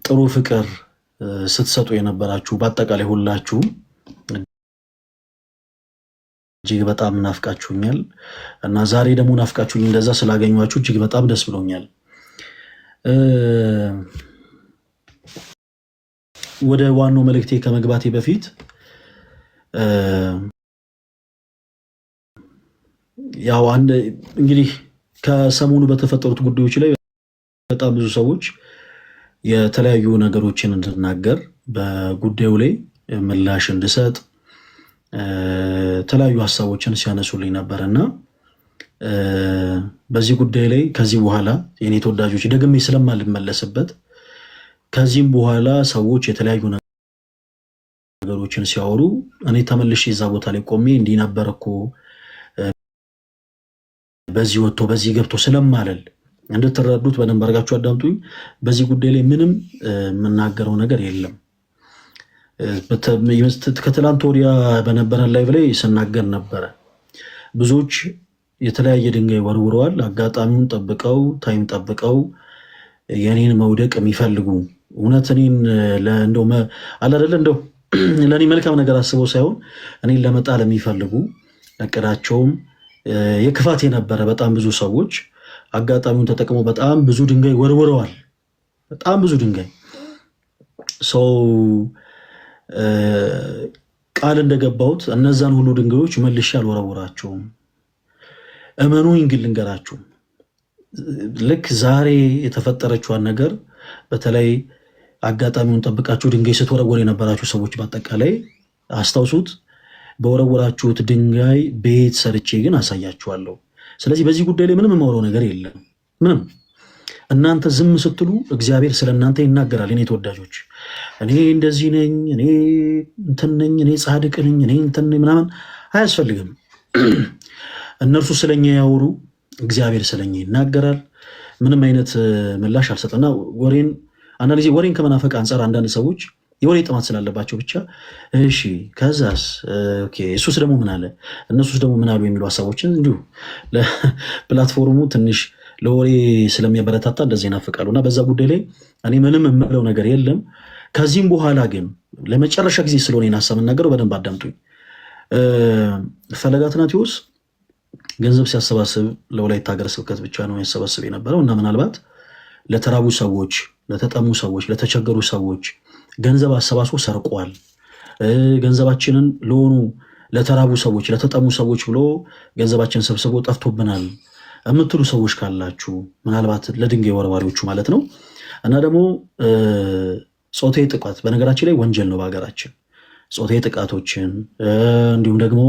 ጥሩ ፍቅር ስትሰጡ የነበራችሁ በአጠቃላይ ሁላችሁም እጅግ በጣም ናፍቃችሁኛል እና ዛሬ ደግሞ ናፍቃችሁኝ እንደዛ ስላገኟችሁ እጅግ በጣም ደስ ብሎኛል። ወደ ዋናው መልእክቴ ከመግባቴ በፊት ያው እንግዲህ ከሰሞኑ በተፈጠሩት ጉዳዮች ላይ በጣም ብዙ ሰዎች የተለያዩ ነገሮችን እንድናገር በጉዳዩ ላይ ምላሽ እንድሰጥ የተለያዩ ሀሳቦችን ሲያነሱልኝ ነበር እና በዚህ ጉዳይ ላይ ከዚህ በኋላ የኔ ተወዳጆች ደግሜ ስለማልመለስበት ከዚህም በኋላ ሰዎች የተለያዩ ነገሮችን ሲያወሩ እኔ ተመልሼ እዛ ቦታ ላይ ቆሜ እንዲህ ነበር እኮ በዚህ ወጥቶ በዚህ ገብቶ ስለማለል እንድትረዱት በደንብ አድርጋችሁ አዳምጡኝ። በዚህ ጉዳይ ላይ ምንም የምናገረው ነገር የለም። ከትላንት ወዲያ በነበረን ላይቭ ላይ ስናገር ነበረ። ብዙዎች የተለያየ ድንጋይ ወርውረዋል። አጋጣሚውን ጠብቀው ታይም ጠብቀው የኔን መውደቅ የሚፈልጉ እውነት እኔን እንደው አላደለ እንደው ለእኔ መልካም ነገር አስበው ሳይሆን እኔን ለመጣል የሚፈልጉ እቅዳቸውም የክፋት የነበረ በጣም ብዙ ሰዎች አጋጣሚውን ተጠቅመው በጣም ብዙ ድንጋይ ወርውረዋል። በጣም ብዙ ድንጋይ ሰው ቃል እንደገባሁት እነዛን ሁሉ ድንጋዮች መልሼ አልወረውራቸውም። እመኑኝ። ግን ልንገራችሁ፣ ልክ ዛሬ የተፈጠረችዋን ነገር በተለይ አጋጣሚውን ጠብቃችሁ ድንጋይ ስትወረወር የነበራችሁ ሰዎች በአጠቃላይ አስታውሱት። በወረወራችሁት ድንጋይ ቤት ሰርቼ ግን አሳያችኋለሁ። ስለዚህ በዚህ ጉዳይ ላይ ምንም የማወራው ነገር የለም። ምንም እናንተ ዝም ስትሉ እግዚአብሔር ስለ እናንተ ይናገራል። እኔ ተወዳጆች፣ እኔ እንደዚህ ነኝ፣ እኔ እንትን ነኝ፣ እኔ ጻድቅ ነኝ፣ እኔ እንትን ነኝ ምናምን አያስፈልግም። እነርሱ ስለኛ ያወሩ፣ እግዚአብሔር ስለኛ ይናገራል። ምንም አይነት ምላሽ አልሰጠና ወሬን አንዳንድ ጊዜ ወሬን ከመናፈቅ አንጻር አንዳንድ ሰዎች የወሬ ጥማት ስላለባቸው ብቻ እሺ ከዛስ እሱስ ደግሞ ምን አለ እነሱስ ደግሞ ምን አሉ የሚሉ ሀሳቦችን እንዲሁ ለፕላትፎርሙ ትንሽ ለወሬ ስለሚያበረታታ እንደዚህ ይናፍቃሉ እና በዛ ጉዳይ ላይ እኔ ምንም የምለው ነገር የለም። ከዚህም በኋላ ግን ለመጨረሻ ጊዜ ስለሆነ ሀሳብ የምናገረው በደንብ አዳምጡኝ። ፈለገ አትናቴዎስ ገንዘብ ሲያሰባስብ ለወላይታ ሀገረ ስብከት ብቻ ነው ያሰባስብ የነበረው እና ምናልባት ለተራቡ ሰዎች፣ ለተጠሙ ሰዎች፣ ለተቸገሩ ሰዎች ገንዘብ አሰባስቦ ሰርቋል። ገንዘባችንን ለሆኑ ለተራቡ ሰዎች፣ ለተጠሙ ሰዎች ብሎ ገንዘባችንን ሰብስቦ ጠፍቶብናል የምትሉ ሰዎች ካላችሁ ምናልባት ለድንጋይ ወርዋሪዎቹ ማለት ነው እና ደግሞ ጾታዊ ጥቃት በነገራችን ላይ ወንጀል ነው በሀገራችን። ጾታዊ ጥቃቶችን እንዲሁም ደግሞ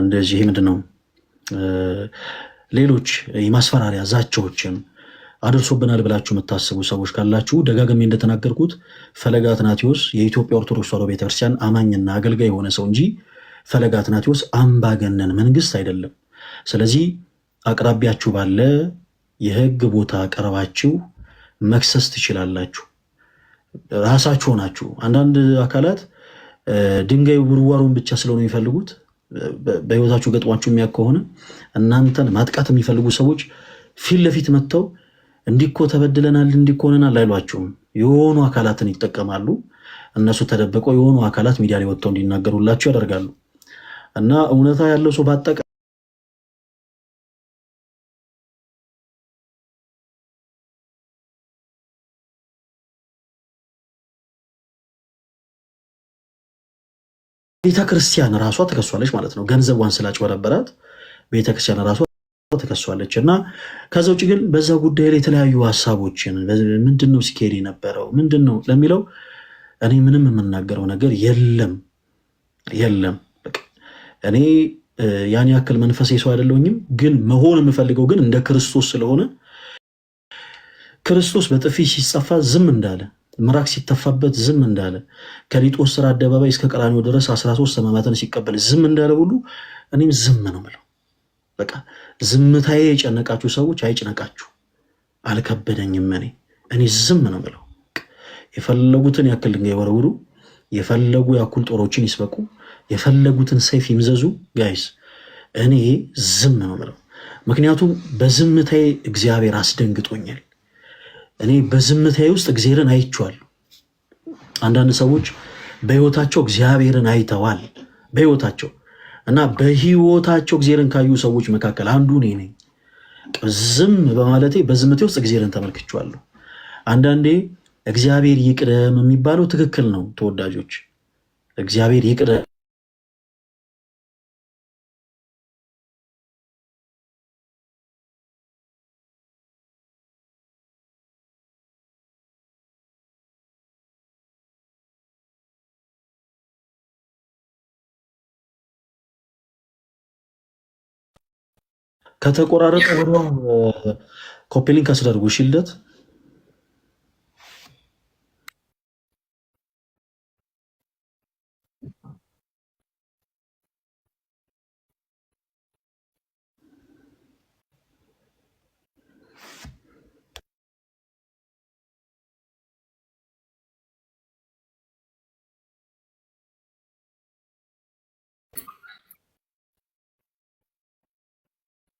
እንደዚህ ምንድን ነው ሌሎች የማስፈራሪያ ዛቻዎችን አድርሶብናል ብላችሁ የምታስቡ ሰዎች ካላችሁ ደጋግሜ እንደተናገርኩት ፈለገ አትናቴዎስ የኢትዮጵያ ኦርቶዶክስ ተዋሕዶ ቤተክርስቲያን አማኝና አገልጋይ የሆነ ሰው እንጂ ፈለገ አትናቴዎስ አምባገነን መንግስት አይደለም። ስለዚህ አቅራቢያችሁ ባለ የህግ ቦታ ቀርባችሁ መክሰስ ትችላላችሁ። ራሳችሁ ናችሁ። አንዳንድ አካላት ድንጋይ ውርዋሩን ብቻ ስለሆነ የሚፈልጉት በህይወታችሁ ገጥሟችሁ የሚያውቅ ከሆነ እናንተን ማጥቃት የሚፈልጉ ሰዎች ፊት ለፊት መጥተው እንዲኮ ተበድለናል እንዲኮነናል አይሏችሁም። የሆኑ አካላትን ይጠቀማሉ። እነሱ ተደብቀው የሆኑ አካላት ሚዲያ ላይ ወጥተው እንዲናገሩላቸው ያደርጋሉ እና እውነታ ያለው ሰው ባጠቃ ቤተክርስቲያን ራሷ ተከሷለች ማለት ነው። ገንዘቧን ስላጭበረበራት ቤተክርስቲያን ራሷ ተከሷለች እና ከዛ ውጭ ግን በዛ ጉዳይ ላይ የተለያዩ ሀሳቦችን ምንድነው ሲካሄድ የነበረው ምንድነው ለሚለው እኔ ምንም የምናገረው ነገር የለም። እኔ ያን ያክል መንፈሳዊ ሰው አይደለሁኝም። ግን መሆን የምፈልገው ግን እንደ ክርስቶስ ስለሆነ ክርስቶስ በጥፊ ሲጸፋ ዝም እንዳለ፣ ምራቅ ሲተፋበት ዝም እንዳለ፣ ከሊጦስ ስራ አደባባይ እስከ ቀራንዮ ድረስ 13 ሕማማትን ሲቀበል ዝም እንዳለ ሁሉ እኔም ዝም ነው የምለው። በቃ ዝምታዬ የጨነቃችሁ ሰዎች አይጭነቃችሁ፣ አልከበደኝም። እኔ ዝም ነው የምለው። የፈለጉትን ያክል ድንጋይ ወርውሩ፣ የፈለጉ ያክል ጦሮችን ይስበቁ፣ የፈለጉትን ሰይፍ ይምዘዙ። ጋይስ እኔ ዝም ነው የምለው። ምክንያቱም በዝምታዬ እግዚአብሔር አስደንግጦኛል። እኔ በዝምታዬ ውስጥ እግዚአብሔርን አይቼዋለሁ። አንዳንድ ሰዎች በህይወታቸው እግዚአብሔርን አይተዋል በህይወታቸው እና በህይወታቸው እግዚአብሔርን ካዩ ሰዎች መካከል አንዱ እኔ ነኝ። ዝም በማለቴ በዝምቴ ውስጥ እግዚአብሔርን ተመልክቼዋለሁ። አንዳንዴ እግዚአብሔር ይቅደም የሚባለው ትክክል ነው ተወዳጆች። እግዚአብሔር ይቅደም ከተቆራረጠ ወዲያው ኮፒ ሊንክ አስደርጉ። ሽልደት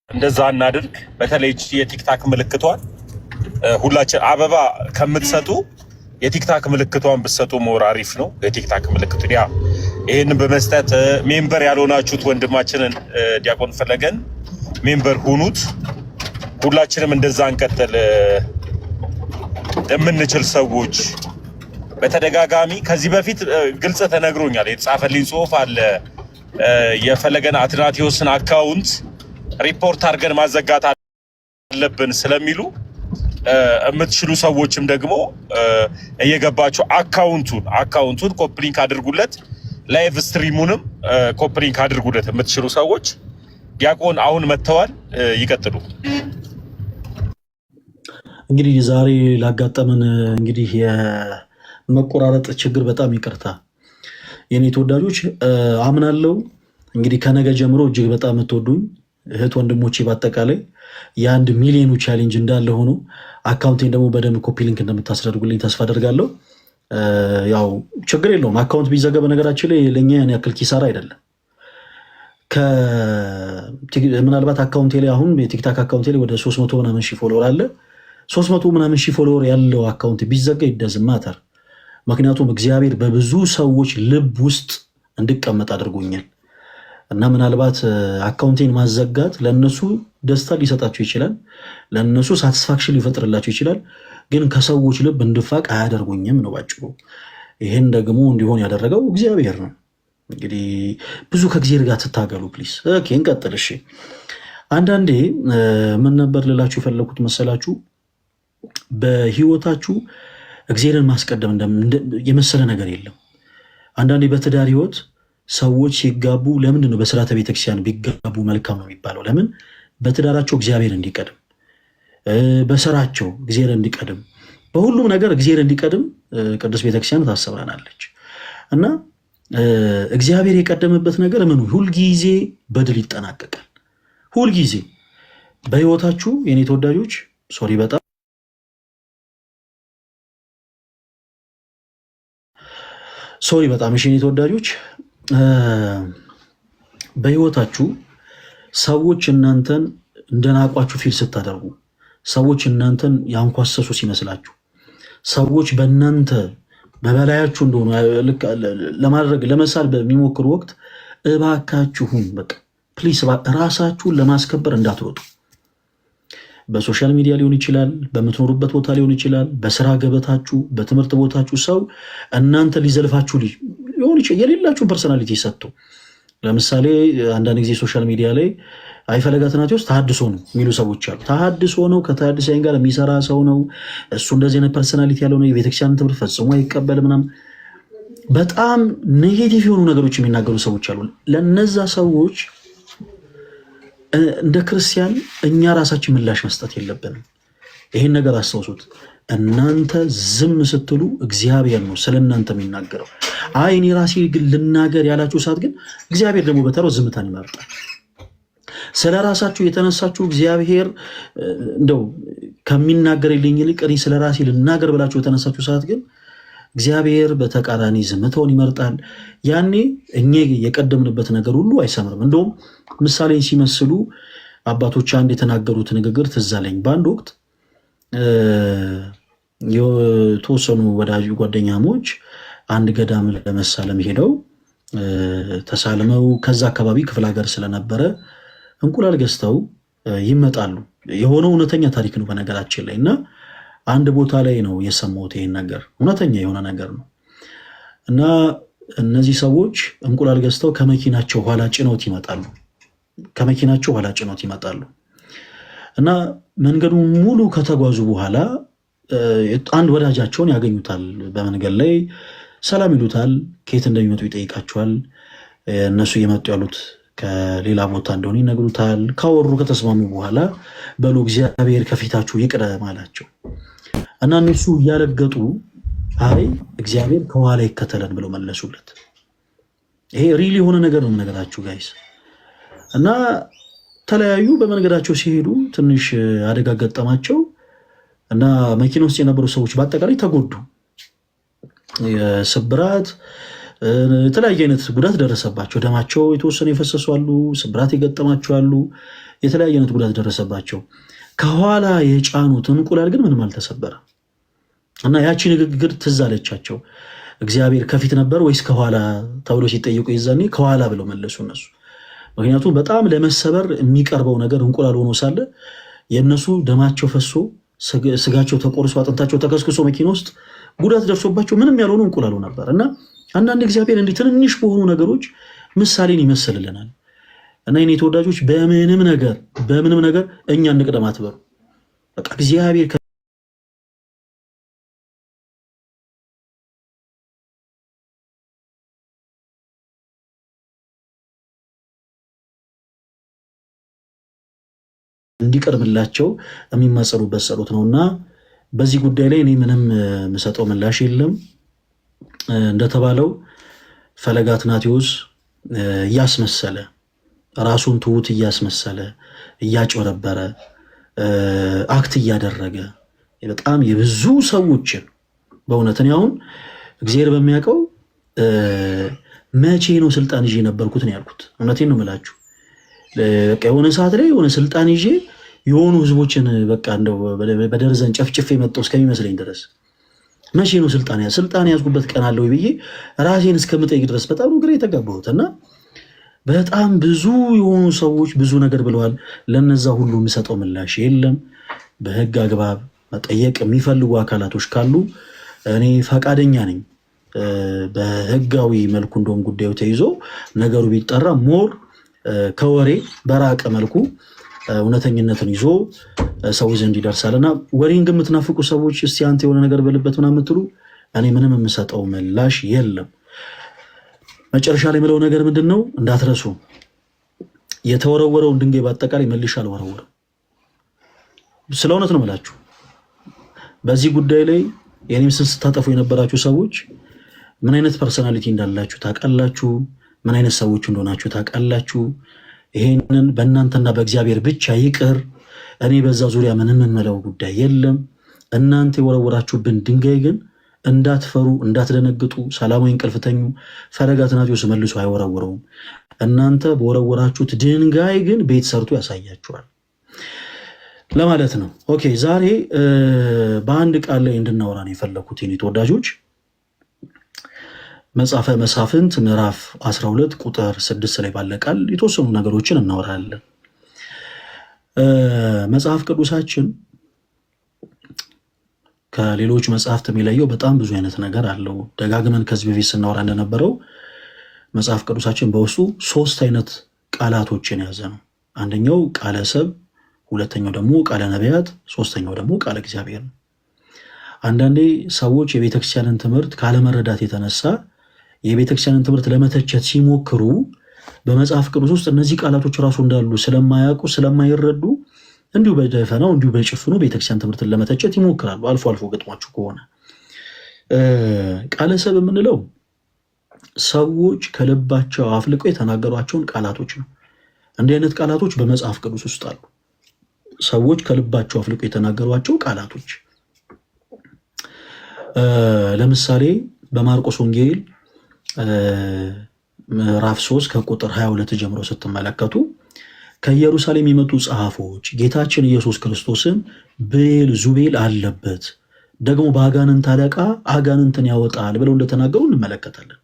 እንደዛ እናድርግ። በተለይ የቲክታክ ምልክቷን ሁላችን አበባ ከምትሰጡ የቲክታክ ምልክቷን ብትሰጡ ሞር አሪፍ ነው። የቲክታክ ምልክቱን ያ ይሄንን በመስጠት ሜምበር ያልሆናችሁት ወንድማችንን ዲያቆን ፈለገን ሜምበር ሁኑት። ሁላችንም እንደዛ እንቀጥል። የምንችል ሰዎች በተደጋጋሚ ከዚህ በፊት ግልጽ ተነግሮኛል። የተጻፈልኝ ጽሁፍ አለ። የፈለገን አትናቴዎስን አካውንት ሪፖርት አድርገን ማዘጋት አለብን ስለሚሉ የምትችሉ ሰዎችም ደግሞ እየገባችሁ አካውንቱን ኮፕሊንክ አድርጉለት፣ ላይቭ ስትሪሙንም ኮፕሊንክ አድርጉለት። የምትችሉ ሰዎች ዲያቆን አሁን መጥተዋል፣ ይቀጥሉ። እንግዲህ ዛሬ ላጋጠመን እንግዲህ የመቆራረጥ ችግር በጣም ይቅርታ የኔ ተወዳጆች። አምናለው እንግዲህ ከነገ ጀምሮ እጅግ በጣም የምትወዱኝ እህት ወንድሞቼ በአጠቃላይ የ1 ሚሊዮኑ ቻሌንጅ እንዳለ ሆኖ አካውንቴን ደግሞ በደንብ ኮፒ ሊንክ እንደምታስደርጉልኝ ተስፋ አደርጋለሁ። ያው ችግር የለውም አካውንት ቢዘጋ በነገራችን ላይ ለእኛ ያን ያክል ኪሳራ አይደለም። ምናልባት አካውንቴ ላይ አሁን የቲክታክ አካውንቴ ላይ ወደ 300 ምናምን ሺህ ፎሎወር አለ። 300 ምናምን ሺህ ፎሎወር ያለው አካውንት ቢዘጋ ይደዝም ማተር። ምክንያቱም እግዚአብሔር በብዙ ሰዎች ልብ ውስጥ እንድቀመጥ አድርጎኛል እና ምናልባት አካውንቴን ማዘጋት ለነሱ ደስታ ሊሰጣቸው ይችላል፣ ለነሱ ሳቲስፋክሽን ሊፈጥርላቸው ይችላል። ግን ከሰዎች ልብ እንድፋቅ አያደርጉኝም ነው ባጭሩ። ይህን ደግሞ እንዲሆን ያደረገው እግዚአብሔር ነው። እንግዲህ ብዙ ከእግዚአብሔር ጋር ትታገሉ ፕሊስ። ኦኬ እንቀጥል። እሺ አንዳንዴ ምን ነበር ልላችሁ የፈለኩት መሰላችሁ? በህይወታችሁ እግዚአብሔርን ማስቀደም የመሰለ ነገር የለም። አንዳንዴ በትዳር ህይወት ሰዎች ሲጋቡ ለምንድን ነው በስርዓተ ቤተክርስቲያን ቢጋቡ መልካም ነው የሚባለው? ለምን? በትዳራቸው እግዚአብሔር እንዲቀድም፣ በስራቸው እግዚአብሔር እንዲቀድም፣ በሁሉም ነገር እግዚአብሔር እንዲቀድም ቅዱስ ቤተክርስቲያን ታሰብረናለች። እና እግዚአብሔር የቀደመበት ነገር ምኑ ሁልጊዜ በድል ይጠናቀቃል። ሁልጊዜ በህይወታችሁ የኔ ተወዳጆች ሶሪ በጣም እሺ የኔ ተወዳጆች በህይወታችሁ ሰዎች እናንተን እንደናቋችሁ ፊል ስታደርጉ፣ ሰዎች እናንተን ያንኳሰሱ ሲመስላችሁ፣ ሰዎች በእናንተ በበላያችሁ እንደሆኑ ለማድረግ ለመሳል በሚሞክሩ ወቅት እባካችሁን በቃ ፕሊስ ራሳችሁን ለማስከበር እንዳትወጡ። በሶሻል ሚዲያ ሊሆን ይችላል፣ በምትኖሩበት ቦታ ሊሆን ይችላል፣ በስራ ገበታችሁ፣ በትምህርት ቦታችሁ ሰው እናንተ ሊዘልፋችሁ ሊሆን ይችላል። የሌላችሁን ፐርሰናሊቲ ሰጥቶ ለምሳሌ አንዳንድ ጊዜ ሶሻል ሚዲያ ላይ አይፈለገ አትናቴዎስ ተሐድሶ ነው የሚሉ ሰዎች አሉ። ተሐድሶ ነው ከተሐድሳይን ጋር የሚሰራ ሰው ነው እሱ እንደዚህ አይነት ፐርሰናሊቲ ያለው ነው፣ የቤተክርስቲያን ትምህርት ፈጽሞ አይቀበል ምናምን፣ በጣም ኔጌቲቭ የሆኑ ነገሮች የሚናገሩ ሰዎች አሉ። ለነዛ ሰዎች እንደ ክርስቲያን እኛ ራሳችን ምላሽ መስጠት የለብንም። ይሄን ነገር አስታውሱት። እናንተ ዝም ስትሉ እግዚአብሔር ነው ስለ እናንተ የሚናገረው። አይ እኔ ራሴ ግን ልናገር ያላችሁ ሰዓት ግን እግዚአብሔር ደግሞ በተራው ዝምታን ይመርጣል። ስለ ራሳችሁ የተነሳችሁ እግዚአብሔር እንደው ከሚናገርልኝ ይልቅ እኔ ስለ ራሴ ልናገር ብላችሁ የተነሳችሁ ሰዓት ግን እግዚአብሔር በተቃራኒ ዝምታውን ይመርጣል። ያኔ እኛ የቀደምንበት ነገር ሁሉ አይሰምርም። እንደውም ምሳሌ ሲመስሉ አባቶች አንድ የተናገሩት ንግግር ትዝ አለኝ። በአንድ ወቅት የተወሰኑ ወዳጅ ጓደኛሞች አንድ ገዳም ለመሳለም ሄደው ተሳልመው ከዛ አካባቢ ክፍለ ሀገር ስለነበረ እንቁላል ገዝተው ይመጣሉ። የሆነው እውነተኛ ታሪክ ነው በነገራችን ላይ እና አንድ ቦታ ላይ ነው የሰማሁት ይሄን ነገር፣ እውነተኛ የሆነ ነገር ነው እና እነዚህ ሰዎች እንቁላል ገዝተው ከመኪናቸው ኋላ ጭነውት ይመጣሉ እና መንገዱን ሙሉ ከተጓዙ በኋላ አንድ ወዳጃቸውን ያገኙታል። በመንገድ ላይ ሰላም ይሉታል። ከየት እንደሚመጡ ይጠይቃቸዋል። እነሱ እየመጡ ያሉት ከሌላ ቦታ እንደሆነ ይነግሩታል። ካወሩ ከተስማሙ በኋላ በሉ እግዚአብሔር ከፊታችሁ ይቅደም አላቸው እና እነሱ እያለገጡ አይ እግዚአብሔር ከኋላ ይከተለን ብለው መለሱለት። ይሄ ሪል የሆነ ነገር ነው የምነግራችሁ ጋይስ። እና ተለያዩ። በመንገዳቸው ሲሄዱ ትንሽ አደጋ ገጠማቸው እና መኪና ውስጥ የነበሩ ሰዎች በአጠቃላይ ተጎዱ። ስብራት፣ የተለያየ አይነት ጉዳት ደረሰባቸው። ደማቸው የተወሰነ የፈሰሱ አሉ፣ ስብራት የገጠማቸው አሉ፣ የተለያየ አይነት ጉዳት ደረሰባቸው። ከኋላ የጫኑት እንቁላል ግን ምንም አልተሰበረ እና ያቺ ንግግር ትዝ አለቻቸው። እግዚአብሔር ከፊት ነበር ወይስ ከኋላ ተብሎ ሲጠየቁ የዛኔ ከኋላ ብለው መለሱ እነሱ። ምክንያቱም በጣም ለመሰበር የሚቀርበው ነገር እንቁላል ሆኖ ሳለ የእነሱ ደማቸው ፈሶ ስጋቸው ተቆርሶ አጥንታቸው ተከስክሶ መኪና ውስጥ ጉዳት ደርሶባቸው ምንም ያልሆኑ እንቁላሉ ነበር። እና አንዳንድ እግዚአብሔር እንዲህ ትንንሽ በሆኑ ነገሮች ምሳሌን ይመስልልናል። እና የኔ ተወዳጆች በምንም ነገር እኛ እንቅደም አትበሩ። በቃ እግዚአብሔር እንዲቀርብላቸው የሚማጸኑበት ጸሎት ነውና በዚህ ጉዳይ ላይ እኔ ምንም የምሰጠው ምላሽ የለም። እንደተባለው ፈለገ አትናቴዎስ እያስመሰለ ራሱን ትሁት እያስመሰለ እያጭበረበረ አክት እያደረገ በጣም የብዙ ሰዎችን በእውነት እኔ አሁን እግዚአብሔር በሚያውቀው መቼ ነው ስልጣን ይዤ የነበርኩት ነው ያልኩት። እውነቴን ነው የምላችሁ። በቃ የሆነ ሰዓት ላይ የሆነ ስልጣን ይዤ የሆኑ ህዝቦችን በቃ እንደው በደርዘን ጨፍጭፌ መጣሁ እስከሚመስለኝ ድረስ መቼ ነው ስልጣን ያዝኩበት ቀን አለው ብዬ ራሴን እስከምጠይቅ ድረስ በጣም ግራ የተጋባሁት እና በጣም ብዙ የሆኑ ሰዎች ብዙ ነገር ብለዋል። ለነዛ ሁሉ የሚሰጠው ምላሽ የለም። በህግ አግባብ መጠየቅ የሚፈልጉ አካላቶች ካሉ እኔ ፈቃደኛ ነኝ። በህጋዊ መልኩ እንደውም ጉዳዩ ተይዞ ነገሩ ቢጠራ ሞር ከወሬ በራቀ መልኩ እውነተኝነትን ይዞ ሰው ዘንድ ይደርሳልና ወሬን ግን የምትናፍቁ ሰዎች እስቲ አንተ የሆነ ነገር በልበት ምናምን የምትሉ እኔ ምንም የምሰጠው ምላሽ የለም። መጨረሻ ላይ የምለው ነገር ምንድን ነው እንዳትረሱ፣ የተወረወረውን ድንጋይ በአጠቃላይ መልሼ አልወረውርም። ስለ እውነት ነው የምላችሁ። በዚህ ጉዳይ ላይ የኔም ስም ስታጠፉ የነበራችሁ ሰዎች ምን አይነት ፐርሰናሊቲ እንዳላችሁ ታውቃላችሁ። ምን አይነት ሰዎች እንደሆናችሁ ታውቃላችሁ። ይሄንን በእናንተና በእግዚአብሔር ብቻ ይቅር። እኔ በዛ ዙሪያ ምንም የምለው ጉዳይ የለም። እናንተ የወረወራችሁብን ድንጋይ ግን እንዳትፈሩ፣ እንዳትደነግጡ፣ ሰላማዊ እንቅልፍ ተኙ። ፈለገ አትናቴዎስ መልሶ አይወረውረውም። እናንተ በወረወራችሁት ድንጋይ ግን ቤት ሰርቶ ያሳያችኋል ለማለት ነው። ኦኬ፣ ዛሬ በአንድ ቃል ላይ እንድናወራ ነው የፈለኩት የኔ ተወዳጆች። መጽሐፈ መሳፍንት ምዕራፍ 12 ቁጥር 6 ላይ ባለ ቃል የተወሰኑ ነገሮችን እናወራለን። መጽሐፍ ቅዱሳችን ከሌሎች መጽሐፍት የሚለየው በጣም ብዙ አይነት ነገር አለው። ደጋግመን ከዚህ በፊት ስናወራ እንደነበረው መጽሐፍ ቅዱሳችን በውስጡ 3 አይነት ቃላቶችን የያዘ ነው። አንደኛው ቃለ ሰብ፣ ሁለተኛው ደግሞ ቃለ ነቢያት፣ ሶስተኛው ደግሞ ቃለ እግዚአብሔር ነው። አንዳንዴ ሰዎች የቤተክርስቲያንን ትምህርት ካለመረዳት የተነሳ የቤተክርስቲያንን ትምህርት ለመተቸት ሲሞክሩ በመጽሐፍ ቅዱስ ውስጥ እነዚህ ቃላቶች ራሱ እንዳሉ ስለማያውቁ ስለማይረዱ እንዲሁ በደፈናው እንዲሁ በጭፍኑ ቤተክርስቲያን ትምህርትን ለመተቸት ይሞክራሉ። አልፎ አልፎ ገጥሟችሁ ከሆነ ቃለ ሰብ የምንለው ሰዎች ከልባቸው አፍልቀው የተናገሯቸውን ቃላቶች ነው። እንዲህ አይነት ቃላቶች በመጽሐፍ ቅዱስ ውስጥ አሉ። ሰዎች ከልባቸው አፍልቀው የተናገሯቸው ቃላቶች ለምሳሌ በማርቆስ ወንጌል ምዕራፍ 3 ከቁጥር 22 ጀምሮ ስትመለከቱ ከኢየሩሳሌም የመጡ ጸሐፎች ጌታችን ኢየሱስ ክርስቶስን ብዔልዜቡል አለበት ደግሞ በአጋንንት አለቃ አጋንንትን ያወጣል ብለው እንደተናገሩ እንመለከታለን።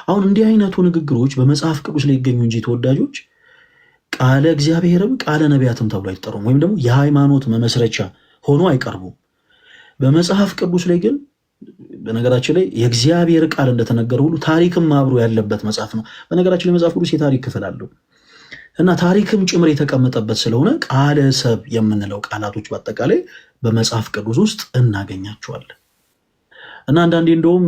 አሁን እንዲህ አይነቱ ንግግሮች በመጽሐፍ ቅዱስ ላይ ይገኙ እንጂ ተወዳጆች ቃለ እግዚአብሔርም ቃለ ነቢያትም ተብሎ አይጠሩም፣ ወይም ደግሞ የሃይማኖት መመስረቻ ሆኖ አይቀርቡም። በመጽሐፍ ቅዱስ ላይ ግን በነገራችን ላይ የእግዚአብሔር ቃል እንደተነገረ ሁሉ ታሪክም አብሮ ያለበት መጽሐፍ ነው። በነገራችን ላይ መጽሐፍ ቅዱስ የታሪክ ክፍል አለው እና ታሪክም ጭምር የተቀመጠበት ስለሆነ ቃለ ሰብ የምንለው ቃላቶች በአጠቃላይ በመጽሐፍ ቅዱስ ውስጥ እናገኛቸዋለን። እና አንዳንዴ እንደውም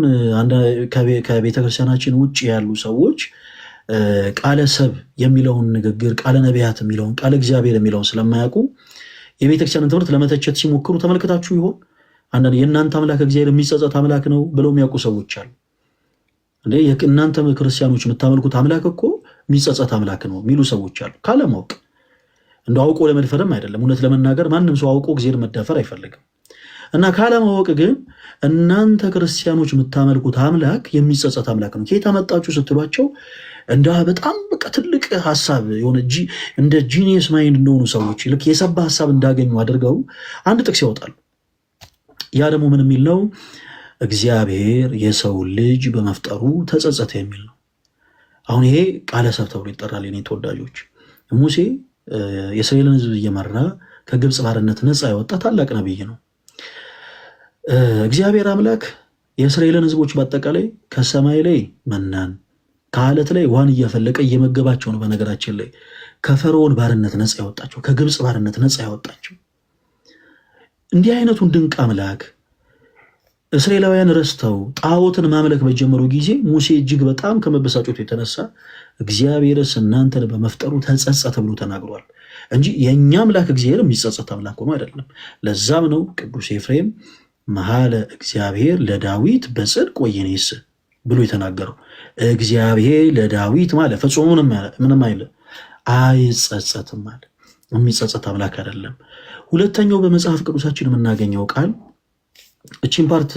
ከቤተክርስቲያናችን ውጭ ያሉ ሰዎች ቃለ ሰብ የሚለውን ንግግር ቃለ ነቢያት የሚለውን ቃለ እግዚአብሔር የሚለውን ስለማያውቁ የቤተክርስቲያንን ትምህርት ለመተቸት ሲሞክሩ ተመልክታችሁ ይሆን? አንዳንድ የእናንተ አምላክ እግዚአብሔር የሚጸጸት አምላክ ነው ብለው የሚያውቁ ሰዎች አሉ። እናንተ ክርስቲያኖች የምታመልኩት አምላክ እኮ የሚጸጸት አምላክ ነው የሚሉ ሰዎች አሉ። ካለማወቅ እንደ አውቆ ለመድፈርም አይደለም። እውነት ለመናገር ማንም ሰው አውቆ እግዚአብሔር መደፈር አይፈልግም። እና ካለማወቅ ግን እናንተ ክርስቲያኖች የምታመልኩት አምላክ የሚጸጸት አምላክ ነው ከየት አመጣችሁ ስትሏቸው እንደ በጣም በቃ ትልቅ ሀሳብ የሆነ እንደ ጂኒየስ ማይንድ እንደሆኑ ሰዎች ልክ የሰባ ሀሳብ እንዳገኙ አድርገው አንድ ጥቅስ ያወጣሉ። ያ ደግሞ ምን የሚል ነው? እግዚአብሔር የሰው ልጅ በመፍጠሩ ተጸጸተ የሚል ነው። አሁን ይሄ ቃለ ሰብ ተብሎ ይጠራል። የኔ ተወዳጆች ሙሴ የእስራኤልን ሕዝብ እየመራ ከግብፅ ባርነት ነፃ ያወጣ ታላቅ ነቢይ ነው። እግዚአብሔር አምላክ የእስራኤልን ሕዝቦች በአጠቃላይ ከሰማይ ላይ መናን ከአለት ላይ ውሃን እያፈለቀ እየመገባቸው ነው። በነገራችን ላይ ከፈርዖን ባርነት ነፃ ያወጣቸው፣ ከግብፅ ባርነት ነፃ ያወጣቸው። እንዲህ አይነቱን ድንቅ አምላክ እስራኤላውያን ረስተው ጣዖትን ማምለክ በጀመሩ ጊዜ ሙሴ እጅግ በጣም ከመበሳጨቱ የተነሳ እግዚአብሔርስ እናንተን በመፍጠሩ ተጸጸተ ብሎ ተናግሯል እንጂ የእኛ አምላክ እግዚአብሔር የሚጸጸት አምላክ ሆኖ አይደለም። ለዛም ነው ቅዱስ ኤፍሬም መሐለ እግዚአብሔር ለዳዊት በጽድቅ ወይኔስ ብሎ የተናገረው። እግዚአብሔር ለዳዊት ማለት ፈጽሞ ምንም አይለ አይጸጸትም ማለት የሚጸጸት አምላክ አይደለም። ሁለተኛው በመጽሐፍ ቅዱሳችን የምናገኘው ቃል እቺን ፓርት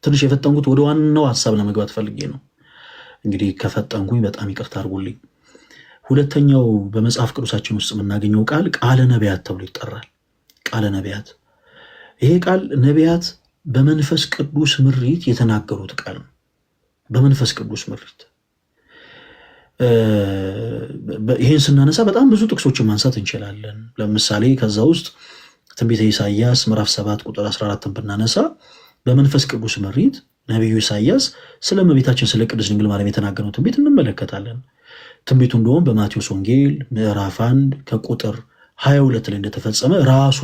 ትንሽ የፈጠንኩት ወደ ዋናው ሐሳብ ለመግባት ፈልጌ ነው። እንግዲህ ከፈጠንኩኝ በጣም ይቅርታ አድርጉልኝ። ሁለተኛው በመጽሐፍ ቅዱሳችን ውስጥ የምናገኘው ቃል ቃለ ነቢያት ተብሎ ይጠራል። ቃለ ነቢያት፣ ይሄ ቃል ነቢያት በመንፈስ ቅዱስ ምሪት የተናገሩት ቃል ነው። በመንፈስ ቅዱስ ምሪት ይህን ስናነሳ በጣም ብዙ ጥቅሶችን ማንሳት እንችላለን። ለምሳሌ ከዛ ውስጥ ትንቢተ ኢሳይያስ ምዕራፍ 7 ቁጥር 14 ብናነሳ በመንፈስ ቅዱስ ምሪት ነቢዩ ኢሳይያስ ስለ እመቤታችን ስለ ቅድስት ድንግል ማርያም የተናገረው ትንቢት እንመለከታለን። ትንቢቱ እንደውም በማቴዎስ ወንጌል ምዕራፍ 1 ከቁጥር 22 ላይ እንደተፈጸመ ራሱ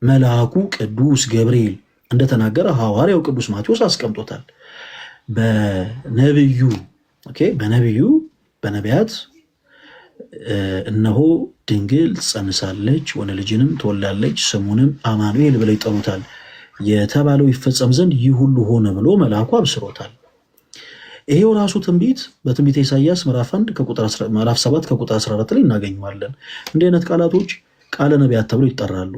መልአኩ ቅዱስ ገብርኤል እንደተናገረ ሐዋርያው ቅዱስ ማቴዎስ አስቀምጦታል። በነቢያት እነሆ ድንግል ጸንሳለች ወንድ ልጅንም ትወልዳለች ስሙንም አማኑኤል ብለው ይጠሩታል የተባለው ይፈጸም ዘንድ ይህ ሁሉ ሆነ ብሎ መልአኩ አብስሮታል። ይሄው ራሱ ትንቢት በትንቢተ ኢሳይያስ ምዕራፍ 7 ከቁጥር 14 ላይ እናገኘዋለን። እንዲህ አይነት ቃላቶች ቃለ ነቢያት ተብሎ ይጠራሉ።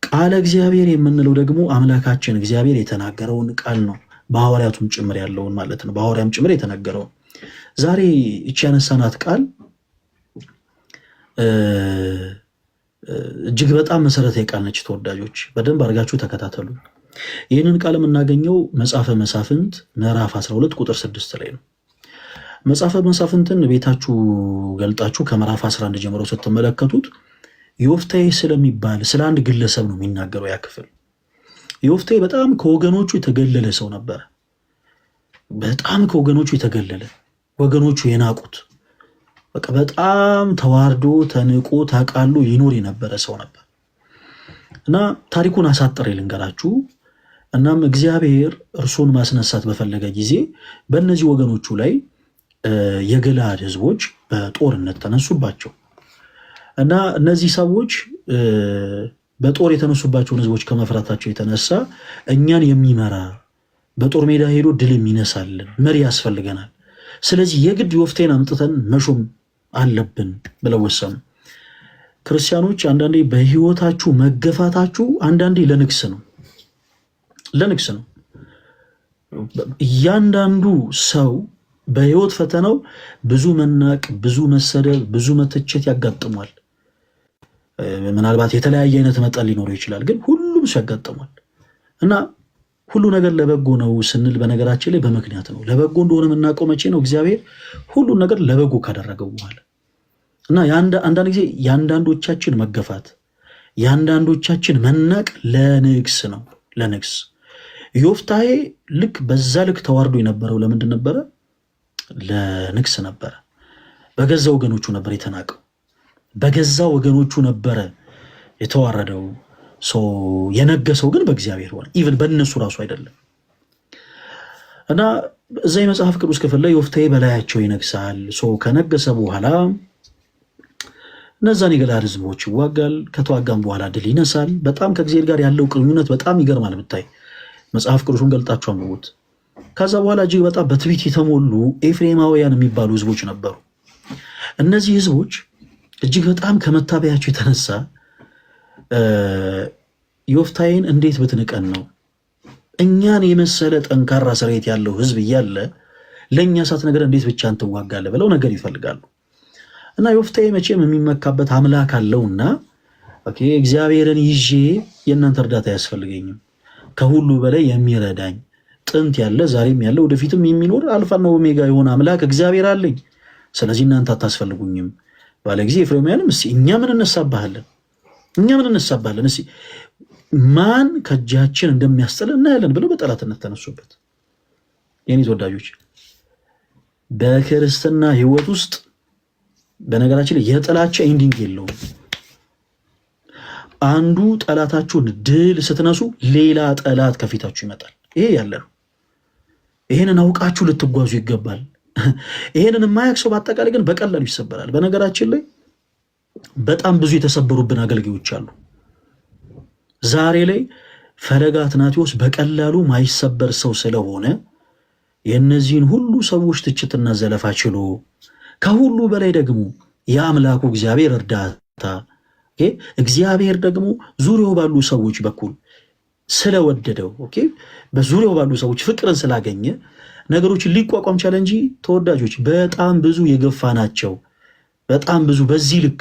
ቃለ እግዚአብሔር የምንለው ደግሞ አምላካችን እግዚአብሔር የተናገረውን ቃል ነው። በሐዋርያቱም ጭምር ያለውን ማለት ነው። በሐዋርያም ጭምር የተነገረውን ዛሬ እቺ ያነሳናት ቃል እጅግ በጣም መሰረታዊ ቃል ነች። ተወዳጆች በደንብ አድርጋችሁ ተከታተሉ። ይህንን ቃል የምናገኘው መጽሐፈ መሳፍንት ምዕራፍ 12 ቁጥር 6 ላይ ነው። መጽሐፈ መሳፍንትን ቤታችሁ ገልጣችሁ ከምዕራፍ 11 ጀምሮ ስትመለከቱት ዮፍታሔ ስለሚባል ስለ አንድ ግለሰብ ነው የሚናገረው ያ ክፍል። ዮፍታሔ በጣም ከወገኖቹ የተገለለ ሰው ነበር። በጣም ከወገኖቹ የተገለለ፣ ወገኖቹ የናቁት፣ በቃ በጣም ተዋርዶ ተንቆ ታቃሉ ይኖር የነበረ ሰው ነበር እና ታሪኩን አሳጥሬ ልንገራችሁ። እናም እግዚአብሔር እርሱን ማስነሳት በፈለገ ጊዜ በእነዚህ ወገኖቹ ላይ የገለዓድ ሕዝቦች በጦርነት ተነሱባቸው እና እነዚህ ሰዎች በጦር የተነሱባቸውን ሕዝቦች ከመፍራታቸው የተነሳ እኛን የሚመራ በጦር ሜዳ ሄዶ ድል የሚነሳልን መሪ ያስፈልገናል፣ ስለዚህ የግድ ዮፍታሔን አምጥተን መሾም አለብን ብለው ወሰኑ። ክርስቲያኖች አንዳንዴ በህይወታችሁ መገፋታችሁ አንዳንዴ ለንግስ ነው። እያንዳንዱ ሰው በህይወት ፈተናው ብዙ መናቅ፣ ብዙ መሰደብ፣ ብዙ መተቸት ያጋጥሟል። ምናልባት የተለያየ አይነት መጠን ሊኖረው ይችላል፣ ግን ሁሉም ሰው ያጋጥሟል እና ሁሉ ነገር ለበጎ ነው ስንል በነገራችን ላይ በምክንያት ነው። ለበጎ እንደሆነ የምናውቀው መቼ ነው? እግዚአብሔር ሁሉን ነገር ለበጎ ካደረገው በኋላ እና አንዳንድ ጊዜ የአንዳንዶቻችን መገፋት የአንዳንዶቻችን መናቅ ለንግስ ነው። ለንግስ ዮፍታሔ ልክ በዛ ልክ ተዋርዶ የነበረው ለምንድን ነበረ? ለንግስ ነበረ። በገዛ ወገኖቹ ነበር የተናቀው። በገዛ ወገኖቹ ነበረ የተዋረደው። የነገሰው ግን በእግዚአብሔር ሆነ። ኢቨን በእነሱ ራሱ አይደለም። እና እዛ የመጽሐፍ ቅዱስ ክፍል ላይ ዮፍታሔ በላያቸው ይነግሳል። ከነገሰ በኋላ እነዛን የገለዓድ ሕዝቦች ይዋጋል። ከተዋጋም በኋላ ድል ይነሳል። በጣም ከእግዚአብሔር ጋር ያለው ግንኙነት በጣም ይገርማል። ብታይ መጽሐፍ ቅዱሱን ገልጣችሁ አንብቡት። ከዛ በኋላ እጅግ በጣም በትዕቢት የተሞሉ ኤፍሬማውያን የሚባሉ ሕዝቦች ነበሩ። እነዚህ ሕዝቦች እጅግ በጣም ከመታበያቸው የተነሳ ዮፍታሔን እንዴት ብትንቀን ነው እኛን የመሰለ ጠንካራ ሰራዊት ያለው ሕዝብ እያለ ለእኛ ሳትነግረን እንዴት ብቻህን ትዋጋለህ ብለው ነገር ይፈልጋሉ። እና ዮፍታሔ መቼም የሚመካበት አምላክ አለውና እግዚአብሔርን ይዤ የእናንተ እርዳታ አያስፈልገኝም፣ ከሁሉ በላይ የሚረዳኝ ጥንት ያለ ዛሬም ያለ ወደፊትም የሚኖር አልፋና ኦሜጋ የሆነ አምላክ እግዚአብሔር አለኝ፣ ስለዚህ እናንተ አታስፈልጉኝም ባለ ጊዜ ኤፍሬማውያንም እስኪ እኛ ምን እነሳባለን እስኪ ማን ከእጃችን እንደሚያስጥለን እናያለን ብለው በጠላትነት ተነሱበት። የኔ ተወዳጆች በክርስትና ህይወት ውስጥ በነገራችን ላይ የጥላቻ ኤንዲንግ የለውም። አንዱ ጠላታችሁን ድል ስትነሱ ሌላ ጠላት ከፊታችሁ ይመጣል። ይሄ ያለ ነው። ይሄንን አውቃችሁ ልትጓዙ ይገባል። ይሄንን የማያውቅ ሰው በአጠቃላይ ግን በቀላሉ ይሰበራል። በነገራችን ላይ በጣም ብዙ የተሰበሩብን አገልጋዮች አሉ። ዛሬ ላይ ፈለገ አትናቴዎስ በቀላሉ ማይሰበር ሰው ስለሆነ የእነዚህን ሁሉ ሰዎች ትችትና ዘለፋ ችሎ ከሁሉ በላይ ደግሞ የአምላኩ እግዚአብሔር እርዳታ እግዚአብሔር ደግሞ ዙሪያው ባሉ ሰዎች በኩል ስለወደደው በዙሪያው ባሉ ሰዎች ፍቅርን ስላገኘ ነገሮችን ሊቋቋም ቻለ እንጂ ተወዳጆች በጣም ብዙ የገፋ ናቸው። በጣም ብዙ በዚህ ልክ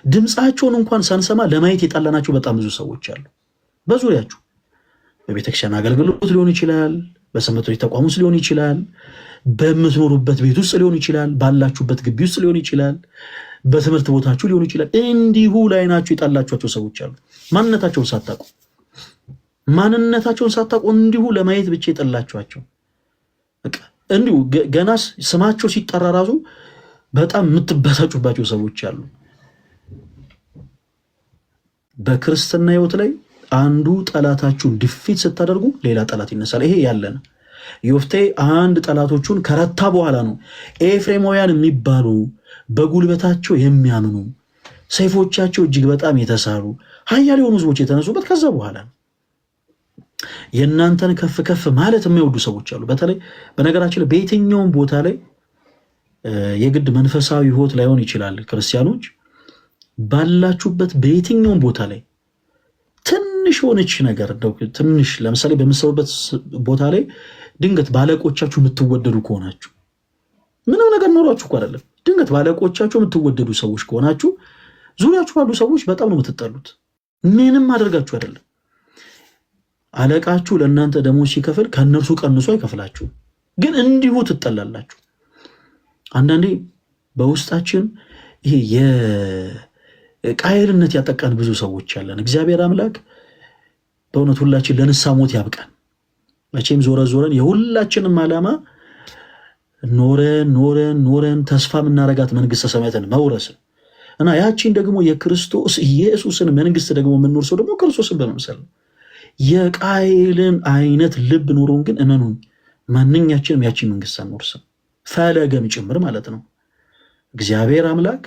ድምፃቸውን እንኳን ሳንሰማ ለማየት የጣላናቸው በጣም ብዙ ሰዎች አሉ። በዙሪያችሁ በቤተክርስቲያን አገልግሎት ሊሆን ይችላል፣ በሰንበት ተቋም ውስጥ ሊሆን ይችላል፣ በምትኖሩበት ቤት ውስጥ ሊሆን ይችላል፣ ባላችሁበት ግቢ ውስጥ ሊሆን ይችላል፣ በትምህርት ቦታችሁ ሊሆን ይችላል። እንዲሁ ላይናችሁ የጣላችኋቸው ሰዎች አሉ። ማንነታቸውን ሳታውቁ እንዲሁ ለማየት ብቻ የጠላችኋቸው እንዲሁ ገና ስማቸው ሲጠራ ራሱ በጣም የምትበሳጩባቸው ሰዎች አሉ። በክርስትና ህይወት ላይ አንዱ ጠላታችሁን ድፊት ስታደርጉ ሌላ ጠላት ይነሳል። ይሄ ያለ ነው። ዮፍታሔ አንድ ጠላቶቹን ከረታ በኋላ ነው ኤፍሬማውያን የሚባሉ በጉልበታቸው የሚያምኑ ሰይፎቻቸው እጅግ በጣም የተሳሉ ኃያል የሆኑ ህዝቦች የተነሱበት ከዛ በኋላ ነው። የእናንተን ከፍ ከፍ ማለት የሚወዱ ሰዎች አሉ። በተለይ በነገራችን ላይ በየትኛውም ቦታ ላይ የግድ መንፈሳዊ ህይወት ላይሆን ይችላል። ክርስቲያኖች ባላችሁበት በየትኛውም ቦታ ላይ ትንሽ ሆነች ነገር ትንሽ ለምሳሌ በምትሰሩበት ቦታ ላይ ድንገት ባለቆቻችሁ የምትወደዱ ከሆናችሁ ምንም ነገር ኖሯችሁ እኮ አይደለም። ድንገት ባለቆቻችሁ የምትወደዱ ሰዎች ከሆናችሁ ዙሪያችሁ ባሉ ሰዎች በጣም ነው የምትጠሉት። ምንም አደርጋችሁ አይደለም። አለቃችሁ ለእናንተ ደሞዝ ሲከፍል ከእነርሱ ቀንሶ አይከፍላችሁ፣ ግን እንዲሁ ትጠላላችሁ። አንዳንዴ በውስጣችን ይሄ የቃየልነት ያጠቃን ብዙ ሰዎች ያለን። እግዚአብሔር አምላክ በእውነት ሁላችን ለንስሐ ሞት ያብቃን። መቼም ዞረን የሁላችንም ዓላማ ኖረን ተስፋ የምናረጋት መንግስተ ሰማያትን መውረስ እና ያቺን ደግሞ የክርስቶስ ኢየሱስን መንግስት ደግሞ የምንወርሰው ደግሞ ክርስቶስን በመምሰል ነው። የቃየልን አይነት ልብ ኖሮን ግን እመኑን ማንኛችንም ያቺን መንግስት አንወርስም፣ ፈለገም ጭምር ማለት ነው። እግዚአብሔር አምላክ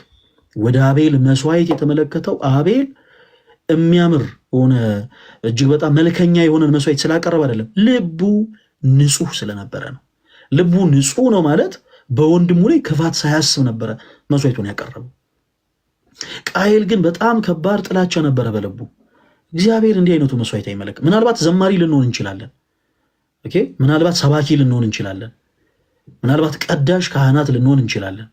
ወደ አቤል መስዋዕት የተመለከተው አቤል የሚያምር ሆነ እጅግ በጣም መልከኛ የሆነን መስዋዕት ስላቀረበ አይደለም፣ ልቡ ንጹህ ስለነበረ ነው። ልቡ ንጹህ ነው ማለት በወንድሙ ላይ ክፋት ሳያስብ ነበረ መስዋዕቱን ያቀረበው። ቃየል ግን በጣም ከባድ ጥላቻ ነበረ በልቡ። እግዚአብሔር እንዲህ አይነቱ መስዋዕት አይመለክም። ምናልባት ዘማሪ ልንሆን እንችላለን፣ ምናልባት ሰባኪ ልንሆን እንችላለን፣ ምናልባት ቀዳሽ ካህናት ልንሆን እንችላለን፣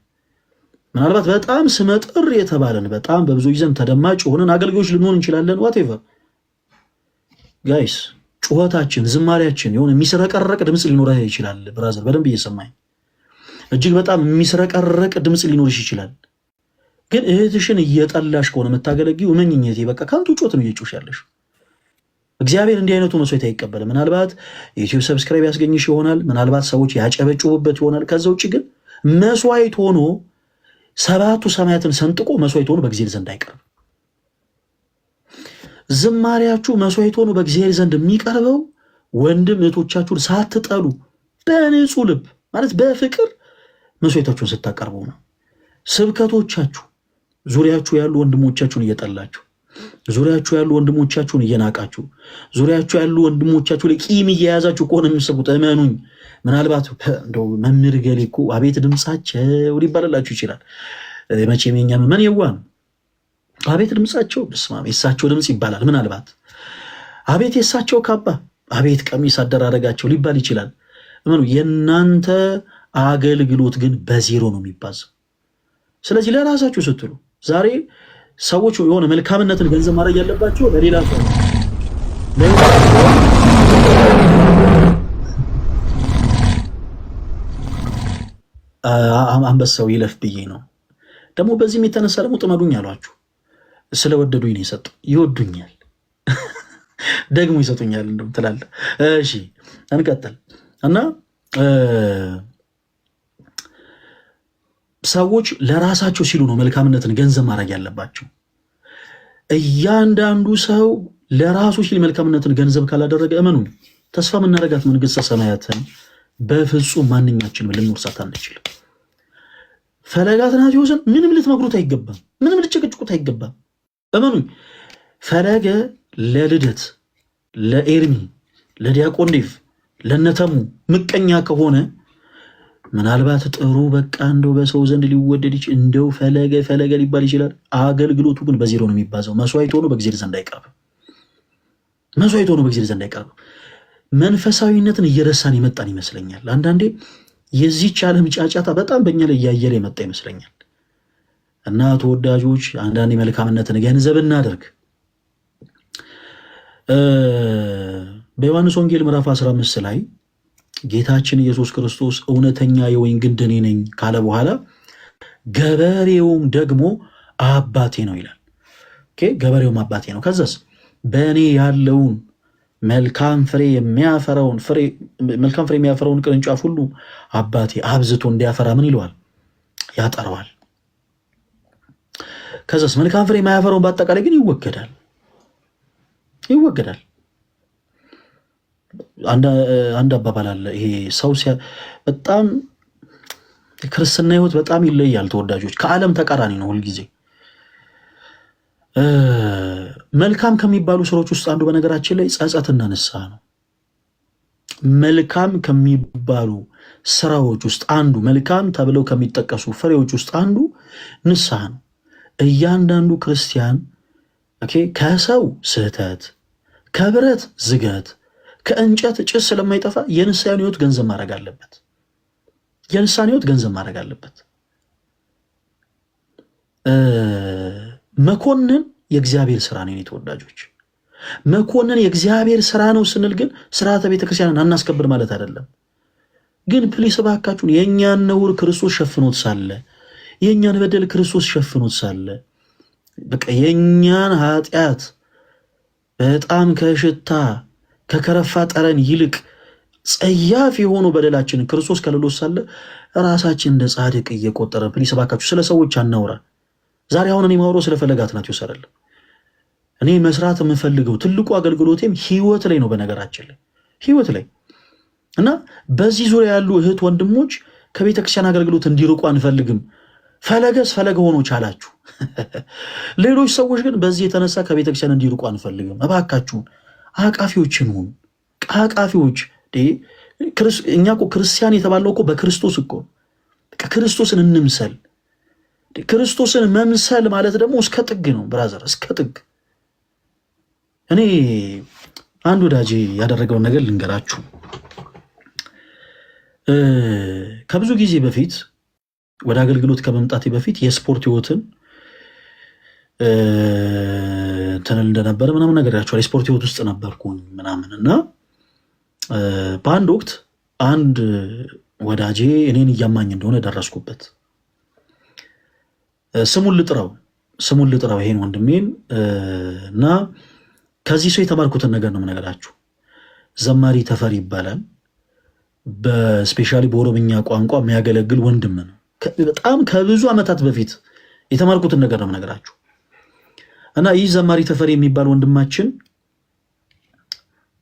ምናልባት በጣም ስመጥር የተባለን በጣም በብዙ ዘንድ ተደማጭ ሆነን አገልጋዮች ልንሆን እንችላለን። ዋቴቨር ጋይስ ጩኸታችን፣ ዝማሪያችን የሆነ የሚስረቀረቅ ድምፅ ሊኖር ይችላል። ብራዘር በደንብ እየሰማኝ እጅግ በጣም የሚስረቀረቅ ድምፅ ሊኖርሽ ይችላል። ግን እህትሽን እየጠላሽ ከሆነ የምታገለጊው እመኝኝቴ በቃ ከንቱ ጮት ነው እየጮሽ ያለሽ። እግዚአብሔር እንዲህ አይነቱ መስዋዕት አይቀበልም። ምናልባት የዩቲዩብ ሰብስክራይብ ያስገኝሽ ይሆናል፣ ምናልባት ሰዎች ያጨበጭቡበት ይሆናል። ከዛ ውጭ ግን መስዋዕት ሆኖ ሰባቱ ሰማያትን ሰንጥቆ መስዋዕት ሆኖ በእግዚአብሔር ዘንድ አይቀርም። ዝማሪያችሁ መስዋዕት ሆኖ በእግዚአብሔር ዘንድ የሚቀርበው ወንድም እህቶቻችሁን ሳትጠሉ በንጹህ ልብ ማለት በፍቅር መስዋዕታችሁን ስታቀርቡ ነው። ስብከቶቻችሁ ዙሪያችሁ ያሉ ወንድሞቻችሁን እየጠላችሁ፣ ዙሪያችሁ ያሉ ወንድሞቻችሁን እየናቃችሁ፣ ዙሪያችሁ ያሉ ወንድሞቻችሁ ላይ ቂም እየያዛችሁ ከሆነ የሚሰቡት እመኑኝ፣ ምናልባት እንደው መምህር ገሌ እኮ አቤት ድምፃቸው ሊባልላችሁ ይችላል። መቼም የኛ ምን የዋ ነው። አቤት ድምፃቸው በስመ አብ የእሳቸው ድምፅ ይባላል። ምናልባት አቤት የእሳቸው ካባ፣ አቤት ቀሚስ አደራረጋቸው ሊባል ይችላል። እመኑ፣ የእናንተ አገልግሎት ግን በዜሮ ነው የሚባዘው። ስለዚህ ለራሳችሁ ስትሉ ዛሬ ሰዎች የሆነ መልካምነትን ገንዘብ ማድረግ ያለባቸው ለሌላ ሰው አንበሳው ይለፍ ብዬ ነው። ደግሞ በዚህም የተነሳ ደግሞ ጥመዱኝ አሏችሁ። ስለወደዱኝ ነው የሰጡ። ይወዱኛል ደግሞ ይሰጡኛል እንደውም ትላለህ። እሺ እንቀጥል እና ሰዎች ለራሳቸው ሲሉ ነው መልካምነትን ገንዘብ ማድረግ ያለባቸው። እያንዳንዱ ሰው ለራሱ ሲል መልካምነትን ገንዘብ ካላደረገ እመኑ ተስፋ የምናደርጋት መንግሥተ ሰማያትን በፍጹም ማንኛችንም ልንወርሳት አንችልም። ፈለገ አትናቴዎስን ምንም ልትመክሩት አይገባም፣ ምንም ልትጨቅጭቁት አይገባም። እመኑኝ ፈለገ ለልደት፣ ለኤርሚ፣ ለዲያቆን ዴቭ፣ ለነተሙ ምቀኛ ከሆነ ምናልባት ጥሩ በቃ እንደው በሰው ዘንድ ሊወደድ እንደው ፈለገ ሊባል ይችላል። አገልግሎቱ ግን በዜሮ ነው የሚባዘው። መስዋዕት ሆኖ በእግዚአብሔር ዘንድ አይቀርብም። መስዋዕት ሆኖ በእግዚአብሔር ዘንድ አይቀርብም። መንፈሳዊነትን እየረሳን የመጣን ይመስለኛል። አንዳንዴ የዚህች ዓለም ጫጫታ በጣም በእኛ ላይ እያየለ የመጣ ይመስለኛል። እና ተወዳጆች አንዳንዴ መልካምነትን ገንዘብ እናደርግ። በዮሐንስ ወንጌል ምዕራፍ 15 ላይ ጌታችን ኢየሱስ ክርስቶስ እውነተኛ የወይን ግንድ እኔ ነኝ ካለ በኋላ ገበሬውም ደግሞ አባቴ ነው ይላል። ገበሬውም አባቴ ነው። ከዛስ በእኔ ያለውን መልካም ፍሬ የሚያፈራውን ቅርንጫፍ ሁሉ አባቴ አብዝቶ እንዲያፈራ ምን ይለዋል? ያጠረዋል። ከዛስ መልካም ፍሬ የማያፈራውን በአጠቃላይ ግን ይወገዳል። አንድ አባባል አለ። ይሄ ሰው በጣም ክርስትና ህይወት በጣም ይለያል ተወዳጆች፣ ከዓለም ተቃራኒ ነው ሁልጊዜ። መልካም ከሚባሉ ስራዎች ውስጥ አንዱ በነገራችን ላይ ጸጸትና ንስሐ ነው። መልካም ከሚባሉ ስራዎች ውስጥ አንዱ፣ መልካም ተብለው ከሚጠቀሱ ፍሬዎች ውስጥ አንዱ ንስሐ ነው። እያንዳንዱ ክርስቲያን ከሰው ስህተት፣ ከብረት ዝገት፣ ከእንጨት ጭስ ስለማይጠፋ የንስሐን ህይወት ገንዘብ ማድረግ አለበት። መኮንን የእግዚአብሔር ስራ ነው። ተወዳጆች መኮንን የእግዚአብሔር ስራ ነው ስንል ግን ስርዓተ ቤተክርስቲያንን አናስከብር ማለት አይደለም። ግን ፕሊስ እባካችሁን የእኛን ነውር ክርስቶስ ሸፍኖት ሳለ፣ የእኛን በደል ክርስቶስ ሸፍኖት ሳለ፣ በቃ የእኛን ኃጢአት በጣም ከሽታ ከከረፋ ጠረን ይልቅ ጸያፍ የሆኑ በደላችንን ክርስቶስ ከልሎት ሳለ ራሳችን እንደ ጻድቅ እየቆጠረን ፕሊስ እባካችሁ ስለ ሰዎች አናውራ። ዛሬ አሁን እኔ ማውራው ስለ ፈለገ አትናቴዎስ አይደለም። እኔ መስራት የምፈልገው ትልቁ አገልግሎቴም ህይወት ላይ ነው። በነገራችን ላይ ህይወት ላይ እና በዚህ ዙሪያ ያሉ እህት ወንድሞች ከቤተክርስቲያን አገልግሎት እንዲርቁ አንፈልግም። ፈለገስ ፈለገ ሆኖ ቻላችሁ። ሌሎች ሰዎች ግን በዚህ የተነሳ ከቤተክርስቲያን እንዲርቁ አንፈልግም። እባካችሁን አቃፊዎችን ሁኑ። አቃፊዎች እኛ እኮ ክርስቲያን የተባለው እኮ በክርስቶስ እኮ ክርስቶስን እንምሰል። ክርስቶስን መምሰል ማለት ደግሞ እስከ ጥግ ነው ብራዘር፣ እስከ ጥግ። እኔ አንድ ወዳጄ ያደረገውን ነገር ልንገራችሁ። ከብዙ ጊዜ በፊት ወደ አገልግሎት ከመምጣቴ በፊት የስፖርት ህይወትን ትንል እንደነበረ ምናምን ነገራቸዋል። የስፖርት ህይወት ውስጥ ነበርኩኝ ምናምን እና በአንድ ወቅት አንድ ወዳጄ እኔን እያማኝ እንደሆነ ደረስኩበት። ስሙን ልጥራው ይሄን ወንድሜን እና ከዚህ ሰው የተማርኩትን ነገር ነው የምነግራችሁ። ዘማሪ ተፈሪ ይባላል። በስፔሻሊ በኦሮምኛ ቋንቋ የሚያገለግል ወንድም ነው። በጣም ከብዙ ዓመታት በፊት የተማርኩትን ነገር ነው የምነግራችሁ እና ይህ ዘማሪ ተፈሪ የሚባል ወንድማችን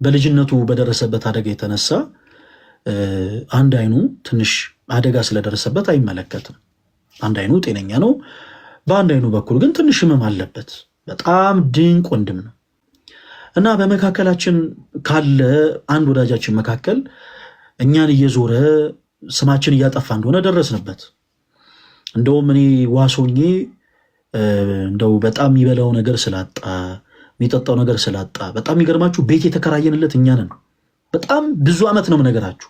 በልጅነቱ በደረሰበት አደጋ የተነሳ አንድ አይኑ ትንሽ አደጋ ስለደረሰበት አይመለከትም። አንድ አይኑ ጤነኛ ነው፣ በአንድ አይኑ በኩል ግን ትንሽ ህመም አለበት። በጣም ድንቅ ወንድም ነው እና በመካከላችን ካለ አንድ ወዳጃችን መካከል እኛን እየዞረ ስማችን እያጠፋ እንደሆነ ደረስንበት። እንደውም እኔ ዋሶኜ እንደው በጣም የሚበላው ነገር ስላጣ የሚጠጣው ነገር ስላጣ፣ በጣም የሚገርማችሁ ቤት የተከራየንለት እኛ ነን። በጣም ብዙ ዓመት ነው የምነግራችሁ።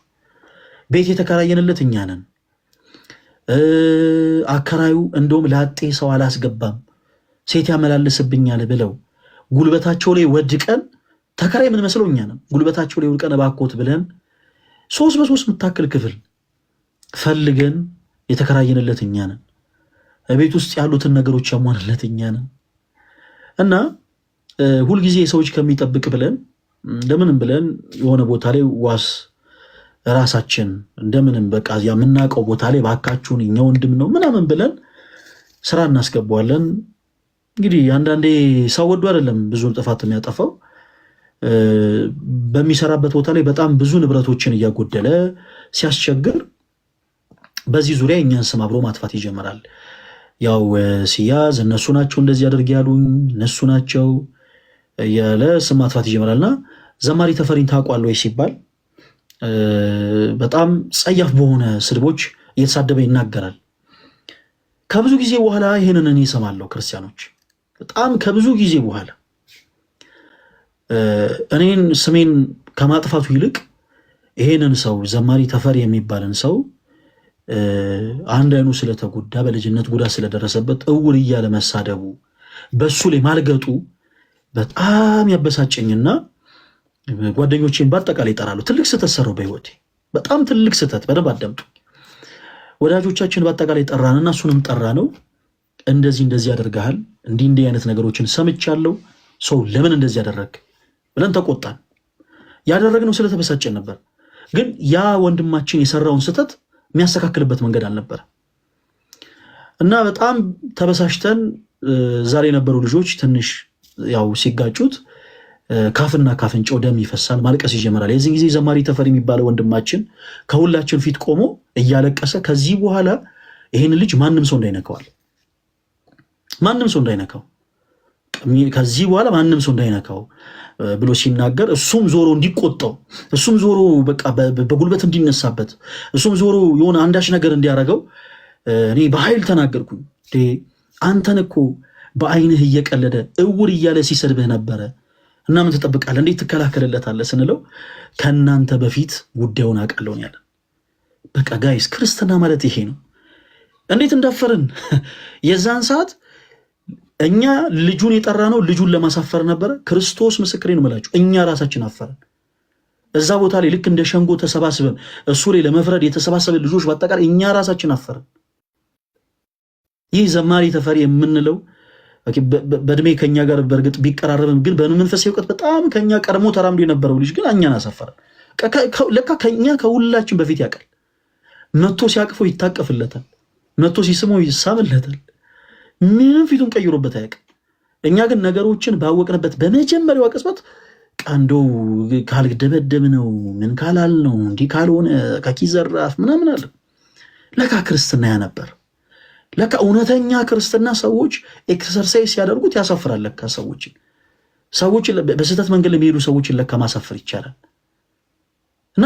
ቤት የተከራየንለት እኛ ነን። አከራዩ እንደውም ላጤ ሰው አላስገባም ሴት ያመላልስብኛል ብለው ጉልበታቸው ላይ ወድቀን፣ ተከራይ ምን መስለው እኛ ነን። ጉልበታቸው ላይ ወድቀን እባክዎት ብለን 3 የምታክል ክፍል ፈልገን የተከራየንለት እኛ ነን። ቤት ውስጥ ያሉትን ነገሮች ያሟንለት እኛ ነን እና ሁልጊዜ ሰዎች ከሚጠብቅ ብለን እንደምንም ብለን የሆነ ቦታ ላይ ዋስ ራሳችን እንደምንም በቃ የምናውቀው ቦታ ላይ ባካችሁን እኛ ወንድም ነው ምናምን ብለን ስራ እናስገባዋለን። እንግዲህ አንዳንዴ ሰው ወዶ አይደለም ብዙ ጥፋት የሚያጠፋው። በሚሰራበት ቦታ ላይ በጣም ብዙ ንብረቶችን እያጎደለ ሲያስቸግር በዚህ ዙሪያ እኛን ስም አብሮ ማጥፋት ይጀምራል። ያው ሲያዝ እነሱ ናቸው እንደዚህ አድርግ ያሉኝ እነሱ ናቸው ያለ ስም ማጥፋት ይጀምራልና ዘማሪ ተፈሪን ታውቋለህ ወይ ሲባል በጣም ጸያፍ በሆነ ስድቦች እየተሳደበ ይናገራል። ከብዙ ጊዜ በኋላ ይሄንን እኔ እሰማለሁ። ክርስቲያኖች በጣም ከብዙ ጊዜ በኋላ እኔን ስሜን ከማጥፋቱ ይልቅ ይሄንን ሰው ዘማሪ ተፈሪ የሚባልን ሰው አንድ አይኑ ስለተጎዳ በልጅነት ጉዳት ስለደረሰበት እውር እያለ መሳደቡ በሱ ላይ ማልገጡ በጣም ያበሳጨኝና ጓደኞቼን በአጠቃላይ ይጠራሉ። ትልቅ ስህተት ሰራው በህይወቴ፣ በጣም ትልቅ ስህተት። በደንብ አዳምጡ። ወዳጆቻችን በአጠቃላይ ጠራንና እሱንም ጠራ ነው እንደዚህ ያደርጋል እንዲህ አይነት ነገሮችን ሰምቻለሁ፣ ሰው ለምን እንደዚህ ያደረግ ብለን ተቆጣን። ያደረግነው ስለተበሳጨን ነበር። ግን ያ ወንድማችን የሰራውን ስህተት የሚያስተካክልበት መንገድ አልነበረ እና በጣም ተበሳሽተን ዛሬ የነበሩ ልጆች ትንሽ ያው ሲጋጩት ካፍና ካፍንጫው ደም ይፈሳል፣ ማልቀስ ይጀምራል። የዚህ ጊዜ ዘማሪ ተፈሪ የሚባለው ወንድማችን ከሁላችን ፊት ቆሞ እያለቀሰ ከዚህ በኋላ ይሄን ልጅ ማንም ሰው እንዳይነካው ከዚህ በኋላ ማንም ሰው እንዳይነካው ብሎ ሲናገር እሱም ዞሮ እንዲቆጣው፣ እሱም ዞሮ በቃ በጉልበት እንዲነሳበት፣ እሱም ዞሮ የሆነ አንዳች ነገር እንዲያረገው እኔ በኃይል ተናገርኩኝ። አንተን እኮ በአይንህ እየቀለደ እውር እያለ ሲሰድብህ ነበረ እና ምን ትጠብቃለህ? እንዴት ትከላከልለታለህ ስንለው ከእናንተ በፊት ጉዳዩን አውቃለሁን ያለን። በቃ ጋይስ ክርስትና ማለት ይሄ ነው። እንዴት እንዳፈርን የዛን ሰዓት እኛ ልጁን የጠራ ነው ልጁን ለማሳፈር ነበረ። ክርስቶስ ምስክሬ ነው የምላችሁ፣ እኛ ራሳችን አፈርን። እዛ ቦታ ላይ ልክ እንደ ሸንጎ ተሰባስበን እሱ ላይ ለመፍረድ የተሰባሰበ ልጆች በአጠቃላይ እኛ ራሳችን አፈርን። ይህ ዘማሪ ተፈሪ የምንለው በእድሜ ከኛ ጋር በእርግጥ ቢቀራረብም ግን በመንፈሳዊ እውቀት በጣም ከኛ ቀድሞ ተራምዶ የነበረው ልጅ ግን እኛን አሳፈረን። ለካ ከኛ ከሁላችን በፊት ያውቃል። መቶ ሲያቅፈው ይታቀፍለታል፣ መቶ ሲስመው ይሳምለታል። ምንም ፊቱን ቀይሮበት አያውቅም። እኛ ግን ነገሮችን ባወቅንበት በመጀመሪያው ቅጽበት ቀንዶ ካልደበደብ ነው ምን ካላል ነው እንዲህ ካልሆነ ከኪዘራፍ ምናምን አለ። ለካ ክርስትና ያ ነበር። ለካ እውነተኛ ክርስትና ሰዎች ኤክሰርሳይዝ ሲያደርጉት ያሳፍራል። ለካ ሰዎችን በስህተት መንገድ ለሚሄዱ ሰዎችን ለካ ማሳፈር ይቻላል። እና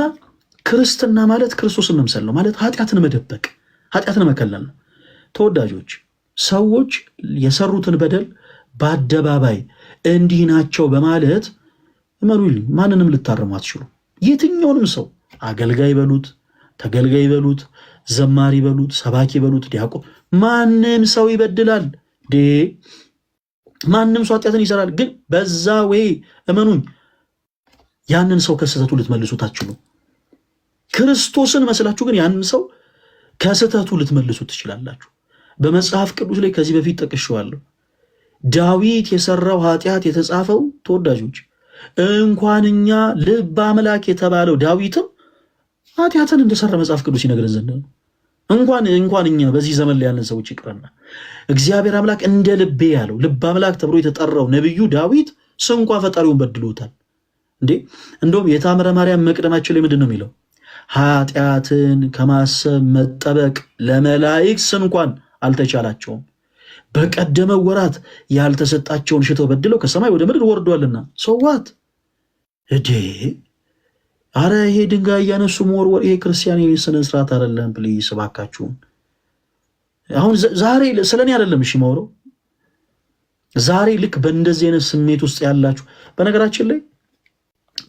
ክርስትና ማለት ክርስቶስን መምሰል ነው ማለት ኃጢአትን መደበቅ፣ ኃጢአትን መከለል ነው። ተወዳጆች ሰዎች የሰሩትን በደል በአደባባይ እንዲህ ናቸው በማለት እመኑልኝ ማንንም ልታርሙ አትችሉ። የትኛውንም ሰው አገልጋይ በሉት፣ ተገልጋይ በሉት፣ ዘማሪ በሉት፣ ሰባኪ በሉት፣ ዲያቆን፣ ማንም ሰው ይበድላል። ማንም ሰው ኃጢአትን ይሰራል፣ ግን በዛ ወይ እመኑኝ ያንን ሰው ከስህተቱ ልትመልሱት አትችሉም። ክርስቶስን መስላችሁ ግን ያንን ሰው ከስህተቱ ልትመልሱት ትችላላችሁ። በመጽሐፍ ቅዱስ ላይ ከዚህ በፊት ጠቅሼዋለሁ። ዳዊት የሰራው ኃጢአት የተጻፈው ተወዳጆች እንኳን እኛ ልበ አምላክ የተባለው ዳዊትም ኃጢአትን እንደሰራ መጽሐፍ ቅዱስ ይነግረን ዘንድ ነው። እንኳን እኛ በዚህ ዘመን ላይ ያለን ሰዎች ይቅርና እግዚአብሔር አምላክ እንደ ልቤ ያለው ልበ አምላክ ተብሎ የተጠራው ነቢዩ ዳዊት ስንኳ ፈጣሪውን በድሎታል እንዴ። እንደውም የታምረ ማርያም መቅደማችን ላይ ምንድን ነው የሚለው? ኃጢአትን ከማሰብ መጠበቅ ለመላእክት እንኳን አልተቻላቸውም፣ በቀደመ ወራት ያልተሰጣቸውን ሽተው በድለው ከሰማይ ወደ ምድር ወርዷልና። ሰዋት እዴ አረ ይሄ ድንጋይ እያነሱ መወርወር ይሄ ክርስቲያን ስነ ስርዓት አይደለም። ፕሊስ እባካችሁን። አሁን ዛሬ ስለኔ አይደለም እሺ ማውረው። ዛሬ ልክ በእንደዚህ አይነት ስሜት ውስጥ ያላችሁ፣ በነገራችን ላይ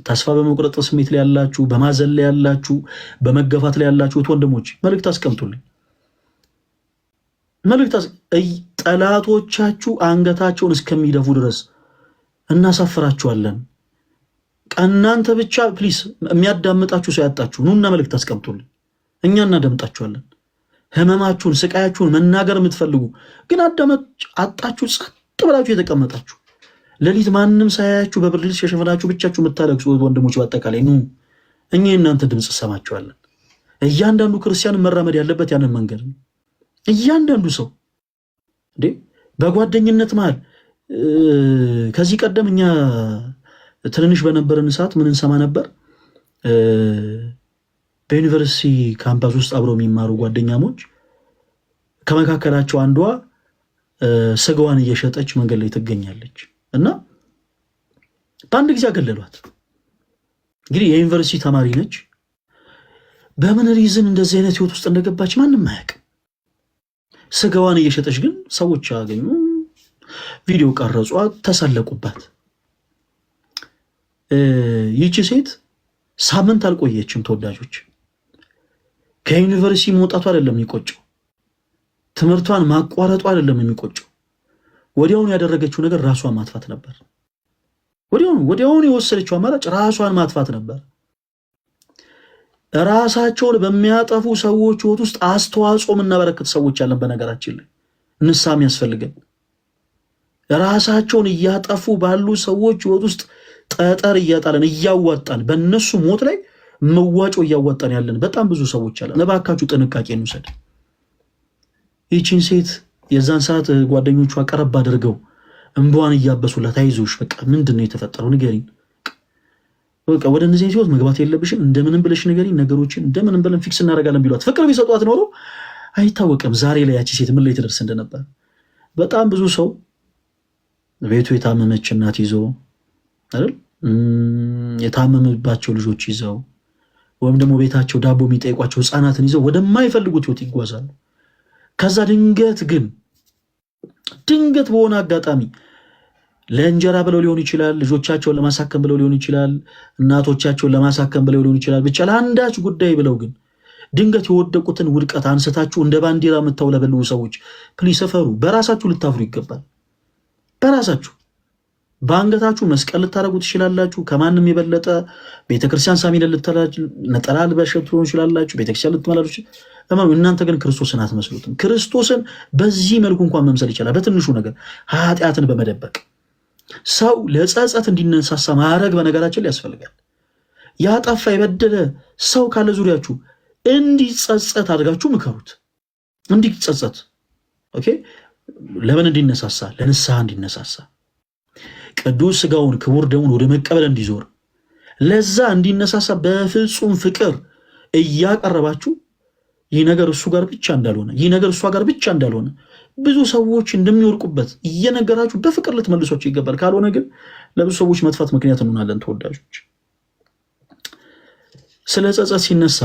ተስፋ በመቁረጥ ስሜት ላይ ያላችሁ፣ በማዘን ላይ ያላችሁ፣ በመገፋት ላይ ያላችሁት ወንድሞች መልእክት አስቀምጡልኝ። ጠላቶቻችሁ አንገታቸውን እስከሚደፉ ድረስ እናሳፍራችኋለን። እናንተ ብቻ ፕሊስ የሚያዳምጣችሁ ሰው ያጣችሁ ኑና መልእክት አስቀምጡልን፣ እኛ እናዳምጣችኋለን። ህመማችሁን፣ ስቃያችሁን መናገር የምትፈልጉ ግን አጣችሁ ጸጥ ብላችሁ የተቀመጣችሁ ሌሊት ማንም ሳያያችሁ በብርድ ልብስ የሸፈናችሁ ብቻችሁ የምታለቅሱ ወንድሞች በአጠቃላይ ኑ፣ እኛ የእናንተ ድምፅ ሰማችኋለን። እያንዳንዱ ክርስቲያን መራመድ ያለበት ያንን መንገድ ነው። እያንዳንዱ ሰው እንዴ በጓደኝነት መሃል ከዚህ ቀደም እኛ ትንንሽ በነበረን ሰዓት ምን እንሰማ ነበር? በዩኒቨርሲቲ ካምፓስ ውስጥ አብረው የሚማሩ ጓደኛሞች ከመካከላቸው አንዷ ስጋዋን እየሸጠች መንገድ ላይ ትገኛለች እና በአንድ ጊዜ አገለሏት። እንግዲህ የዩኒቨርሲቲ ተማሪ ነች። በምን ሪዝን እንደዚህ አይነት ህይወት ውስጥ እንደገባች ማንም አያውቅም። ስጋዋን እየሸጠች ግን ሰዎች አገኙ፣ ቪዲዮ ቀረጿት፣ ተሳለቁባት። ይቺ ሴት ሳምንት አልቆየችም። ተወዳጆች ከዩኒቨርሲቲ መውጣቱ አይደለም የሚቆጨው፣ ትምህርቷን ማቋረጡ አይደለም የሚቆጨው። ወዲያውኑ ያደረገችው ነገር ራሷን ማጥፋት ነበር። ወዲያውኑ የወሰደችው አማራጭ ራሷን ማጥፋት ነበር። ራሳቸውን በሚያጠፉ ሰዎች ህይወት ውስጥ አስተዋጽኦ የምናበረክት ሰዎች አለን። በነገራችን ላይ ንስሐ የሚያስፈልገን ራሳቸውን እያጠፉ ባሉ ሰዎች ህይወት ውስጥ ጠጠር እያጣለን እያዋጣን በእነሱ ሞት ላይ መዋጮ እያዋጣን ያለን በጣም ብዙ ሰዎች አለን። እባካችሁ ጥንቃቄ እንውሰድ። ይቺን ሴት የዛን ሰዓት ጓደኞቿ ቀረብ አድርገው እንባዋን እያበሱላት አይዞሽ፣ በቃ ምንድን ነው የተፈጠረው ንገሪኝ፣ በቃ ወደ እነዚህ ህይወት መግባት የለብሽም እንደምንም ብለሽ ንገሪኝ፣ ነገሮችን እንደምንም ብለን ፊክስ እናደርጋለን ቢሏት ፍቅር ቢሰጧት ኖሮ አይታወቅም ዛሬ ላይ ያቺ ሴት ምን ላይ ትደርስ እንደነበር። በጣም ብዙ ሰው ቤቱ የታመመች እናት ይዞ አይደል የታመመባቸው ልጆች ይዘው ወይም ደግሞ ቤታቸው ዳቦ የሚጠይቋቸው ህፃናትን ይዘው ወደማይፈልጉት ህይወት ይጓዛሉ። ከዛ ድንገት በሆነ አጋጣሚ ለእንጀራ ብለው ሊሆን ይችላል፣ ልጆቻቸውን ለማሳከም ብለው ሊሆን ይችላል፣ እናቶቻቸውን ለማሳከም ብለው ሊሆን ይችላል፣ ብቻ ለአንዳች ጉዳይ ብለው ግን ድንገት የወደቁትን ውድቀት አንስታችሁ እንደ ባንዲራ የምታውለበልቡ ሰዎች ፕሊስ ሰፈሩ። በራሳችሁ ልታፍሩ ይገባል። በራሳችሁ በአንገታችሁ መስቀል ልታደርጉ ትችላላችሁ። ከማንም የበለጠ ቤተክርስቲያን ሳሚን ነጠላ ልበሸቱ ትችላላችሁ። ቤተክርስቲያን ልትመላሉ። እናንተ ግን ክርስቶስን አትመስሉትም። ክርስቶስን በዚህ መልኩ እንኳን መምሰል ይችላል። በትንሹ ነገር ኃጢአትን በመደበቅ ሰው ለጸጸት እንዲነሳሳ ማድረግ በነገራችን ላይ ያስፈልጋል። ያጠፋ የበደለ ሰው ካለ ዙሪያችሁ እንዲጸጸት አድርጋችሁ ምከሩት። እንዲጸጸት ኦኬ። ለምን እንዲነሳሳ? ለንስሐ እንዲነሳሳ፣ ቅዱስ ስጋውን ክቡር ደሙን ወደ መቀበል እንዲዞር፣ ለዛ እንዲነሳሳ በፍጹም ፍቅር እያቀረባችሁ ይህ ነገር እሱ ጋር ብቻ እንዳልሆነ፣ ይህ ነገር እሷ ጋር ብቻ እንዳልሆነ ብዙ ሰዎች እንደሚወርቁበት እየነገራችሁ በፍቅር ልትመልሷቸው ይገባል። ካልሆነ ግን ለብዙ ሰዎች መጥፋት ምክንያት እንሆናለን። ተወዳጆች ስለ ጸጸት ሲነሳ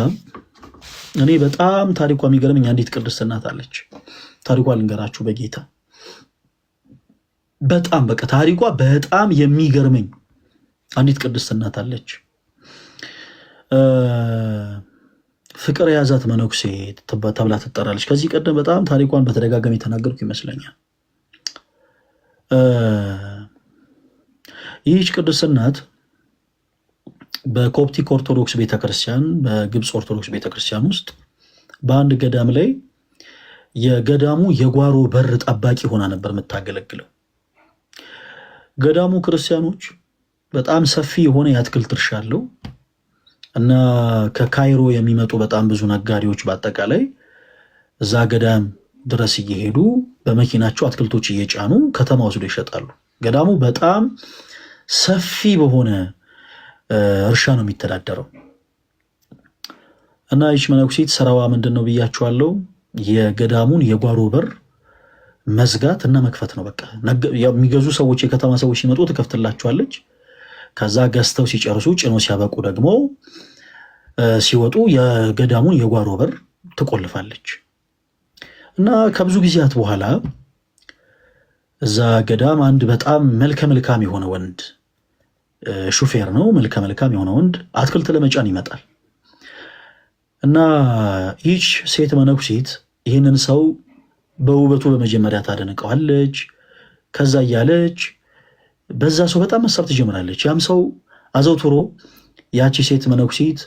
እኔ በጣም ታሪኳ የሚገርመኝ አንዲት ቅድስት እናት አለች። ታሪኳ ልንገራችሁ በጌታ በጣም በቃ ታሪኳ በጣም የሚገርመኝ አንዲት ቅድስት እናት አለች። ፍቅር የያዛት መነኩሴ ተብላ ትጠራለች። ከዚህ ቀደም በጣም ታሪኳን በተደጋጋሚ ተናገርኩ ይመስለኛል። ይህች ቅድስት እናት በኮፕቲክ ኦርቶዶክስ ቤተክርስቲያን፣ በግብፅ ኦርቶዶክስ ቤተክርስቲያን ውስጥ በአንድ ገዳም ላይ የገዳሙ የጓሮ በር ጠባቂ ሆና ነበር የምታገለግለው። ገዳሙ ክርስቲያኖች በጣም ሰፊ የሆነ የአትክልት እርሻ አለው እና ከካይሮ የሚመጡ በጣም ብዙ ነጋዴዎች በአጠቃላይ እዛ ገዳም ድረስ እየሄዱ በመኪናቸው አትክልቶች እየጫኑ ከተማ ወስዶ ይሸጣሉ። ገዳሙ በጣም ሰፊ በሆነ እርሻ ነው የሚተዳደረው እና ይች መነኩሲት ስራዋ ምንድን ነው ብያቸዋለሁ? የገዳሙን የጓሮ በር መዝጋት እና መክፈት ነው። በቃ የሚገዙ ሰዎች፣ የከተማ ሰዎች ሲመጡ ትከፍትላቸዋለች። ከዛ ገዝተው ሲጨርሱ ጭኖ ሲያበቁ ደግሞ ሲወጡ የገዳሙን የጓሮ በር ትቆልፋለች። እና ከብዙ ጊዜያት በኋላ እዛ ገዳም አንድ በጣም መልከ መልካም የሆነ ወንድ ሹፌር ነው። መልከ መልካም የሆነ ወንድ አትክልት ለመጫን ይመጣል እና ይች ሴት መነኩሲት ይህንን ሰው በውበቱ በመጀመሪያ ታደንቀዋለች። ከዛ እያለች በዛ ሰው በጣም መሳብ ትጀምራለች። ያም ሰው አዘውትሮ ያቺ ሴት መነኩሲት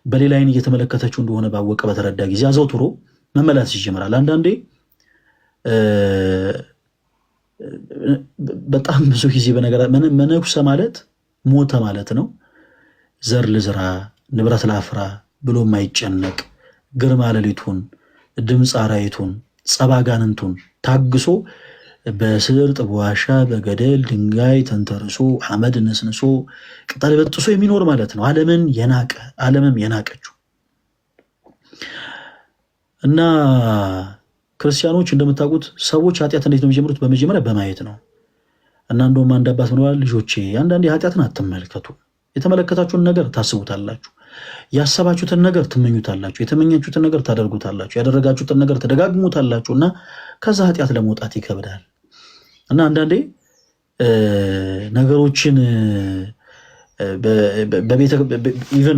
በሌላ አይን እየተመለከተችው እንደሆነ ባወቀ በተረዳ ጊዜ አዘውትሮ መመላስ ይጀምራል። አንዳንዴ በጣም ብዙ ጊዜ በነገር መነኩሰ ማለት ሞተ ማለት ነው። ዘር ልዝራ ንብረት ላፍራ ብሎ የማይጨነቅ ግርማ ሌሊቱን ድምፅ አራዊቱን ጸባጋንንቱን ታግሶ በስርጥ በዋሻ በገደል ድንጋይ ተንተርሶ አመድ ነስንሶ ቅጠል በጥሶ የሚኖር ማለት ነው። ዓለምን የናቀ ዓለምም የናቀችው እና ክርስቲያኖች እንደምታውቁት ሰዎች ኃጢአት እንዴት ነው የሚጀምሩት? በመጀመሪያ በማየት ነው። እና እንደውም አንድ አባት ብለዋል፣ ልጆቼ አንዳንዴ ኃጢአትን አትመልከቱ። የተመለከታችሁን ነገር ታስቡታላችሁ፣ ያሰባችሁትን ነገር ትመኙታላችሁ፣ የተመኛችሁትን ነገር ታደርጉታላችሁ፣ ያደረጋችሁትን ነገር ተደጋግሙታላችሁ እና ከዛ ኃጢአት ለመውጣት ይከብዳል። እና አንዳንዴ ነገሮችን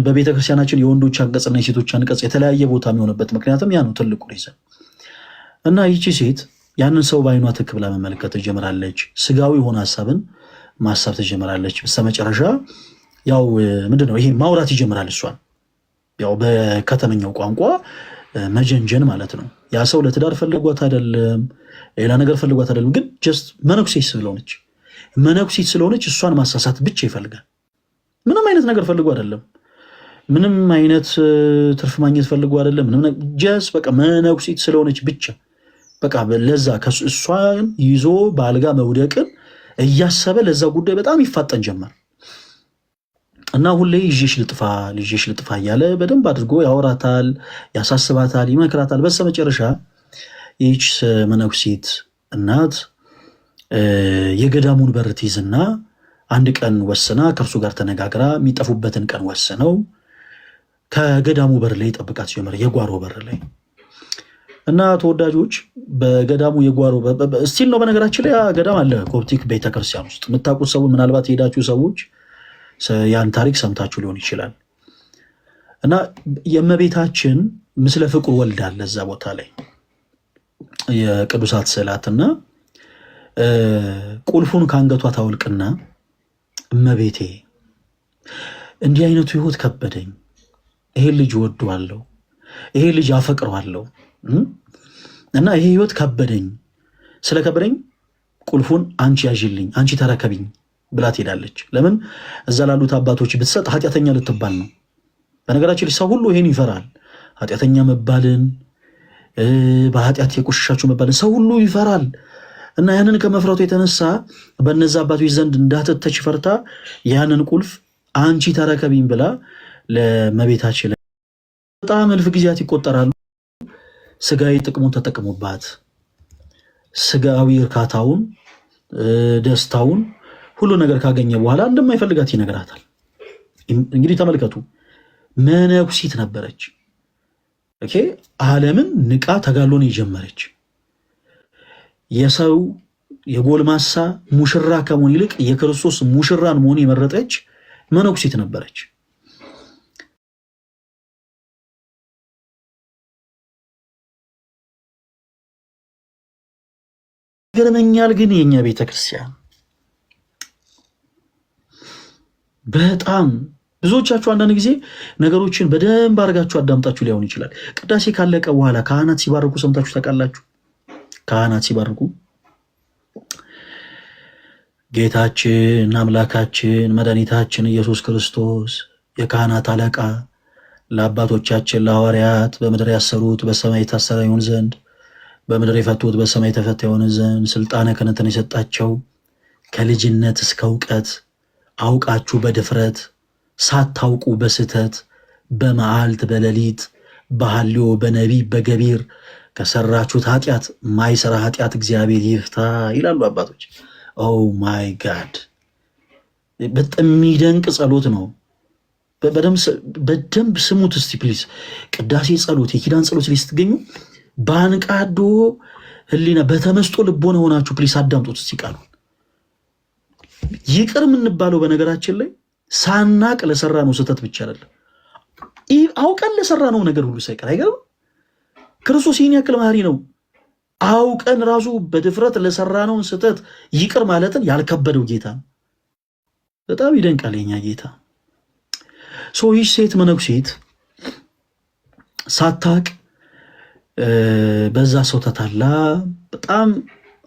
በቤተ ክርስቲያናችን የወንዶች አንቀጽና የሴቶች አንቀጽ የተለያየ ቦታ የሚሆንበት ምክንያትም ያ ነው ትልቁ ሪዝን። እና ይቺ ሴት ያንን ሰው በአይኗ ትክ ብላ መመልከት ትጀምራለች። ስጋዊ የሆነ ሀሳብን ማሳብ ትጀምራለች። በስተመጨረሻ ያው ምንድነው ይሄ ማውራት ይጀምራል። እሷን ያው በከተመኛው ቋንቋ መጀንጀን ማለት ነው። ያ ሰው ለትዳር ፈልጓት አይደለም፣ ሌላ ነገር ፈልጓት አይደለም። ግን ጀስት መነኩሴት ስለሆነች እሷን ማሳሳት ብቻ ይፈልጋል። ምንም አይነት ነገር ፈልጎ አይደለም። ምንም አይነት ትርፍ ማግኘት ፈልጎ አይደለም። ጀስት በቃ መነኩሴት ስለሆነች ብቻ በቃ ለዛ እሷን ይዞ በአልጋ መውደቅን እያሰበ ለዛ ጉዳይ በጣም ይፋጠን ጀመር እና ሁሌ ልጄሽ ልጥፋ እያለ በደንብ አድርጎ ያወራታል፣ ያሳስባታል፣ ይመክራታል። በስተመጨረሻ ይህች መነኩሴት እናት የገዳሙን በር ትይዝና አንድ ቀን ወስና ከእርሱ ጋር ተነጋግራ የሚጠፉበትን ቀን ወስነው ከገዳሙ በር ላይ ጠብቃት ጀመረ፣ የጓሮ በር ላይ እና ተወዳጆች በገዳሙ የጓሮ ስቲል ነው። በነገራችን ላይ ገዳም አለ ኮፕቲክ ቤተክርስቲያን ውስጥ የምታውቁት ሰው ምናልባት የሄዳችሁ ሰዎች ያን ታሪክ ሰምታችሁ ሊሆን ይችላል። እና የእመቤታችን ምስለ ፍቁር ወልዳለ እዛ ቦታ ላይ የቅዱሳት ስዕላትና ቁልፉን ከአንገቷ ታውልቅና እመቤቴ እንዲህ አይነቱ ህይወት ከበደኝ፣ ይሄን ልጅ ወደዋለሁ፣ ይሄን ልጅ አፈቅረዋለሁ እና ይሄ ህይወት ከበደኝ፣ ስለከበደኝ ቁልፉን አንቺ ያዥልኝ፣ አንቺ ተረከቢኝ ብላ ትሄዳለች። ለምን እዛ ላሉት አባቶች ብትሰጥ ኃጢአተኛ ልትባል ነው። በነገራችን ላይ ሰው ሁሉ ይሄን ይፈራል፣ ኃጢአተኛ መባልን፣ በኃጢአት የቆሸሻችሁ መባልን ሰው ሁሉ ይፈራል። እና ያንን ከመፍራቱ የተነሳ በነዛ አባቶች ዘንድ እንዳትተች ፈርታ ያንን ቁልፍ አንቺ ተረከቢኝ ብላ ለእመቤታችን በጣም እልፍ ጊዜያት ይቆጠራሉ። ስጋዊ ጥቅሙን ተጠቅሙባት፣ ስጋዊ እርካታውን፣ ደስታውን ሁሉ ነገር ካገኘ በኋላ እንደማይፈልጋት ይነግራታል። እንግዲህ ተመልከቱ፣ መነኩሲት ነበረች። ዓለምን ንቃ ተጋሎን የጀመረች የሰው የጎልማሳ ሙሽራ ከመሆን ይልቅ የክርስቶስ ሙሽራን መሆን የመረጠች መነኩሲት ነበረች። ይገርመኛል ግን የኛ ቤተክርስቲያን በጣም ብዙዎቻችሁ አንዳንድ ጊዜ ነገሮችን በደንብ አድርጋችሁ አዳምጣችሁ ሊሆን ይችላል። ቅዳሴ ካለቀ በኋላ ካህናት ሲባርኩ ሰምታችሁ ታውቃላችሁ? ካህናት ሲባርኩ ጌታችን አምላካችን መድኃኒታችን ኢየሱስ ክርስቶስ የካህናት አለቃ ለአባቶቻችን ለሐዋርያት በምድር ያሰሩት በሰማይ የታሰረ ይሆን ዘንድ በምድር የፈቱት በሰማይ የተፈታ ይሆን ዘንድ ስልጣነ ክህነትን የሰጣቸው ከልጅነት እስከ እውቀት አውቃችሁ በድፍረት ሳታውቁ በስተት በመዓልት በሌሊት በሐልዮ በነቢብ በገቢር ከሰራችሁት ኃጢአት ማይሰራ ኃጢአት እግዚአብሔር ይፍታ ይላሉ አባቶች። ኦ ማይ ጋድ በጣም የሚደንቅ ጸሎት ነው። በደንብ ስሙት እስቲ ፕሊዝ። ቅዳሴ ጸሎት የኪዳን ጸሎት ላይ ስትገኙ በአንቃዶ ህሊና በተመስጦ ልቦና ሆናችሁ ፕሊዝ አዳምጡት እስቲ ቃሉን። ይቅር የምንባለው በነገራችን ላይ ሳናቅ ለሰራ ነው ስህተት ብቻ አይደለም፣ አውቀን ለሰራ ነው ነገር ሁሉ ሳይቀር። አይገርም? ክርስቶስ ይህን ያክል መሐሪ ነው። አውቀን ራሱ በድፍረት ለሰራነውን ስህተት ይቅር ማለትን ያልከበደው ጌታ ነው። በጣም ይደንቃል የኛ ጌታ። ይህ ሴት መነኩሴት ሳታቅ በዛ ሰው ተታላ በጣም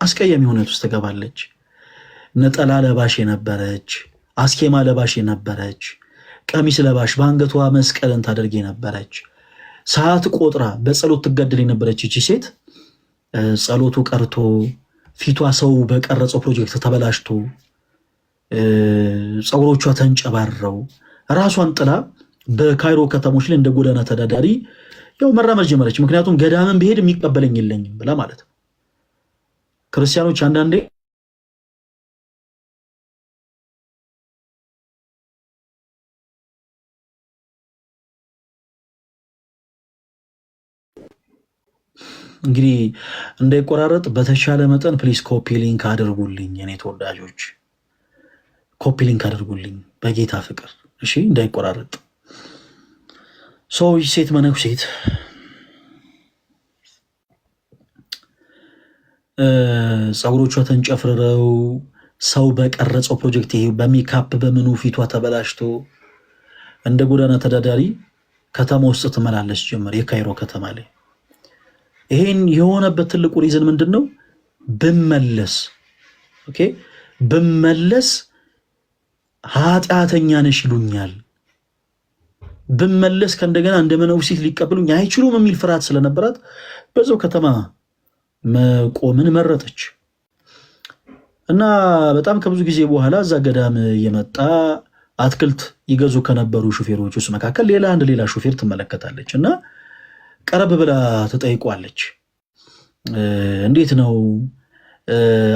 አስቀያሚ ሁኔታ ውስጥ ትገባለች። ነጠላ ለባሽ የነበረች፣ አስኬማ ለባሽ የነበረች፣ ቀሚስ ለባሽ፣ በአንገቷ መስቀልን ታደርግ የነበረች፣ ሰዓት ቆጥራ በጸሎት ትገደል የነበረች ይቺ ሴት ጸሎቱ ቀርቶ ፊቷ ሰው በቀረጸው ፕሮጀክት ተበላሽቶ ፀጉሮቿ ተንጨባረው ራሷን ጥላ በካይሮ ከተሞች ላይ እንደ ጎዳና ተዳዳሪ ያው መራመድ ጀመረች። ምክንያቱም ገዳምን ብሄድ የሚቀበለኝ የለኝም ብላ ማለት ነው። ክርስቲያኖች አንዳንዴ እንግዲህ እንዳይቆራረጥ በተሻለ መጠን ፕሊስ ኮፒ ሊንክ አድርጉልኝ። እኔ ተወዳጆች ኮፒ ሊንክ አድርጉልኝ በጌታ ፍቅር እሺ፣ እንዳይቆራረጥ። ይህ ሴት መነኩሴት ፀጉሮቿ ተንጨፍርረው ሰው በቀረጸው ፕሮጀክት ይሄ በሜካፕ በምኑ ፊቷ ተበላሽቶ እንደ ጎዳና ተዳዳሪ ከተማ ውስጥ ትመላለስ ጀመር፣ የካይሮ ከተማ ላይ። ይሄን የሆነበት ትልቁ ሪዝን ምንድን ነው? ብመለስ ኃጢአተኛ ነሽ ይሉኛል፣ ብመለስ ከእንደገና እንደ መነኩሴት ሊቀበሉኝ አይችሉም የሚል ፍርሃት ስለነበራት በዛው ከተማ መቆምን መረጠች እና በጣም ከብዙ ጊዜ በኋላ እዛ ገዳም የመጣ አትክልት ይገዙ ከነበሩ ሹፌሮች ውስጥ መካከል ሌላ ሹፌር ትመለከታለች እና ቀረብ ብላ ተጠይቋለች። እንዴት ነው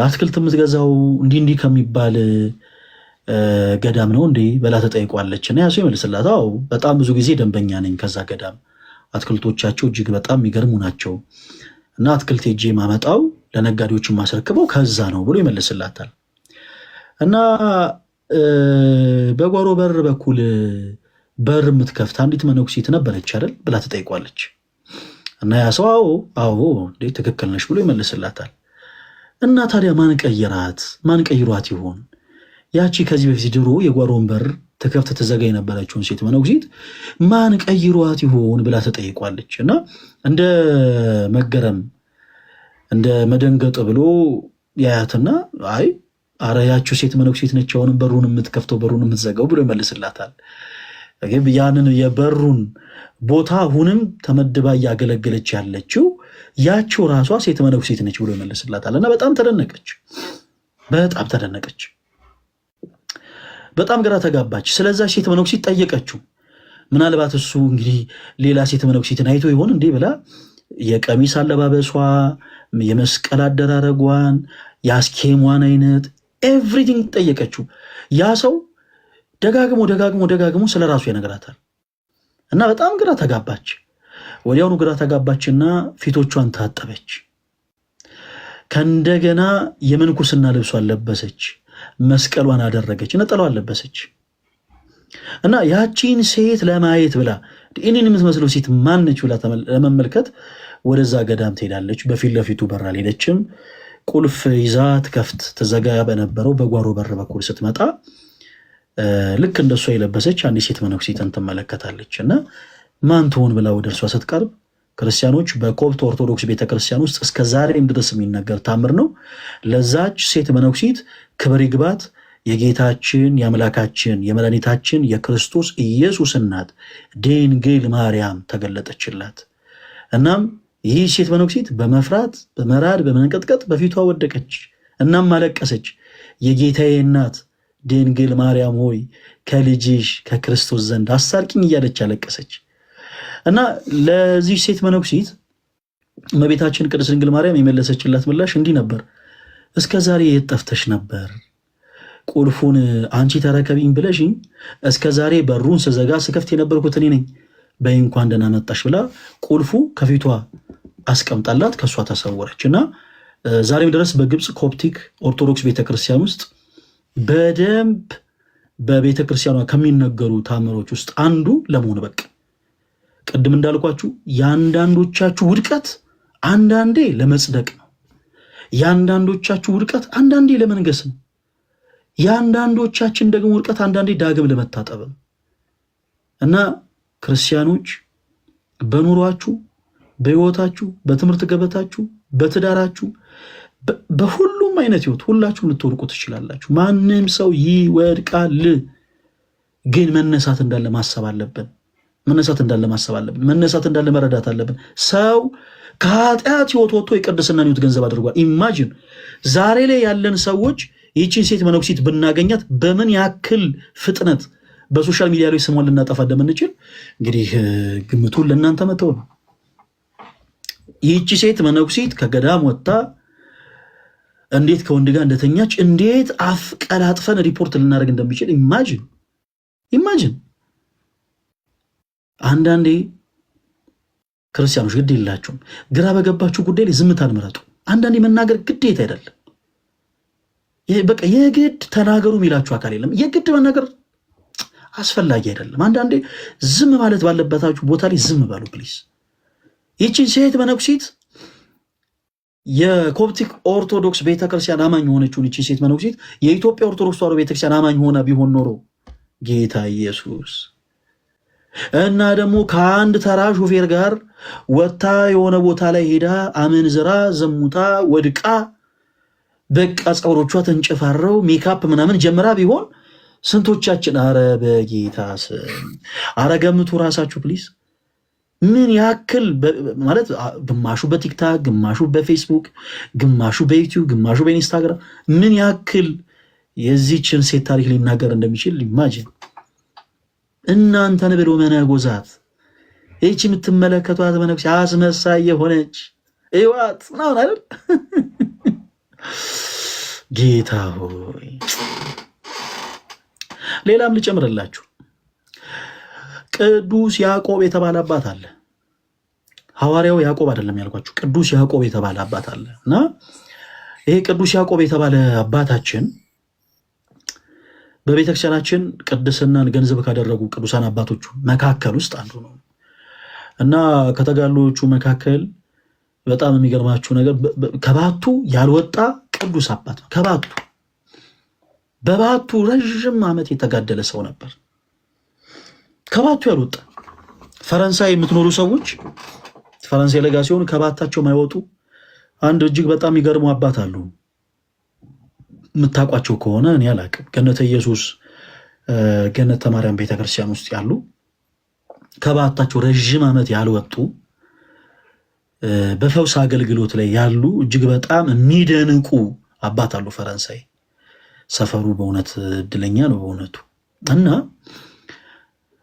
አትክልት የምትገዛው? እንዲህ ከሚባል ገዳም ነው እንዴ ብላ ተጠይቋለች። እና ያሱ ይመልስላት፣ አዎ በጣም ብዙ ጊዜ ደንበኛ ነኝ ከዛ ገዳም፣ አትክልቶቻቸው እጅግ በጣም የሚገርሙ ናቸው እና አትክልት ሄጄ ማመጣው ለነጋዴዎች ማስረክበው ከዛ ነው ብሎ ይመልስላታል። እና በጓሮ በር በኩል በር የምትከፍት አንዲት መነኩሴት ነበረች አይደል ብላ ተጠይቋለች። እና ያ ሰው አዎ እንዴ ትክክል ነሽ ብሎ ይመልስላታል። እና ታዲያ ማን ቀይሯት ይሆን? ያቺ ከዚህ በፊት ድሮ የጓሮን በር ትከፍት ትዘጋ የነበረችውን ሴት መነኩሴት ማን ቀይሯት ይሆን ብላ ተጠይቋለች። እና እንደ መገረም እንደ መደንገጥ ብሎ ያያትና አረ ያቺው ሴት መነኩሴት ነች አሁንም በሩን የምትከፍተው በሩን የምትዘጋው ብሎ ይመልስላታል። ያንን የበሩን ቦታ አሁንም ተመድባ እያገለገለች ያለችው ያቺው ራሷ ሴት መነኩሴት ነች ብሎ ይመልስላታል። እና በጣም ተደነቀች፣ በጣም ግራ ተጋባች። ስለዛ ሴት መነኩሴት ጠየቀችው። ምናልባት እሱ እንግዲህ ሌላ ሴት መነኩሴትን አይቶ ይሆን እንዴ ብላ የቀሚስ አለባበሷ፣ የመስቀል አደራረጓን፣ የአስኬሟን አይነት ኤቭሪቲንግ ጠየቀችው። ያ ሰው ደጋግሞ ስለ ራሱ ይነግራታል። እና በጣም ግራ ተጋባች። ወዲያውኑ ግራ ተጋባችና ፊቶቿን ታጠበች። ከእንደገና የምንኩስና ልብሷን ለበሰች፣ መስቀሏን አደረገች፣ ነጠላዋን ለበሰች። እና ያቺን ሴት ለማየት ብላ እኔን የምትመስለው ሴት ማነች ብላ ለመመልከት ወደዛ ገዳም ትሄዳለች። በፊት ለፊቱ በር አልሄደችም። ቁልፍ ይዛ ትከፍት ትዘጋ በነበረው በጓሮ በር በኩል ስትመጣ ልክ እንደሷ የለበሰች አንዲት ሴት መነኩሴትን ትመለከታለች እና ማን ትሆን ብላ ወደ እርሷ ስትቀርብ ክርስቲያኖች በኮፕት ኦርቶዶክስ ቤተክርስቲያን ውስጥ እስከ ዛሬም ድረስ የሚነገር ታምር ነው። ለዛች ሴት መነኩሴት ክብር ይግባት የጌታችን የአምላካችን የመድኃኒታችን የክርስቶስ ኢየሱስ እናት ድንግል ማርያም ተገለጠችላት። እናም ይህ ሴት መነኩሴት በመፍራት በመራድ በመንቀጥቀጥ በፊቷ ወደቀች። እናም አለቀሰች። የጌታዬ እናት ድንግል ማርያም ሆይ ከልጅሽ ከክርስቶስ ዘንድ አስታርቂኝ እያለች አለቀሰች እና ለዚህ ሴት መነኩሴት እመቤታችን ቅድስት ድንግል ማርያም የመለሰችላት ምላሽ እንዲህ ነበር። እስከ ዛሬ የት ጠፍተሽ ነበር? ቁልፉን አንቺ ተረከቢኝ ብለሽኝ እስከ ዛሬ በሩን ስዘጋ ስከፍት የነበርኩት እኔ ነኝ። በይ እንኳን ደህና መጣሽ ብላ ቁልፉ ከፊቷ አስቀምጣላት ከእሷ ተሰወረች እና ዛሬም ድረስ በግብፅ ኮፕቲክ ኦርቶዶክስ ቤተክርስቲያን ውስጥ በደንብ በቤተክርስቲያኗ ከሚነገሩ ታምሮች ውስጥ አንዱ ለመሆን በቃ ቅድም እንዳልኳችሁ የአንዳንዶቻችሁ ውድቀት አንዳንዴ ለመጽደቅ ነው። የአንዳንዶቻችሁ ውድቀት አንዳንዴ ለመንገስ ነው። የአንዳንዶቻችን ደግሞ ውድቀት አንዳንዴ ዳግም ለመታጠብ ነው እና ክርስቲያኖች በኑሯችሁ፣ በህይወታችሁ፣ በትምህርት ገበታችሁ፣ በትዳራችሁ፣ በሁሉም አይነት ህይወት ሁላችሁም ልትወድቁ ትችላላችሁ። ማንም ሰው ይወድቃል፣ ግን መነሳት እንዳለ ማሰብ አለብን። መነሳት እንዳለ መረዳት አለብን። ሰው ከኃጢአት ህይወት ወጥቶ የቅድስና ህይወት ገንዘብ አድርጓል። ኢማጂን ዛሬ ላይ ያለን ሰዎች ይህችን ሴት መነኩሴት ብናገኛት በምን ያክል ፍጥነት በሶሻል ሚዲያ ላይ ስሟን ልናጠፋ እንደምንችል እንግዲህ ግምቱን ለእናንተ መተው ነው። ይህቺ ሴት መነኩሴት ከገዳም ወጥታ እንዴት ከወንድ ጋር እንደተኛች እንዴት አፍቀላጥፈን ሪፖርት ልናደርግ እንደሚችል ኢማጂን። አንዳንዴ ክርስቲያኖች ግድ የላችሁም፣ ግራ በገባችሁ ጉዳይ ላይ ዝምታን ምረጡ። አንዳንዴ መናገር ግዴታ አይደለም። በቃ የግድ ተናገሩ የሚላችሁ አካል የለም። የግድ መናገር አስፈላጊ አይደለም። አንዳንዴ ዝም ማለት ባለበታችሁ ቦታ ላይ ዝም በሉ ፕሊዝ። ይህችን ሴት መነኩሴት የኮፕቲክ ኦርቶዶክስ ቤተክርስቲያን አማኝ የሆነችውን ይህችን ሴት መነኩሴት የኢትዮጵያ ኦርቶዶክስ ተዋሕዶ ቤተክርስቲያን አማኝ ሆና ቢሆን ኖሮ ጌታ ኢየሱስ እና ደግሞ ከአንድ ተራ ሾፌር ጋር ወታ የሆነ ቦታ ላይ ሄዳ አመንዝራ ዘሙታ ወድቃ በቃ ፀጉሮቿ ተንጨፋረው ሜካፕ ምናምን ጀምራ ቢሆን ስንቶቻችን አረ በጌታ ስም አረ ገምቱ ራሳችሁ ፕሊዝ። ምን ያክል ማለት ግማሹ በቲክታክ ግማሹ በፌስቡክ ግማሹ በዩቲዩብ ግማሹ በኢንስታግራም ምን ያክል የዚችን ሴት ታሪክ ሊናገር እንደሚችል ኢማጂን። እናንተን ብሎ መነጎዛት ይህች የምትመለከቷት መነኩሴ አስመሳይ የሆነች እዋት ምናምን አይደል? ጌታ ሆይ ሌላም ልጨምርላችሁ። ቅዱስ ያዕቆብ የተባለ አባት አለ። ሐዋርያው ያዕቆብ አይደለም ያልኳችሁ፣ ቅዱስ ያዕቆብ የተባለ አባት አለ እና ይሄ ቅዱስ ያዕቆብ የተባለ አባታችን በቤተክርስቲያናችን ቅድስናን ገንዘብ ካደረጉ ቅዱሳን አባቶቹ መካከል ውስጥ አንዱ ነው እና ከተጋድሎቹ መካከል በጣም የሚገርማችሁ ነገር ከባቱ ያልወጣ ቅዱስ አባት ነው። በባቱ ረዥም ዓመት የተጋደለ ሰው ነበር። ከባቱ ያልወጣ ፈረንሳይ የምትኖሩ ሰዎች ፈረንሳይ ለጋ ሲሆኑ ከባታቸው ማይወጡ አንድ እጅግ በጣም የሚገርሙ አባት አሉ። የምታውቋቸው ከሆነ እኔ አላቅም። ገነተ ኢየሱስ ገነተ ማርያም ቤተክርስቲያን ውስጥ ያሉ ከባታቸው ረዥም ዓመት ያልወጡ በፈውስ አገልግሎት ላይ ያሉ እጅግ በጣም የሚደንቁ አባት አሉ ፈረንሳይ። ሰፈሩ በእውነት እድለኛ ነው በእውነቱ። እና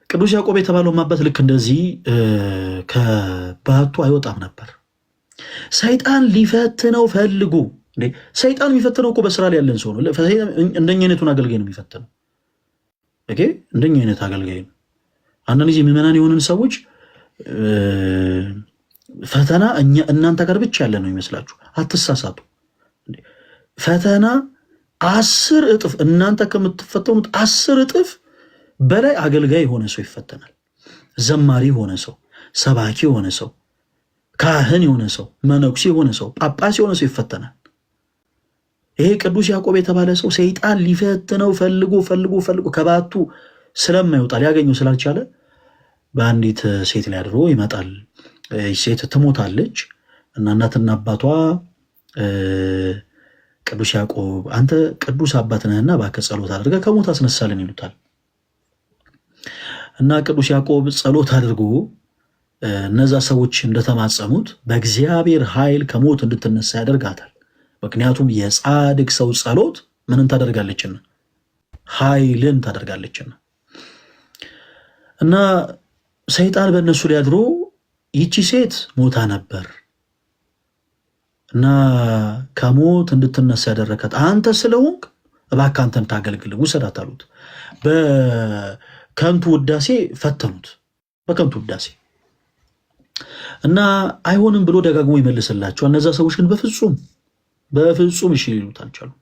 ቅዱስ ያዕቆብ የተባለው አባት ልክ እንደዚህ ከባቱ አይወጣም ነበር። ሰይጣን ሊፈትነው ፈልጉ። ሰይጣን የሚፈትነው እኮ በስራ ላይ ያለን ሰው ነው። እንደኛ አይነቱን አገልጋይ ነው የሚፈትነው። ኦኬ፣ እንደኛ አይነት አገልጋይ ነው። አንዳንድ ጊዜ ምዕመናን የሆንን ሰዎች ፈተና እናንተ ጋር ብቻ ያለ ነው ይመስላችሁ። አትሳሳቱ። ፈተና 10 እጥፍ እናንተ ከምትፈተኑት 10 እጥፍ በላይ አገልጋይ የሆነ ሰው ይፈተናል። ዘማሪ የሆነ ሰው፣ ሰባኪ የሆነ ሰው፣ ካህን የሆነ ሰው፣ መነኩሴ የሆነ ሰው፣ ጳጳስ የሆነ ሰው ይፈተናል። ይሄ ቅዱስ ያዕቆብ የተባለ ሰው ሰይጣን ሊፈትነው ፈልጎ ከባቱ ስለማይወጣ ሊያገኘው ስላልቻለ በአንዲት ሴት ላይ አድሮ ይመጣል። ሴት ትሞታለች እና እናትና አባቷ ቅዱስ ያዕቆብ አንተ ቅዱስ አባት ነህና እባክህ ጸሎት አድርገህ ከሞት አስነሳልን ይሉታል። እና ቅዱስ ያዕቆብ ጸሎት አድርጎ እነዛ ሰዎች እንደተማጸሙት በእግዚአብሔር ኃይል ከሞት እንድትነሳ ያደርጋታል። ምክንያቱም የጻድቅ ሰው ጸሎት ምንን ታደርጋለችና? ኃይልን ታደርጋለችና። እና ሰይጣን በእነሱ ላይ አድሮ ይቺ ሴት ሞታ ነበር እና ከሞት እንድትነሳ ያደረካት አንተ ስለሆንክ እባክህ አንተን ታገልግል ውሰዳት አሉት። በከንቱ ውዳሴ ፈተኑት፣ በከንቱ ውዳሴ እና አይሆንም ብሎ ደጋግሞ ይመልስላቸዋል። እነዛ ሰዎች ግን በፍጹም እሺ ሊሉት አልቻሉም።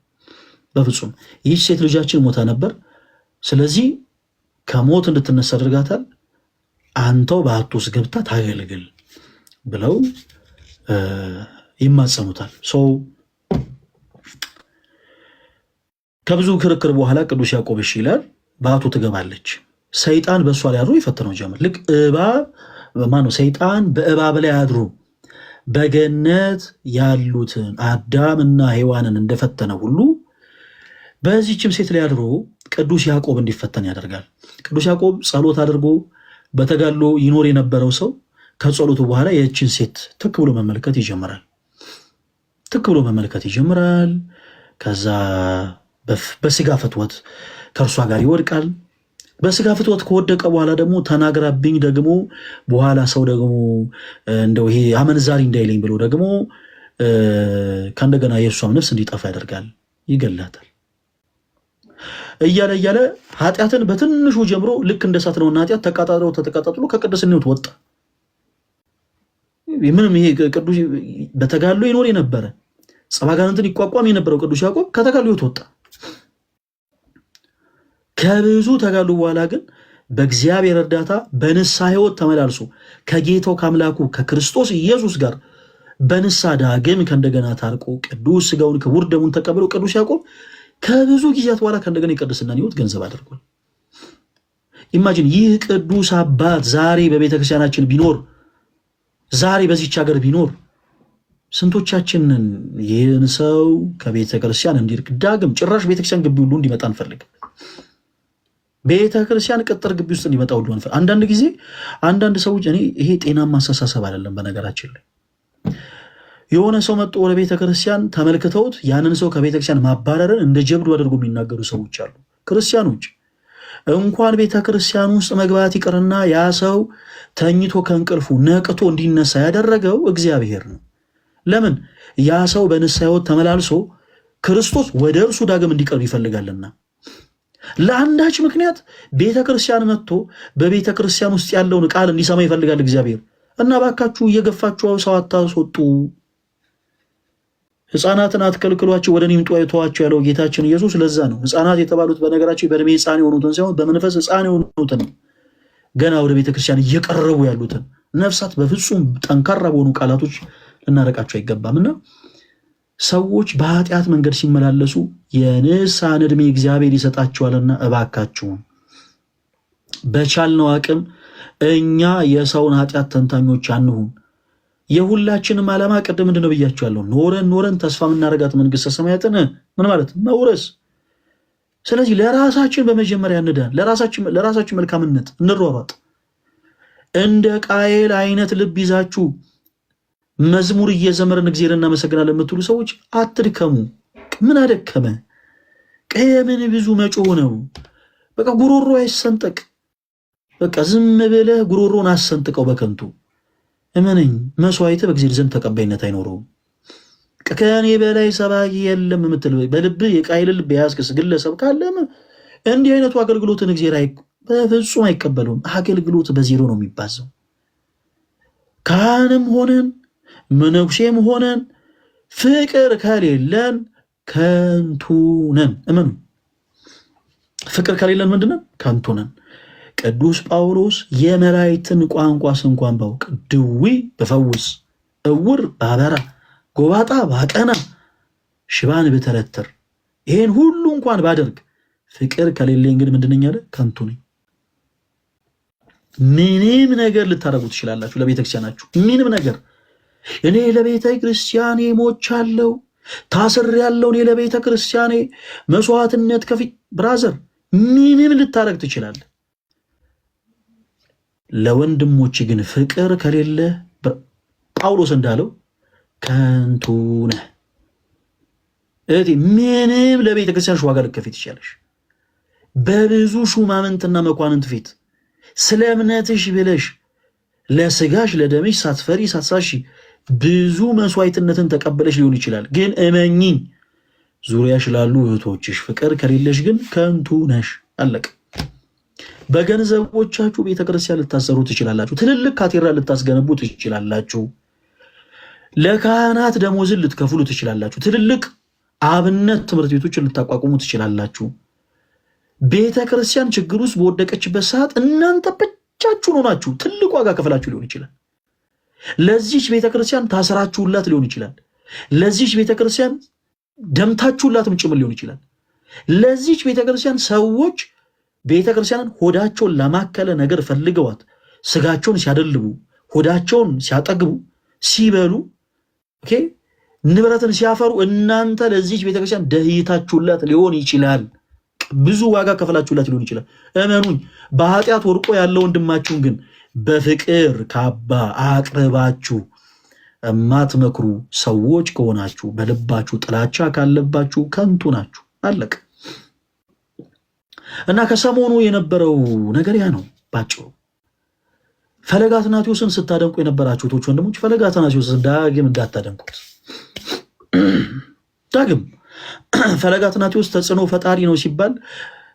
በፍጹም ይህች ሴት ልጃችን ሞታ ነበር፣ ስለዚህ ከሞት እንድትነሳ አድርጋታል፣ አንተው በዓቱ ውስጥ ገብታ ታገልግል ብለው ይማጸኑታል። ከብዙ ክርክር በኋላ ቅዱስ ያዕቆብ እሺ ይላል። በዓቱ ትገባለች። ሰይጣን በእሷ ላይ አድሮ ይፈተነው ጀመር። ልክ ሰይጣን በእባብ ላይ አድሮ በገነት ያሉትን አዳምና ሔዋንን እንደፈተነ ሁሉ በዚህችም ሴት ላይ አድሮ ቅዱስ ያዕቆብ እንዲፈተን ያደርጋል። ቅዱስ ያዕቆብ ጸሎት አድርጎ በተጋድሎ ይኖር የነበረው ሰው ከጸሎቱ በኋላ የእችን ሴት ትክ ብሎ መመልከት ይጀምራል። ከዛ በስጋ ፍትወት ከእርሷ ጋር ይወድቃል። በስጋ ፍትወት ከወደቀ በኋላ ደግሞ ተናግራብኝ ደግሞ በኋላ ሰው ደግሞ እንደው ይሄ አመንዛሪ እንዳይለኝ ብሎ ደግሞ ከእንደገና የእሷም ነፍስ እንዲጠፋ ያደርጋል፣ ይገላታል። እያለ ኃጢአትን በትንሹ ጀምሮ ልክ እንደ እሳት ነውና ኃጢአት ተቀጣጥሎ ከቅድስናው ወጣ። ምንም ይሄ ቅዱስ በተጋድሎ ይኖር የነበረ ጸባጋንንትን ይቋቋም የነበረው ቅዱስ ያዕቆብ ከተጋድሎ ወጣ። ከብዙ ተጋድሎ በኋላ ግን በእግዚአብሔር እርዳታ በንስሐ ሕይወት ተመላልሶ ከጌታው ከአምላኩ ከክርስቶስ ኢየሱስ ጋር በንስሐ ዳግም ከእንደገና ታርቆ ቅዱስ ሥጋውን ክቡር ደሙን ተቀብሎ ቅዱስ ያዕቆብ ከብዙ ጊዜያት በኋላ ከእንደገና የቅድስናን ሕይወት ገንዘብ አድርጓል። ኢማጂን ይህ ቅዱስ አባት ዛሬ በቤተክርስቲያናችን ቢኖር፣ ዛሬ በዚች ሀገር ቢኖር ስንቶቻችንን ይህን ሰው ከቤተክርስቲያን እንዲርቅ ዳግም ጭራሽ ቤተክርስቲያን ግቢ ሁሉ እንዲመጣ እንፈልግ፣ ቤተክርስቲያን ቅጥር ግቢ ውስጥ እንዲመጣ ሁሉ እንፈልግ። አንዳንድ ጊዜ አንዳንድ ሰዎች ይሄ ጤናማ አስተሳሰብ አይደለም። በነገራችን ላይ የሆነ ሰው መጥቶ ወደ ቤተክርስቲያን ተመልክተውት ያንን ሰው ከቤተክርስቲያን ማባረርን እንደ ጀብዱ አድርጎ የሚናገሩ ሰዎች አሉ። ክርስቲያኖች እንኳን ቤተክርስቲያን ውስጥ መግባት ይቅርና ያ ሰው ተኝቶ ከእንቅልፉ ነቅቶ እንዲነሳ ያደረገው እግዚአብሔር ነው። ለምን? ያ ሰው በንስሐ ሕይወት ተመላልሶ ክርስቶስ ወደ እርሱ ዳግም እንዲቀርብ ይፈልጋልና። ለአንዳች ምክንያት ቤተክርስቲያን መጥቶ በቤተክርስቲያን ውስጥ ያለውን ቃል እንዲሰማ ይፈልጋል እግዚአብሔር። እና ባካችሁ እየገፋችሁ ሰው አታስወጡ፣ ሕፃናትን አትከልክሏቸው፣ ወደ እኔ ይምጡ ተዋቸው ያለው ጌታችን ኢየሱስ ለዛ ነው። ሕፃናት የተባሉት በነገራቸው በዕድሜ ሕፃን የሆኑትን ሳይሆን በመንፈስ ሕፃን የሆኑትን ገና ወደ ቤተክርስቲያን እየቀረቡ ያሉትን ነፍሳት በፍጹም ጠንካራ በሆኑ ቃላቶች ልናረቃቸው አይገባምና ሰዎች በኃጢአት መንገድ ሲመላለሱ የንስሐን ዕድሜ እግዚአብሔር ይሰጣቸዋልና እባካችሁን በቻልነው አቅም እኛ የሰውን ኃጢአት ተንታኞች አንሁን። የሁላችንም ዓላማ ቅድም ምንድነው ብያችኋለሁ፣ ኖረን ተስፋ የምናደርጋት መንግስተ ሰማያትን ምን ማለት መውረስ። ስለዚህ ለራሳችን በመጀመሪያ እንዳን፣ ለራሳችን መልካምነት እንሯሯጥ። እንደ ቃየል አይነት ልብ ይዛችሁ መዝሙር እየዘመርን እግዚአብሔርን እናመሰግናለን የምትሉ ሰዎች አትድከሙ። ምን አደከመ? ቀየምን ብዙ መጮህ ነው። በቃ ጉሮሮ አይሰንጠቅ። በቃ ዝም ብለህ ጉሮሮን አሰንጥቀው በከንቱ እመነኝ፣ መስዋዕት በእግዚአብሔር ዘንድ ተቀባይነት አይኖረውም። ከኔ በላይ ሰባኪ የለም የምትል በልብ የቃየል ልብ የያዝክስ ግለሰብ ካለም እንዲህ አይነቱ አገልግሎትን እግዚአብሔር በፍጹም አይቀበለውም። አገልግሎት በዜሮ ነው የሚባዘው። ካህንም ሆነን መነኩሴም ሆነን ፍቅር ከሌለን ከንቱ ነን። እመኑ፣ ፍቅር ከሌለን ምንድነን? ከንቱ ነን። ቅዱስ ጳውሎስ የመላእክትን ቋንቋስ እንኳን ባውቅ፣ ድዊ ብፈውስ፣ እውር ባበራ፣ ጎባጣ ባቀና፣ ሽባን ብተረትር ይሄን ሁሉ እንኳን ባደርግ ፍቅር ከሌለኝ ግን ምንድነኝ አለ? ከንቱ ነኝ። ምንም ነገር ልታደርጉ ትችላላችሁ ለቤተክርስቲያናችሁ፣ ምንም ነገር። እኔ ለቤተ ክርስቲያኔ ሞቻለሁ፣ ታስሬያለሁ፣ እኔ ለቤተ ክርስቲያኔ መስዋዕትነት ከፊት ብራዘር፣ ምንም ልታደርግ ትችላለህ። ለወንድሞች ግን ፍቅር ከሌለ ጳውሎስ እንዳለው ከንቱ ነህ። እህቴ ምንም ለቤተ ክርስቲያንሽ ዋጋ ልትከፊ ትችያለሽ። በብዙ ሹማምንትና መኳንንት ፊት ስለ እምነትሽ ብለሽ ለስጋሽ ለደምሽ ሳትፈሪ ሳትሳሺ ብዙ መስዋዕትነትን ተቀበለሽ ሊሆን ይችላል። ግን እመኚኝ ዙሪያሽ ላሉ እህቶችሽ ፍቅር ከሌለሽ ግን ከንቱ ነሽ። አለቅ። በገንዘቦቻችሁ ቤተክርስቲያን ልታሰሩ ትችላላችሁ። ትልልቅ ካቴድራል ልታስገነቡ ትችላላችሁ። ለካህናት ደሞዝን ልትከፍሉ ትችላላችሁ። ትልልቅ አብነት ትምህርት ቤቶችን ልታቋቁሙ ትችላላችሁ። ቤተክርስቲያን ችግር ውስጥ በወደቀችበት ሰዓት እናንተ ብቻችሁን ሆናችሁ ትልቅ ዋጋ ከፍላችሁ ሊሆን ይችላል። ለዚች ቤተክርስቲያን ታስራችሁላት ሊሆን ይችላል። ለዚች ቤተክርስቲያን ደምታችሁላትም ጭምር ሊሆን ይችላል። ለዚች ቤተክርስቲያን ሰዎች ቤተክርስቲያንን ሆዳቸውን ለማከለ ነገር ፈልገዋት ስጋቸውን ሲያደልቡ ሆዳቸውን ሲያጠግቡ ሲበሉ ንብረትን ሲያፈሩ እናንተ ለዚች ቤተክርስቲያን ደህይታችሁላት ሊሆን ይችላል። ብዙ ዋጋ ከፍላችሁላት ሊሆን ይችላል። እመኑኝ። በኃጢአት ወርቆ ያለ ወንድማችሁን ግን በፍቅር ካባ አቅርባችሁ እማትመክሩ ሰዎች ከሆናችሁ በልባችሁ ጥላቻ ካለባችሁ ከንቱ ናችሁ። አለቅ። እና ከሰሞኑ የነበረው ነገር ያ ነው ባጭሩ። ፈለገ አትናቴዎስን ስታደንቁ የነበራችሁ እህቶች ወንድሞች፣ ፈለገ አትናቴዎስን ዳግም እንዳታደንቁት። ዳግም ፈለገ አትናቴዎስ ተጽዕኖ ፈጣሪ ነው ሲባል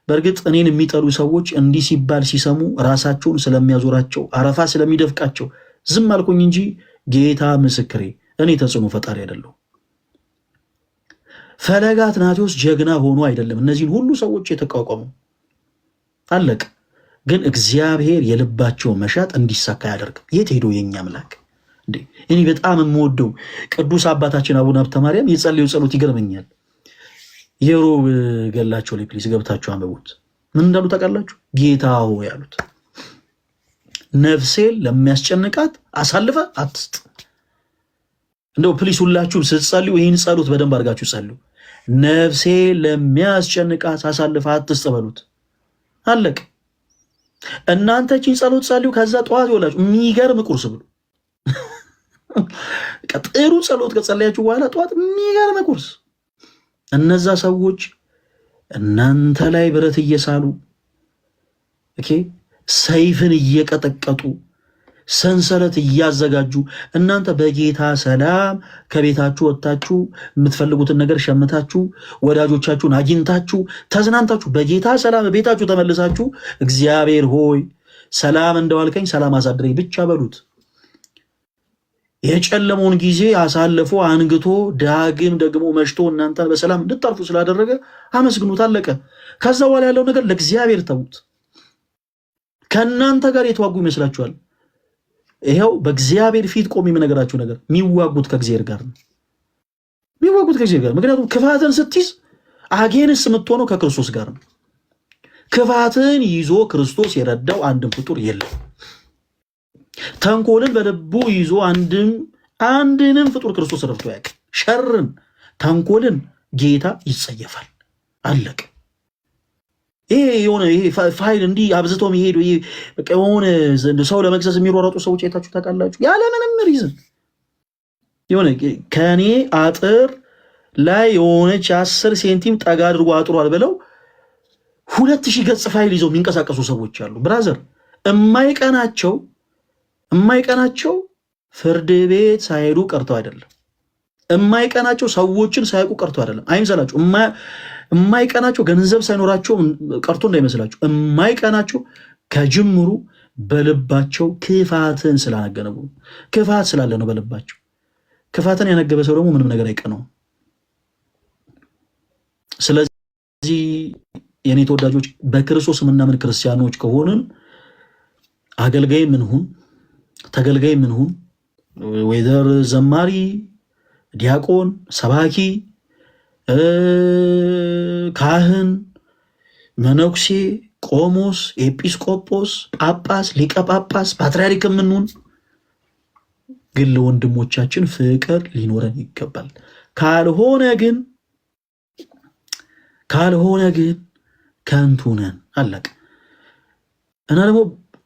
በእርግጥ እኔን የሚጠሉ ሰዎች እንዲህ ሲባል ሲሰሙ ራሳቸውን ስለሚያዞራቸው አረፋ ስለሚደፍቃቸው ዝም አልኩኝ እንጂ ጌታ ምስክሬ እኔ ተጽዕኖ ፈጣሪ አይደለሁ። ፈለገ አትናቴዎስ ጀግና ሆኖ አይደለም እነዚህን ሁሉ ሰዎች የተቋቋሙ። አለቅ። ግን እግዚአብሔር የልባቸው መሻት እንዲሳካ ያደርግ። የት ሄዶ የኛ አምላክ? እኔ በጣም የምወደው ቅዱስ አባታችን አቡነ ሀብተ ማርያም የጸለዩ ጸሎት ይገርመኛል። የሮብ ገላቸው ላይ ፕሊስ ገብታችሁ አንብቡት። ምን እንዳሉ ታውቃላችሁ? ጌታ ሆይ ያሉት ነፍሴን ለሚያስጨንቃት አሳልፈ አትስጥ። እንደው ፕሊስ ሁላችሁም ስትጸልዩ ይህን ጸሎት በደንብ አድርጋችሁ ጸልዩ። ነፍሴን ለሚያስጨንቃት አሳልፈ አትስጥ በሉት። አለቅ። እናንተ ቺን ጸሎት ጸልዩ። ከዛ ጠዋት ይወላችሁ የሚገርም ቁርስ ብሉ። ጥሩ ጸሎት ከጸለያችሁ በኋላ ጠዋት የሚገርም ቁርስ። እነዛ ሰዎች እናንተ ላይ ብረት እየሳሉ ሰይፍን እየቀጠቀጡ ሰንሰለት እያዘጋጁ እናንተ በጌታ ሰላም ከቤታችሁ ወጥታችሁ የምትፈልጉትን ነገር ሸምታችሁ ወዳጆቻችሁን አግኝታችሁ ተዝናንታችሁ በጌታ ሰላም ቤታችሁ ተመልሳችሁ እግዚአብሔር ሆይ ሰላም እንደዋልከኝ ሰላም አሳድረኝ ብቻ በሉት። የጨለመውን ጊዜ አሳልፎ አንግቶ ዳግም ደግሞ መሽቶ እናንተ በሰላም እንድታልፉ ስላደረገ አመስግኑት። አለቀ። ከዛ በኋላ ያለው ነገር ለእግዚአብሔር ተዉት። ከእናንተ ጋር የተዋጉ ይመስላችኋል? ይሄው በእግዚአብሔር ፊት ቆም የምነግራችሁ ነገር የሚዋጉት ከእግዚአብሔር ጋር ነው። የሚዋጉት ከእግዚአብሔር ጋር። ምክንያቱም ክፋትን ስትይዝ አጌንስ የምትሆነው ከክርስቶስ ጋር ነው። ክፋትን ይዞ ክርስቶስ የረዳው አንድም ፍጡር የለም። ተንኮልን በልቡ ይዞ አንድንም ፍጡር ክርስቶስ ረድቶ ያውቅ። ሸርን ተንኮልን ጌታ ይጸየፋል። አለቅ። ይሄ የሆነ ይሄ ፋይል እንዲህ አብዝቶ የሚሄዱ ይሄ በቃ የሆነ ሰው ለመክሰስ የሚሯሯጡ ሰዎች አይታችሁ ታውቃላችሁ? ያለምንም ሪዝን የሆነ ከኔ አጥር ላይ የሆነች 10 ሴንቲም ጠጋ አድርጎ አጥሯል ብለው 2000 ገጽ ፋይል ይዘው የሚንቀሳቀሱ ሰዎች አሉ። ብራዘር የማይቀናቸው ፍርድ ቤት ሳይሄዱ ቀርተው አይደለም። የማይቀናቸው ሰዎችን ሳያውቁ ቀርተው አይደለም። አይምሰላችሁ። የማይቀናቸው ገንዘብ ሳይኖራቸው ቀርቶ እንዳይመስላችሁ። የማይቀናቸው ከጅምሩ በልባቸው ክፋትን ስላነገነቡ፣ ክፋት ስላለ ነው በልባቸው። ክፋትን ያነገበ ሰው ደግሞ ምንም ነገር አይቀነውም። ስለዚህ የኔ ተወዳጆች በክርስቶስ የምናምን ክርስቲያኖች ከሆንን አገልጋይ ምንሁን ተገልጋይ ምንሁን ወይዘር ዘማሪ፣ ዲያቆን፣ ሰባኪ ካህን፣ መነኩሴ፣ ቆሞስ፣ ኤጲስቆጶስ፣ ጳጳስ፣ ሊቀ ጳጳስ፣ ፓትርያርክ የምንሆን ግን ለወንድሞቻችን ፍቅር ሊኖረን ይገባል። ካልሆነ ግን ከንቱ ነን። አለቀ። እና ደግሞ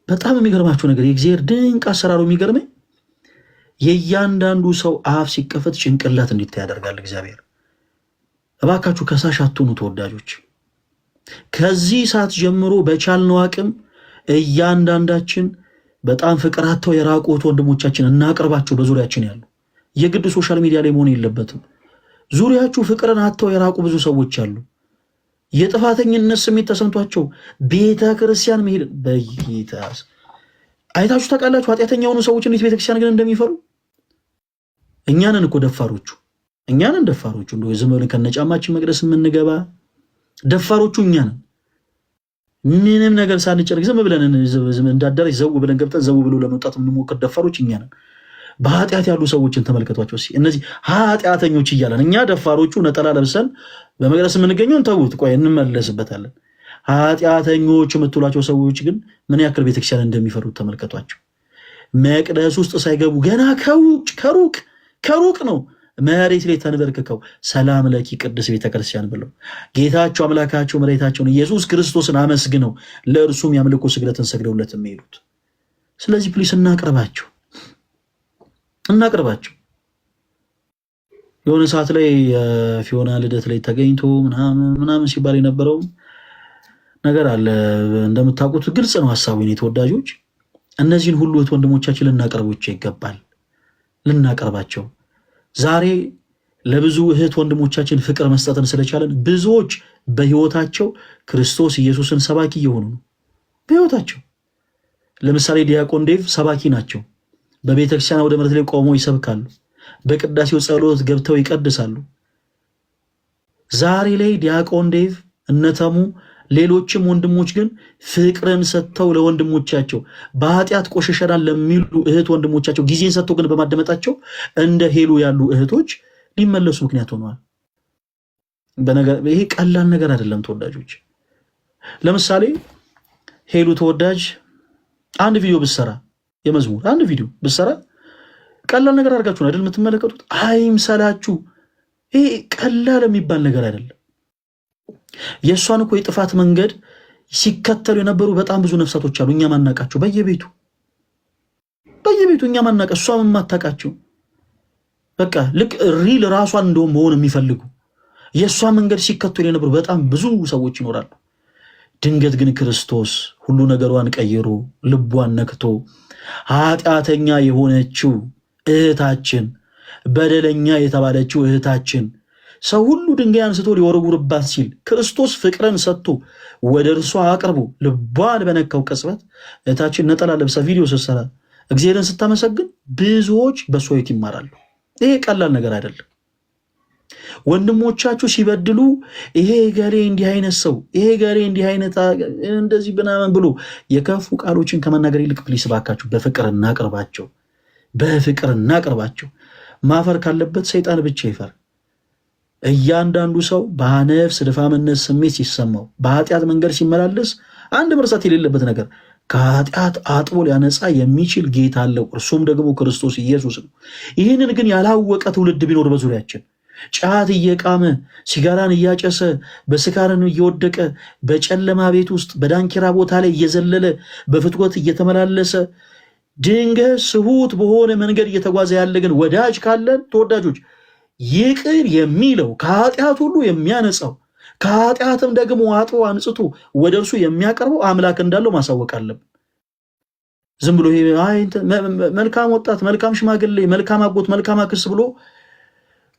በጣም የሚገርማቸው ነገር የእግዚአብሔር ድንቅ አሰራሩ የሚገርመኝ የእያንዳንዱ ሰው አፍ ሲከፈት ጭንቅላት እንዲታይ ያደርጋል እግዚአብሔር። እባካችሁ ከሳሽ አትሁኑ ተወዳጆች። ከዚህ ሰዓት ጀምሮ በቻልነው አቅም እያንዳንዳችን በጣም ፍቅር አጥተው የራቁት ወንድሞቻችን እናቅርባቸው። በዙሪያችን ያሉ የግድ ሶሻል ሚዲያ ላይ መሆን የለበትም። ዙሪያችሁ ፍቅርን አጥተው የራቁ ብዙ ሰዎች አሉ። የጥፋተኝነት ስሜት ተሰምቷቸው ቤተ ክርስቲያን መሄድ በጌታስ አይታችሁ ታውቃላችሁ? ኃጢአተኛ የሆኑ ሰዎች እንዴት ቤተክርስቲያን ግን እንደሚፈሩ። እኛንን እኮ ደፋሮቹ፣ እኛንን ደፋሮቹ እንደው ዝም ብለን ከነጫማችን መቅደስ የምንገባ ደፋሮቹ እኛንን። ምንም ነገር ሳንጨርቅ ዝም ብለን እንዳዳራሽ ዘው ብለን ገብተን ዘው ብሎ ለመውጣት የምንሞክር ደፋሮች እኛንን። በኃጢአት ያሉ ሰዎችን ተመልከቷቸው። እነዚህ ኃጢአተኞች እያለን እኛ ደፋሮቹ ነጠላ ለብሰን በመቅደስ የምንገኘውን ተዉት፣ ቆይ እንመለስበታለን። ኃጢአተኞች የምትሏቸው ሰዎች ግን ምን ያክል ቤተክርስቲያን እንደሚፈሩት ተመልከቷቸው። መቅደስ ውስጥ ሳይገቡ ገና ከሩቅ ነው መሬት ላይ ተንበርክከው ሰላም ለኪ ቅድስት ቤተክርስቲያን ብለው ጌታቸው አምላካቸው መሬታቸውን ኢየሱስ ክርስቶስን አመስግነው ለእርሱም ያምልኮ ስግደትን ሰግደውለት የሚሄዱት። ስለዚህ ፕሊስ እናቅርባቸው። የሆነ ሰዓት ላይ የፊዮና ልደት ላይ ተገኝቶ ምናምን ሲባል የነበረው ነገር አለ። እንደምታውቁት ግልጽ ነው ሀሳቡ። የኔ ተወዳጆች እነዚህን ሁሉ እህት ወንድሞቻችን ልናቀርባቸው ይገባል። ልናቀርባቸው ዛሬ ለብዙ እህት ወንድሞቻችን ፍቅር መስጠትን ስለቻለን ብዙዎች በህይወታቸው ክርስቶስ ኢየሱስን ሰባኪ እየሆኑ ነው። በህይወታቸው ለምሳሌ ዲያቆን ዴቭ ሰባኪ ናቸው። በቤተክርስቲያን ወደ መሬት ላይ ቆመው ይሰብካሉ። በቅዳሴው ጸሎት ገብተው ይቀድሳሉ። ዛሬ ላይ ዲያቆን ዴቭ፣ እነተሙ፣ ሌሎችም ወንድሞች ግን ፍቅርን ሰጥተው ለወንድሞቻቸው በኃጢአት ቆሸሸናል ለሚሉ እህት ወንድሞቻቸው ጊዜን ሰጥተው ግን በማደመጣቸው እንደ ሄሉ ያሉ እህቶች ሊመለሱ ምክንያት ሆነዋል። ይሄ ቀላል ነገር አይደለም ተወዳጆች። ለምሳሌ ሄሉ ተወዳጅ አንድ ቪዲዮ ብትሰራ የመዝሙር አንድ ቪዲዮ ብትሰራ ቀላል ነገር አድርጋችሁ አይደል የምትመለከቱት? አይምሰላችሁ። ይሄ ቀላል የሚባል ነገር አይደለም። የእሷን እኮ የጥፋት መንገድ ሲከተሉ የነበሩ በጣም ብዙ ነፍሳቶች አሉ። እኛ ማናቃቸው በየቤቱ እኛ ማናቃ እሷም የማታውቃቸው በቃ ልክ ሪል ራሷን እንደውም መሆን የሚፈልጉ የእሷ መንገድ ሲከተሉ የነበሩ በጣም ብዙ ሰዎች ይኖራሉ። ድንገት ግን ክርስቶስ ሁሉ ነገሯን ቀይሮ ልቧን ነክቶ ኃጢአተኛ የሆነችው እህታችን፣ በደለኛ የተባለችው እህታችን ሰው ሁሉ ድንጋይ አንስቶ ሊወረውርባት ሲል ክርስቶስ ፍቅርን ሰጥቶ ወደ እርሷ አቅርቦ ልቧን በነካው ቅጽበት እህታችን ነጠላ ለብሳ ቪዲዮ ስትሰራ እግዚአብሔርን ስታመሰግን ብዙዎች በሷ ሕይወት ይማራሉ። ይሄ ቀላል ነገር አይደለም። ወንድሞቻችሁ ሲበድሉ ይሄ ገሌ እንዲህ አይነት ሰው፣ ይሄ ገሌ እንዲህ አይነት እንደዚህ ብናምን ብሎ የከፉ ቃሎችን ከመናገር ይልቅ ፕሊስ ባካችሁ በፍቅር እናቅርባቸው። ማፈር ካለበት ሰይጣን ብቻ ይፈር። እያንዳንዱ ሰው በነፍስ ድፋምነት ስሜት ሲሰማው በኃጢአት መንገድ ሲመላለስ አንድ መርሳት የሌለበት ነገር ከኃጢአት አጥቦ ሊያነጻ የሚችል ጌታ አለው፣ እርሱም ደግሞ ክርስቶስ ኢየሱስ ነው። ይህንን ግን ያላወቀ ትውልድ ቢኖር በዙሪያችን ጫት እየቃመ ሲጋራን እያጨሰ በስካርን እየወደቀ በጨለማ ቤት ውስጥ በዳንኪራ ቦታ ላይ እየዘለለ በፍትወት እየተመላለሰ ድንገት ስሁት በሆነ መንገድ እየተጓዘ ያለ ግን ወዳጅ ካለን ተወዳጆች ይቅር የሚለው ከኃጢአት ሁሉ የሚያነጻው ከኃጢአትም ደግሞ አጥቦ አንጽቶ ወደ እርሱ የሚያቀርበው አምላክ እንዳለው ማሳወቅ አለብን። ዝም ብሎ መልካም ወጣት፣ መልካም ሽማግሌ፣ መልካም አጎት፣ መልካም አክስት ብሎ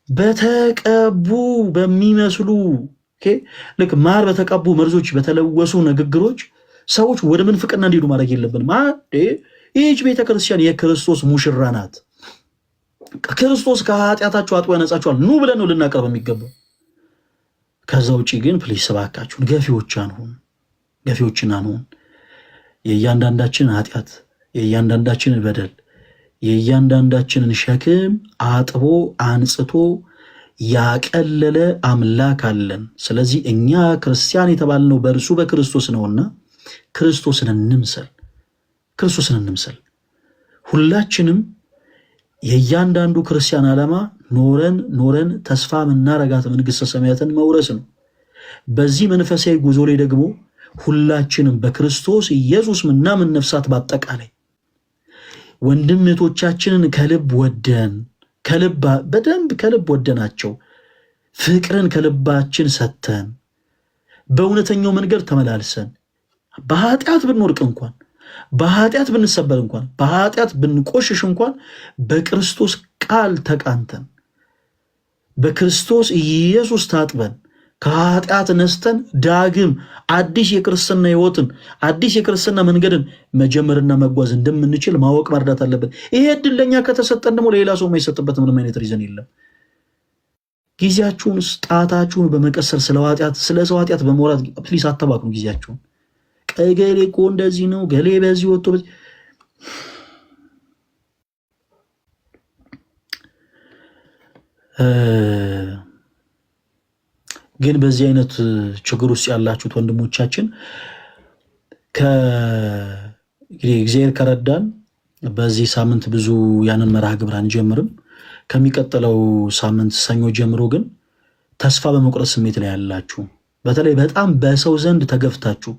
በተቀቡ በሚመስሉ ልክ ማር በተቀቡ መርዞች በተለወሱ ንግግሮች ሰዎች ወደ ምንፍቅና እንዲሄዱ ማድረግ የለብንም። ይህች ቤተክርስቲያን የክርስቶስ ሙሽራ ናት። ክርስቶስ ከኃጢአታችሁ አጥቦ ያነጻችኋል ኑ ብለን ነው ልናቀርብ የሚገባው። ከዛ ውጭ ግን ፕሊስ እባካችሁን ገፊዎችን አንሁን። የእያንዳንዳችን ኃጢአት፣ የእያንዳንዳችንን በደል፣ የእያንዳንዳችንን ሸክም አጥቦ አንጽቶ ያቀለለ አምላክ አለን። ስለዚህ እኛ ክርስቲያን የተባልነው በእርሱ በክርስቶስ ነውና ክርስቶስን እንምሰል፣ ክርስቶስን እንምሰል። ሁላችንም የእያንዳንዱ ክርስቲያን ዓላማ ኖረን ተስፋ ምናረጋት መንግሥተ ሰማያትን መውረስ ነው። በዚህ መንፈሳዊ ጉዞ ላይ ደግሞ ሁላችንም በክርስቶስ ኢየሱስ ምናምን ነፍሳት በአጠቃላይ ወንድም እህቶቻችንን ከልብ ወደን በደንብ ከልብ ወደናቸው ፍቅርን ከልባችን ሰተን በእውነተኛው መንገድ ተመላልሰን በኃጢአት ብንወድቅ እንኳን በኃጢአት ብንሰበር እንኳን በኃጢአት ብንቆሽሽ እንኳን በክርስቶስ ቃል ተቃንተን በክርስቶስ ኢየሱስ ታጥበን ከኃጢአት ነስተን ዳግም አዲስ የክርስትና ሕይወትን አዲስ የክርስትና መንገድን መጀመርና መጓዝ እንደምንችል ማወቅ መርዳት አለብን። ይሄ እድል ለኛ ከተሰጠን ደግሞ ሌላ ሰው የማይሰጥበት ምንም አይነት ሪዘን የለም። ጊዜያችሁን ጣታችሁን በመቀሰር ስለ ሰው ኃጢአት በመውራት ፕሊስ አተባክኑ ጊዜያችሁን። ገሌ እኮ እንደዚህ ነው፣ ገሌ በዚህ ወጥቶ ግን በዚህ አይነት ችግር ውስጥ ያላችሁት ወንድሞቻችን እግዚአብሔር ከረዳን በዚህ ሳምንት ብዙ ያንን መርሃ ግብር አንጀምርም። ከሚቀጥለው ሳምንት ሰኞ ጀምሮ ግን ተስፋ በመቁረጥ ስሜት ላይ ያላችሁ በተለይ በጣም በሰው ዘንድ ተገፍታችሁ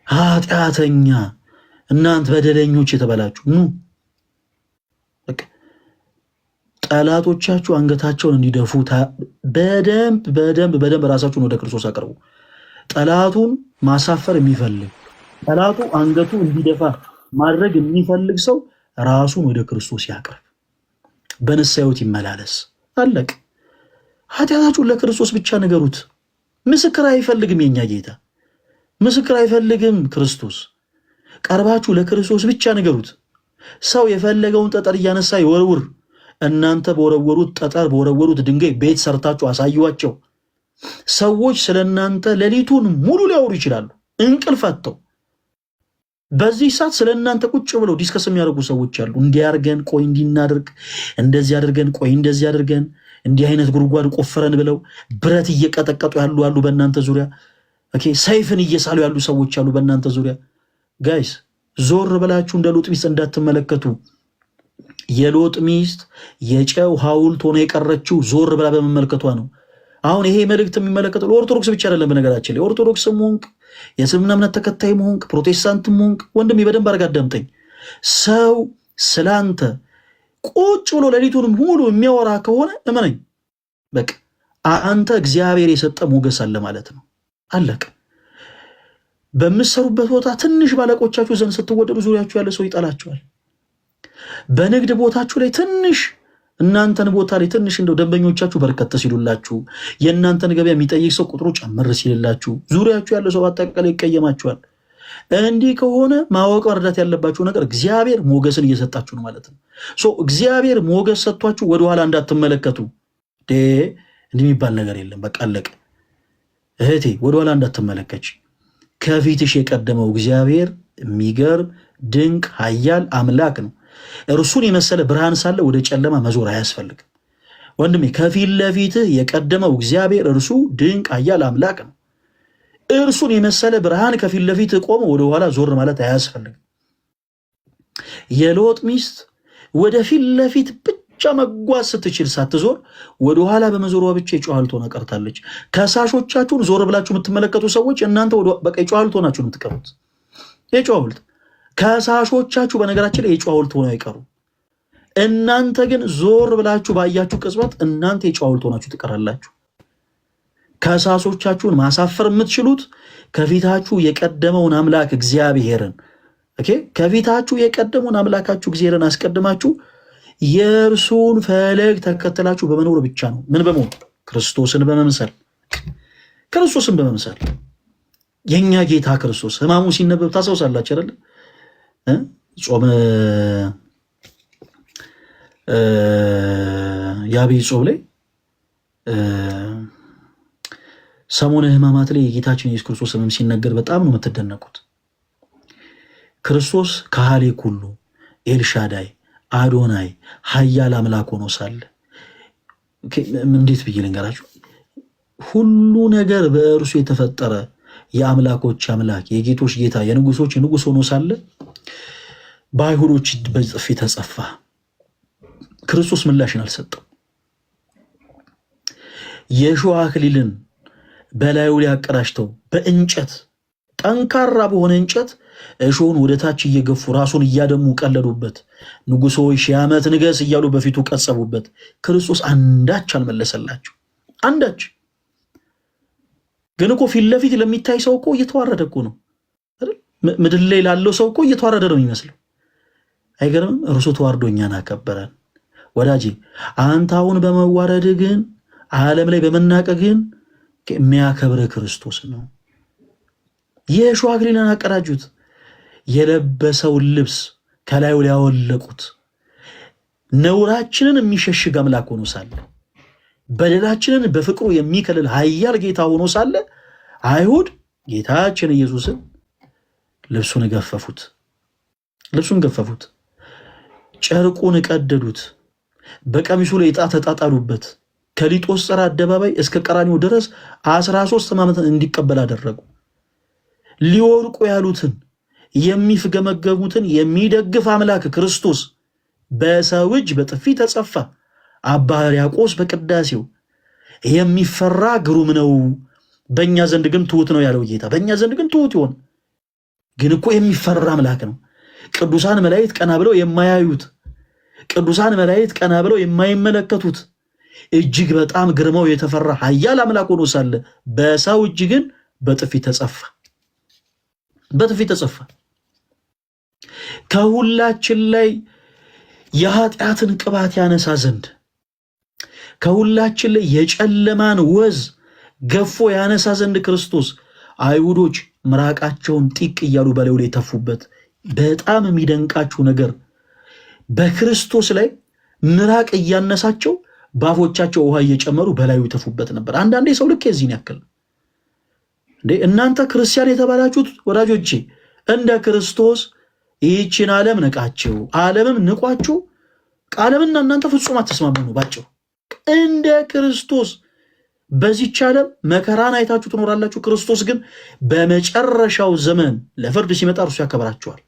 ኃጢአተኛ እናንተ በደለኞች የተባላችሁ ኑ ጠላቶቻችሁ አንገታቸውን እንዲደፉ በደንብ ራሳችሁን ወደ ክርስቶስ አቅርቡ። ጠላቱን ማሳፈር የሚፈልግ ጠላቱ አንገቱ እንዲደፋ ማድረግ የሚፈልግ ሰው ራሱን ወደ ክርስቶስ ያቅርብ፣ በንስሐ ሕይወት ይመላለስ። አለቅ። ኃጢአታችሁን ለክርስቶስ ብቻ ንገሩት። ምስክር አይፈልግም የኛ ጌታ፣ ምስክር አይፈልግም ክርስቶስ። ቀርባችሁ ለክርስቶስ ብቻ ንገሩት። ሰው የፈለገውን ጠጠር እያነሳ ይወርውር። እናንተ በወረወሩት ጠጠር በወረወሩት ድንጋይ ቤት ሰርታችሁ አሳዩዋቸው። ሰዎች ስለ እናንተ ሌሊቱን ሙሉ ሊያወሩ ይችላሉ እንቅልፍ አጥተው። በዚህ ሰዓት ስለ እናንተ ቁጭ ብለው ዲስከስ የሚያደርጉ ሰዎች አሉ። እንዲያርገን ቆይ እንዲናደርግ እንደዚህ አድርገን ቆይ እንደዚህ አድርገን እንዲህ አይነት ጉድጓድ ቆፍረን ብለው ብረት እየቀጠቀጡ ያሉ በእናንተ ዙሪያ። ኦኬ፣ ሰይፍን እየሳሉ ያሉ ሰዎች አሉ በእናንተ ዙሪያ። ጋይስ ዞር ብላችሁ እንደ ሎጥ ሚስት እንዳትመለከቱ። የሎጥ ሚስት የጨው ሐውልት ሆነ የቀረችው ዞር ብላ በመመልከቷ ነው። አሁን ይሄ መልእክት የሚመለከተው ኦርቶዶክስ ብቻ አይደለም። በነገራችን ላይ ኦርቶዶክስም ሆንክ የእስልምና እምነት ተከታይም ሆንክ ፕሮቴስታንትም ሆንክ ወንድሜ በደንብ አድርጋ አዳምጠኝ። ሰው ስላንተ ቁጭ ብሎ ሌሊቱንም ሙሉ የሚያወራ ከሆነ እመነኝ፣ በቃ አንተ እግዚአብሔር የሰጠ ሞገስ አለ ማለት ነው። አለቀ። በምትሰሩበት ቦታ ትንሽ ባለቆቻችሁ ዘንድ ስትወደዱ ዙሪያችሁ ያለ ሰው ይጠላችኋል። በንግድ ቦታችሁ ላይ ትንሽ እናንተን ቦታ ላይ ትንሽ እንደው ደንበኞቻችሁ በርከት ሲሉላችሁ የእናንተን ገበያ የሚጠይቅ ሰው ቁጥሩ ጨመር ሲልላችሁ ዙሪያችሁ ያለ ሰው አጠቃላይ ይቀየማችኋል። እንዲህ ከሆነ ማወቅ መረዳት ያለባችሁ ነገር እግዚአብሔር ሞገስን እየሰጣችሁ ነው ማለት ነው። እግዚአብሔር ሞገስ ሰጥቷችሁ ወደኋላ እንዳትመለከቱ። እንዲህ የሚባል ነገር የለም። በቃ አለቀ። እህቴ ወደኋላ እንዳትመለከች። ከፊትሽ የቀደመው እግዚአብሔር የሚገርም ድንቅ ኃያል አምላክ ነው። እርሱን የመሰለ ብርሃን ሳለ ወደ ጨለማ መዞር አያስፈልግም። ወንድሜ ከፊት ለፊትህ የቀደመው እግዚአብሔር እርሱ ድንቅ ኃያል አምላክ ነው። እርሱን የመሰለ ብርሃን ከፊት ለፊትህ ቆመ ወደኋላ ዞር ማለት አያስፈልግም። የሎጥ ሚስት ወደ ፊት ለፊት ብቻ መጓዝ ስትችል ሳትዞር ወደኋላ በመዞሯ ብቻ የጨው ሐውልት ሆና ቀርታለች። ከሳሾቻችሁን ዞር ብላችሁ የምትመለከቱ ሰዎች እናንተ በቃ የጨው ሐውልት ሆናችሁ ነው የምትቀሩት። የጨው ሐውልት ከሳሾቻችሁ በነገራችን ላይ የጨው ሐውልት ሆነው አይቀሩ። እናንተ ግን ዞር ብላችሁ ባያችሁ ቅጽበት እናንተ የጨው ሐውልት ሆናችሁ ትቀራላችሁ። ከሳሾቻችሁን ማሳፈር የምትችሉት ከፊታችሁ የቀደመውን አምላክ እግዚአብሔርን ከፊታችሁ የቀደመውን አምላካችሁ እግዚአብሔርን አስቀድማችሁ የእርሱን ፈለግ ተከተላችሁ በመኖር ብቻ ነው። ምን በመሆን ክርስቶስን በመምሰል የኛ ጌታ ክርስቶስ ሕማሙ ሲነበብ ታስታውሳላችሁ አይደል? ጾም የዐቢይ ጾም ላይ ሰሙነ ሕማማት ላይ የጌታችን የኢየሱስ ክርስቶስ ሕመም ሲነገር በጣም ነው የምትደነቁት። ክርስቶስ ከሃሌ ኩሉ ኤልሻዳይ አዶናይ ኃያል አምላክ ሆኖ ሳለ እንዴት ብዬ ልንገራችሁ? ሁሉ ነገር በእርሱ የተፈጠረ የአምላኮች አምላክ የጌቶች ጌታ የንጉሶች ንጉስ ሆኖ ሳለ በአይሁዶች በጥፊ ተጸፋ። ክርስቶስ ምላሽን አልሰጠም። የእሾህ አክሊልን በላዩ ላይ አቀዳጅተው በእንጨት ጠንካራ በሆነ እንጨት እሾህን ወደ ታች እየገፉ ራሱን እያደሙ ቀለዱበት። ንጉሥ ሆይ 1000 ዓመት ንገስ እያሉ በፊቱ ቀጸቡበት። ክርስቶስ አንዳች አልመለሰላቸው። አንዳች ግን እኮ ፊት ለፊት ለሚታይ ሰው እኮ እየተዋረደ እኮ ነው። ምድር ላይ ላለው ሰው እኮ እየተዋረደ ነው የሚመስለው። አይገርምም? እርሱ ተዋርዶ እኛን አከበረን። ወዳጄ አንተ አሁን በመዋረድ ግን ዓለም ላይ በመናቀ ግን የሚያከብረ ክርስቶስ ነው። የእሾህ አክሊልን አቀዳጁት። የለበሰውን ልብስ ከላዩ ላይ ያወለቁት። ነውራችንን የሚሸሽግ አምላክ ሆኖ ሳለ በደላችንን በፍቅሩ የሚከልል ኃያል ጌታ ሆኖ ሳለ አይሁድ ጌታችን ኢየሱስን ልብሱን ገፈፉት። ልብሱን ገፈፉት። ጨርቁን ቀደዱት። በቀሚሱ ላይ ዕጣ ተጣጣሉበት። ከሊጦስጥራ አደባባይ እስከ ቀራኒዮ ድረስ 13 ዓመት እንዲቀበል አደረጉ። ሊወርቁ ያሉትን የሚፍገመገሙትን የሚደግፍ አምላክ ክርስቶስ በሰው እጅ በጥፊ ተጸፋ። አባ ሕርያቆስ በቅዳሴው የሚፈራ ግሩም ነው፣ በእኛ ዘንድ ግን ትሑት ነው ያለው ጌታ በእኛ ዘንድ ግን ትሑት ይሆን፣ ግን እኮ የሚፈራ አምላክ ነው። ቅዱሳን መላእክት ቀና ብለው የማያዩት፣ ቅዱሳን መላእክት ቀና ብለው የማይመለከቱት እጅግ በጣም ግርማው የተፈራ ኃያል አምላክ ሆኖ ሳለ በሰው እጅ ግን በጥፊ ተጸፋ። በጥፊ ተጸፋ። ከሁላችን ላይ የኃጢአትን ቅባት ያነሳ ዘንድ ከሁላችን ላይ የጨለማን ወዝ ገፎ ያነሳ ዘንድ ክርስቶስ አይሁዶች ምራቃቸውን ጢቅ እያሉ በላዩ ላይ ተፉበት። በጣም የሚደንቃችሁ ነገር በክርስቶስ ላይ ምራቅ እያነሳቸው ባፎቻቸው ውሃ እየጨመሩ በላዩ ተፉበት ነበር። አንዳንዴ ሰው ልክ የዚህን ያክል እንዴ! እናንተ ክርስቲያን የተባላችሁት ወዳጆቼ እንደ ክርስቶስ ይህችን ዓለም ንቃችሁ ዓለምም ንቋችሁ ዓለምና እናንተ ፍጹም አትስማሙ ነው ባጭሩ። እንደ ክርስቶስ በዚህች ዓለም መከራን አይታችሁ ትኖራላችሁ። ክርስቶስ ግን በመጨረሻው ዘመን ለፍርድ ሲመጣ እርሱ ያከብራችኋል።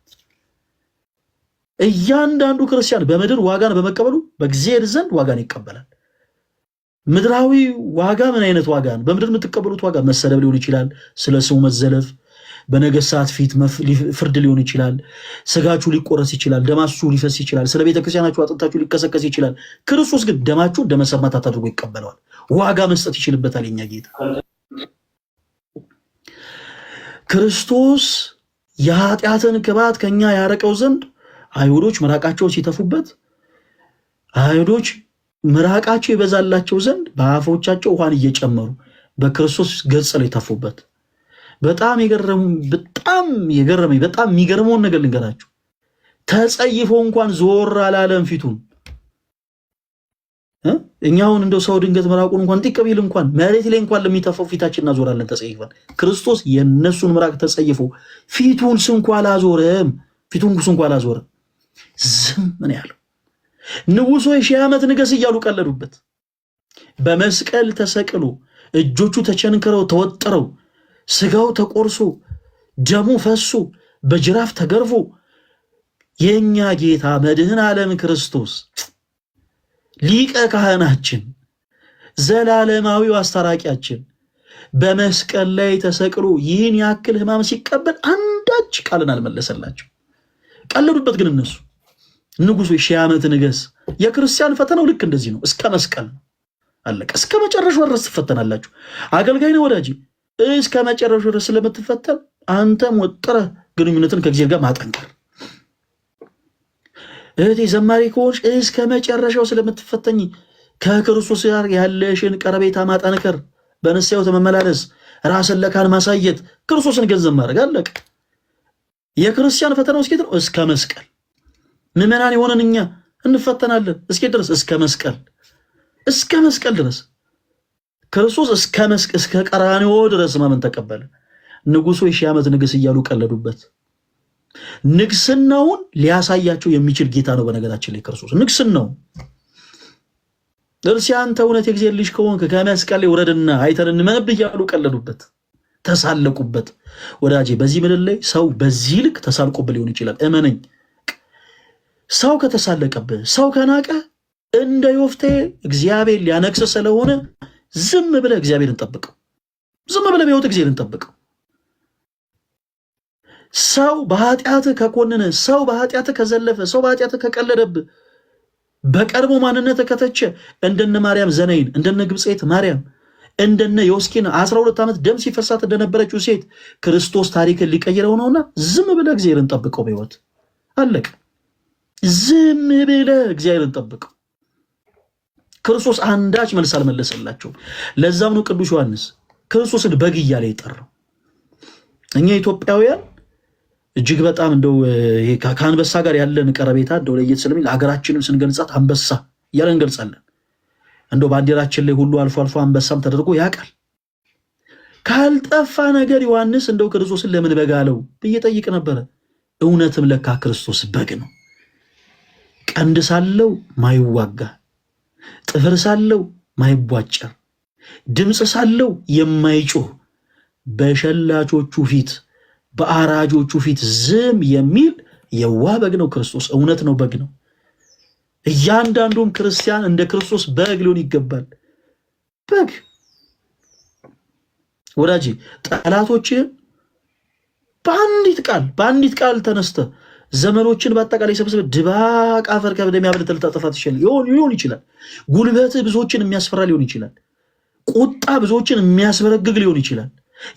እያንዳንዱ ክርስቲያን በምድር ዋጋን በመቀበሉ በእግዚአብሔር ዘንድ ዋጋን ይቀበላል። ምድራዊ ዋጋ ምን አይነት ዋጋን? በምድር የምትቀበሉት ዋጋ መሰደብ ሊሆን ይችላል፣ ስለ ስሙ መዘለፍ፣ በነገሥታት ፊት ፍርድ ሊሆን ይችላል፣ ስጋችሁ ሊቆረስ ይችላል፣ ደማችሁ ሊፈስ ይችላል፣ ስለ ቤተክርስቲያናችሁ አጥንታችሁ ሊከሰከስ ይችላል። ክርስቶስ ግን ደማችሁ ደመ ሰማዕታት አድርጎ ይቀበለዋል። ዋጋ መስጠት ይችልበታል። የኛ ጌታ ክርስቶስ የኃጢአትን ቅባት ከኛ ያረቀው ዘንድ አይሁዶች ምራቃቸውን ሲተፉበት፣ አይሁዶች ምራቃቸው ይበዛላቸው ዘንድ በአፎቻቸው ውሃን እየጨመሩ በክርስቶስ ገጽ ላይ ተፉበት። በጣም የገረመኝ በጣም የሚገርመውን ነገር ልንገራችሁ። ተጸይፎ እንኳን ዞር አላለም ፊቱን። እኛውን እንደው ሰው ድንገት ምራቁን እንኳን ጢቅ ቢል እንኳን መሬት ላይ እንኳን ለሚተፋው ፊታችን እናዞራለን ተጸይፈን። ክርስቶስ የነሱን ምራቅ ተጸይፎ ፊቱን ስንኳ አላዞረም። ዝም ምን ያለው ንጉሥ ሆይ 1000 ዓመት ንገስ እያሉ ቀለዱበት። በመስቀል ተሰቅሎ እጆቹ ተቸንክረው ተወጥረው ስጋው ተቆርሶ ደሙ ፈሶ በጅራፍ ተገርፎ የኛ ጌታ መድህን ዓለም ክርስቶስ ሊቀ ካህናችን ዘላለማዊው አስታራቂያችን በመስቀል ላይ ተሰቅሎ ይህን ያክል ሕማም ሲቀበል አንዳች ቃልን አልመለሰላቸው። ቀለዱበት። ግን እነሱ ንጉሥ 1000 ዓመት ንገስ። የክርስቲያን ፈተናው ልክ እንደዚህ ነው። እስከ መስቀል ነው። አለቀ። እስከ መጨረሻው ድረስ ትፈተናላችሁ። አገልጋይ ነው ወዳጅ፣ እስከ መጨረሻው ድረስ ስለምትፈተን አንተም ወጥረህ ግንኙነትን ከእግዚአብሔር ጋር ማጠንከር። እህቴ ዘማሪ ከሆንሽ እስከ መጨረሻው ስለምትፈተኝ ከክርስቶስ ጋር ያለሽን ቀረቤታ ማጠንከር፣ በንስሐው መመላለስ፣ ራስን ለካህን ማሳየት፣ ክርስቶስን ገንዘብ ማድረግ። አለቀ። የክርስቲያን ፈተናው እስከ ነው እስከ መስቀል። ምዕመናን የሆነን እኛ እንፈተናለን እስከ ድረስ እስከ መስቀል ድረስ ክርስቶስ እስከ ቀራንዮ ድረስ ማመን ተቀበለ። ንጉሡ 1000 ዓመት ንግስ እያሉ ቀለዱበት። ንግስናውን ሊያሳያቸው የሚችል ጌታ ነው። በነገራችን ላይ ክርስቶስ ንግስናው እርሲ አንተ እውነት የእግዚአብሔር ልጅ ከሆንክ ከመስቀል ላይ ውረድና አይተን እንመንብህ እያሉ ቀለዱበት፣ ተሳለቁበት። ወዳጄ በዚህ ምድር ላይ ሰው በዚህ ልክ ተሳልቆብህ ሊሆን ይችላል። እመነኝ። ሰው ከተሳለቀብህ፣ ሰው ከናቀ እንደ ዮፍቴ እግዚአብሔር ሊያነግስ ስለሆነ ዝም ብለህ እግዚአብሔርን ጠብቀው። ዝም ብለህ በሕይወት እግዚአብሔርን ጠብቀው። ሰው በኃጢአትህ ከኮነነ፣ ሰው በኃጢአትህ ከዘለፈ፣ ሰው በኃጢአትህ ከቀለደብህ፣ በቀድሞ ማንነት ከተቸ እንደነ ማርያም ዘነይን፣ እንደነ ግብፅት ማርያም፣ እንደነ ዮስኪን 12 ዓመት ደም ሲፈሳት እንደነበረችው ሴት ክርስቶስ ታሪክን ሊቀይረው ነውና ዝም ብለህ እግዚአብሔርን ጠብቀው። በሕይወት አለቀ። ዝም ብለህ እግዚአብሔርን ጠብቀው። ክርስቶስ አንዳች መልስ አልመለሰላቸውም። ለዛም ነው ቅዱስ ዮሐንስ ክርስቶስን በግ እያለ የጠራው። እኛ ኢትዮጵያውያን እጅግ በጣም እንደው ከአንበሳ ጋር ያለን ቀረቤታ እንደው ለየት ስለሚል ሀገራችንም ስንገልጻት አንበሳ እያለን እንገልጻለን። እንደው ባንዲራችን ላይ ሁሉ አልፎ አልፎ አንበሳም ተደርጎ ያውቃል። ካልጠፋ ነገር ዮሐንስ እንደው ክርስቶስን ለምን በግ አለው ብዬ ጠይቅ ነበረ። እውነትም ለካ ክርስቶስ በግ ነው። ቀንድ ሳለው ማይዋጋ፣ ጥፍር ሳለው ማይቧጨር፣ ድምፅ ሳለው የማይጮህ፣ በሸላቾቹ ፊት በአራጆቹ ፊት ዝም የሚል የዋህ በግ ነው ክርስቶስ። እውነት ነው፣ በግ ነው። እያንዳንዱም ክርስቲያን እንደ ክርስቶስ በግ ሊሆን ይገባል። በግ ወዳጄ፣ ጠላቶችህን በአንዲት ቃል ተነስተ ዘመኖችን በአጠቃላይ ሰብስበ ድባቅ አፈር ከበደም ያበለተ ልታጠፋት ሊሆን ይችላል። ጉልበትህ ብዙዎችን የሚያስፈራ ሊሆን ይችላል። ቁጣ ብዙዎችን የሚያስበረግግ ሊሆን ይችላል።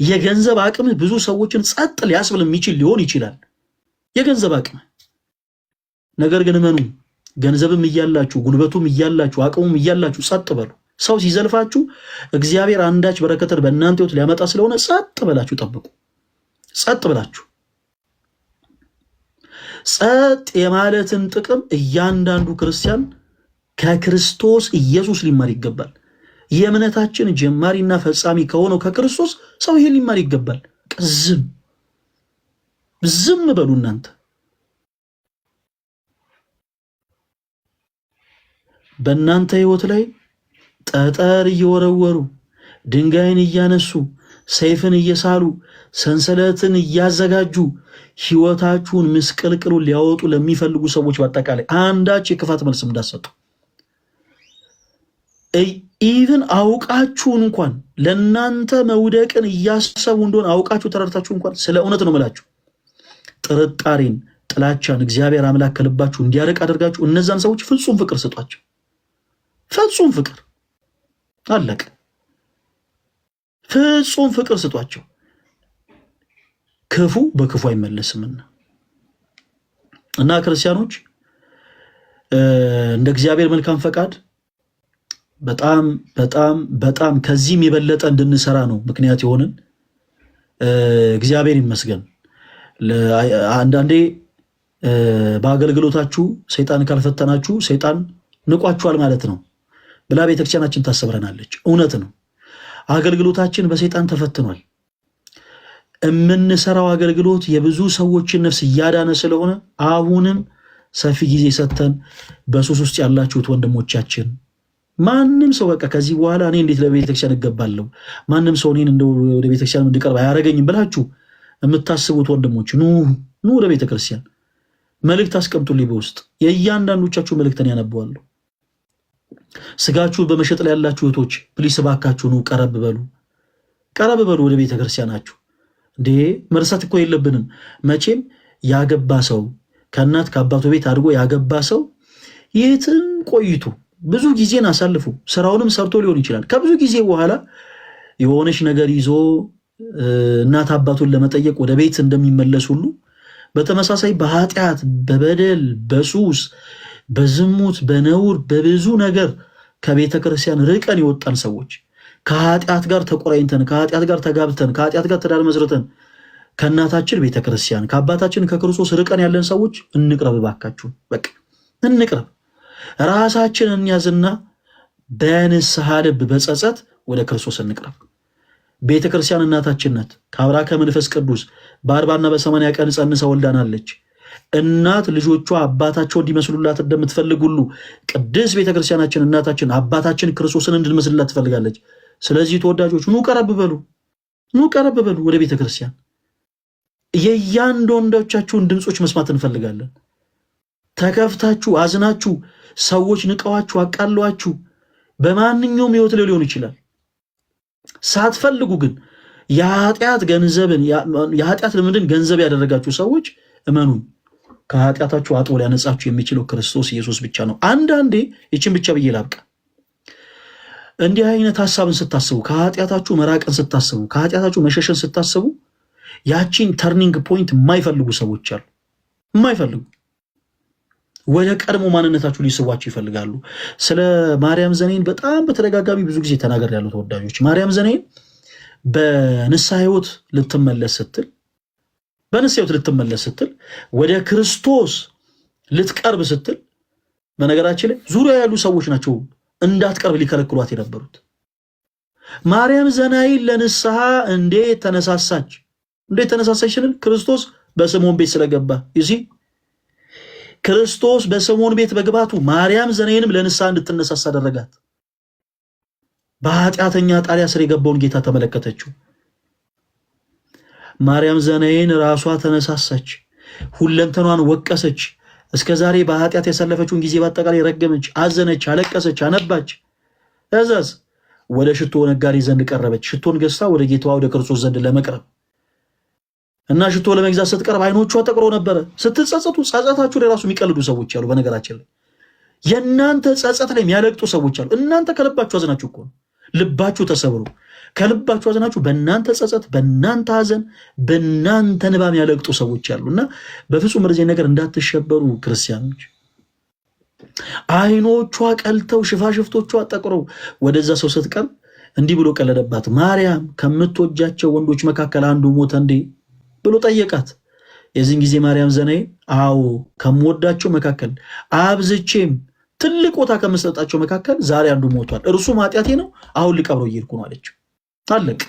የገንዘብ አቅምህ ብዙ ሰዎችን ጸጥ ሊያስብል የሚችል ሊሆን ይችላል። የገንዘብ አቅምህ ነገር ግን እመኑ፣ ገንዘብም እያላችሁ ጉልበቱም እያላችሁ አቅሙም እያላችሁ ጸጥ በሉ። ሰው ሲዘልፋችሁ እግዚአብሔር አንዳች በረከትን በእናንተ ሕይወት ሊያመጣ ስለሆነ ጸጥ በላችሁ ጠብቁ። ጸጥ ብላችሁ ጸጥ የማለትን ጥቅም እያንዳንዱ ክርስቲያን ከክርስቶስ ኢየሱስ ሊማር ይገባል። የእምነታችን ጀማሪና ፈጻሚ ከሆነው ከክርስቶስ ሰው ይሄን ሊማር ይገባል። ዝም በሉ እናንተ። በእናንተ ህይወት ላይ ጠጠር እየወረወሩ ድንጋይን እያነሱ ሰይፍን እየሳሉ ሰንሰለትን እያዘጋጁ ህይወታችሁን ምስቅልቅሉን ሊያወጡ ለሚፈልጉ ሰዎች በአጠቃላይ አንዳች የክፋት መልስ እንዳሰጡ ኢቭን አውቃችሁ እንኳን ለእናንተ መውደቅን እያሰቡ እንደሆነ አውቃችሁ ተረድታችሁ እንኳን ስለ እውነት ነው የምላችሁ ጥርጣሬን፣ ጥላቻን እግዚአብሔር አምላክ ከልባችሁ እንዲያርቅ አድርጋችሁ እነዛን ሰዎች ፍጹም ፍቅር ስጧቸው። ፍጹም ፍቅር አለቀ። ፍጹም ፍቅር ስጧቸው። ክፉ በክፉ አይመለስምና እና ክርስቲያኖች እንደ እግዚአብሔር መልካም ፈቃድ በጣም በጣም በጣም ከዚህም የበለጠ እንድንሰራ ነው ምክንያት የሆንን። እግዚአብሔር ይመስገን። አንዳንዴ በአገልግሎታችሁ ሰይጣን ካልፈተናችሁ ሰይጣን ንቋችኋል ማለት ነው ብላ ቤተክርስቲያናችን ታሰብረናለች። እውነት ነው። አገልግሎታችን በሰይጣን ተፈትኗል። የምንሰራው አገልግሎት የብዙ ሰዎችን ነፍስ እያዳነ ስለሆነ አሁንም ሰፊ ጊዜ ሰጥተን በሱስ ውስጥ ያላችሁት ወንድሞቻችን ማንም ሰው በቃ ከዚህ በኋላ እኔ እንዴት ለቤተክርስቲያን እገባለሁ፣ ማንም ሰው እኔን እንደው ወደ ቤተክርስቲያን እንድቀርብ አያረገኝም ብላችሁ የምታስቡት ወንድሞች ኑ ወደ ቤተክርስቲያን። መልእክት አስቀምጡልኝ በውስጥ የእያንዳንዶቻችሁ መልእክትን ያነበዋለሁ። ስጋችሁን በመሸጥ ላይ ያላችሁ እህቶች ፕሊስ እባካችሁ ኑ፣ ቀረብ በሉ ወደ ቤተክርስቲያናችሁ። እንዴ መርሳት እኮ የለብንም መቼም። ያገባ ሰው ከእናት ከአባቱ ቤት አድርጎ ያገባ ሰው የትም ቆይቶ ብዙ ጊዜን አሳልፎ ስራውንም ሰርቶ ሊሆን ይችላል። ከብዙ ጊዜ በኋላ የሆነች ነገር ይዞ እናት አባቱን ለመጠየቅ ወደ ቤት እንደሚመለስ ሁሉ በተመሳሳይ በኃጢአት፣ በበደል፣ በሱስ፣ በዝሙት፣ በነውር፣ በብዙ ነገር ከቤተ ክርስቲያን ርቀን የወጣን ሰዎች ከኃጢአት ጋር ተቆራኝተን ከኃጢአት ጋር ተጋብተን ከኃጢአት ጋር ትዳር መስርተን ከእናታችን ቤተ ክርስቲያን ከአባታችን ከክርስቶስ ርቀን ያለን ሰዎች እንቅረብ፣ እባካችሁ በቃ እንቅረብ። ራሳችንን እንያዝና በንስሐ ልብ በጸጸት ወደ ክርስቶስ እንቅረብ። ቤተ ክርስቲያን እናታችን ናት። ከአብራ ከመንፈስ ቅዱስ በ40 እና በ80 ቀን ጸንሳ ወልዳናለች። እናት ልጆቿ አባታቸው እንዲመስሉላት እንደምትፈልግ ሁሉ ቅድስት ቤተክርስቲያናችን እናታችን አባታችን ክርስቶስን እንድንመስልላት ትፈልጋለች። ስለዚህ ተወዳጆች ኑ ቀረብ በሉ፣ ኑ ቀረብ በሉ ወደ ቤተክርስቲያን። የእያንዳንዳችሁን ድምጾች መስማት እንፈልጋለን። ተከፍታችሁ አዝናችሁ ሰዎች ንቀዋችሁ አቃሏችሁ በማንኛውም ህይወት ላይ ሊሆን ይችላል ሳትፈልጉ ግን የኃጢአት ገንዘብን የኃጢአት ልምድን ገንዘብ ያደረጋችሁ ሰዎች እመኑኝ ከኃጢአታችሁ አጥቦ ሊያነጻችሁ የሚችለው ክርስቶስ ኢየሱስ ብቻ ነው። አንዳንዴ ይችን ብቻ ብዬ ላብቃ። እንዲህ አይነት ሐሳብን ስታስቡ፣ ከኃጢአታችሁ መራቅን ስታስቡ፣ ከኃጢአታችሁ መሸሸን ስታስቡ ያቺን ተርኒንግ ፖይንት የማይፈልጉ ሰዎች አሉ። የማይፈልጉ ወደ ቀድሞ ማንነታችሁ ሊስቧችሁ ይፈልጋሉ። ስለ ማርያም ዘኔን በጣም በተደጋጋሚ ብዙ ጊዜ ተናገር ያሉ ተወዳጆች፣ ማርያም ዘኔን በንስሐ ሕይወት ልትመለስ ስትል ወደ ክርስቶስ ልትቀርብ ስትል፣ በነገራችን ላይ ዙሪያ ያሉ ሰዎች ናቸው እንዳትቀርብ ሊከለክሏት የነበሩት። ማርያም ዘናይን ለንስሐ እንዴት ተነሳሳች ስንል ክርስቶስ በስምዖን ቤት ስለገባ ይሲ ክርስቶስ በስምዖን ቤት በግባቱ ማርያም ዘናይንም ለንስሐ እንድትነሳሳ አደረጋት። በኃጢአተኛ ጣሪያ ስር የገባውን ጌታ ተመለከተችው። ማርያም ዘናይን ራሷ ተነሳሳች፣ ሁለንተኗን ወቀሰች። እስከ ዛሬ በኃጢአት ያሳለፈችውን ጊዜ በአጠቃላይ ረገመች፣ አዘነች፣ አለቀሰች፣ አነባች። እዛዝ ወደ ሽቶ ነጋዴ ዘንድ ቀረበች። ሽቶን ገዝታ ወደ ጌታዋ ወደ ክርስቶስ ዘንድ ለመቅረብ እና ሽቶ ለመግዛት ስትቀርብ አይኖቿ ጠቅሮ ነበረ። ስትጸጸቱ ጸጸታችሁ ላይ ራሱ የሚቀልዱ ሰዎች አሉ። በነገራችን ላይ የእናንተ ጸጸት ላይ የሚያለቅጡ ሰዎች አሉ። እናንተ ከልባችሁ አዝናችሁ እኮ ነው። ልባችሁ ተሰብሮ ከልባችሁ አዝናችሁ በእናንተ ጸጸት፣ በእናንተ ሐዘን፣ በእናንተ ንባ የሚያለቅጡ ሰዎች አሉ እና በፍጹም በዚህ ነገር እንዳትሸበሩ ክርስቲያኖች። አይኖቿ ቀልተው ሽፋሽፍቶቿ ጠቅረው ወደዛ ሰው ስትቀርብ እንዲህ ብሎ ቀለደባት። ማርያም ከምትወጃቸው ወንዶች መካከል አንዱ ሞተ እንዴ ብሎ ጠየቃት። የዚህን ጊዜ ማርያም ዘናይ አዎ ከምወዳቸው መካከል አብዝቼም ትልቅ ቦታ ከምሰጣቸው መካከል ዛሬ አንዱ ሞቷል፣ እርሱም ኃጢአቴ ነው፣ አሁን ልቀብረው እየሄድኩ ነው አለችው። አለቅ።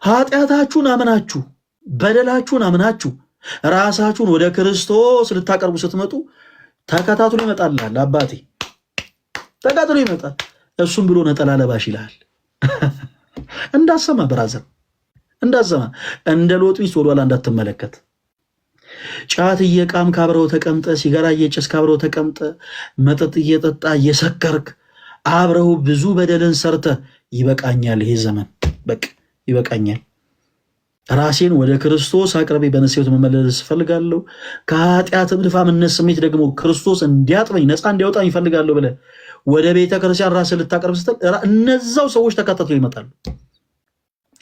ኃጢአታችሁን አምናችሁ በደላችሁን አምናችሁ ራሳችሁን ወደ ክርስቶስ ልታቀርቡ ስትመጡ ተከታትሎ ይመጣልሃል። አባቴ ተከታትሎ ይመጣል። እሱም ብሎ ነጠላ ለባሽ ይልሃል። እንዳሰማ ብራዘር እንዳሰማ እንደ ሎጥ ሚስት ወደኋላ እንዳትመለከት። ጫት እየቃም ካብረው ተቀምጠ፣ ሲጋራ እየጨስ ካብረው ተቀምጠ፣ መጠጥ እየጠጣ እየሰከርክ አብረው ብዙ በደልን ሰርተ ይበቃኛል፣ ይሄ ዘመን በቃ ይበቃኛል፣ ራሴን ወደ ክርስቶስ አቅርቤ በንስሐ ሕይወት መመለስ እፈልጋለሁ፣ ከኃጢአት እድፋምነት ስሜት ደግሞ ክርስቶስ እንዲያጥበኝ ነፃ እንዲያወጣኝ እፈልጋለሁ ብለህ ወደ ቤተ ክርስቲያን ራስን ልታቀርብ ስትል እነዛው ሰዎች ተከታትለው ይመጣሉ።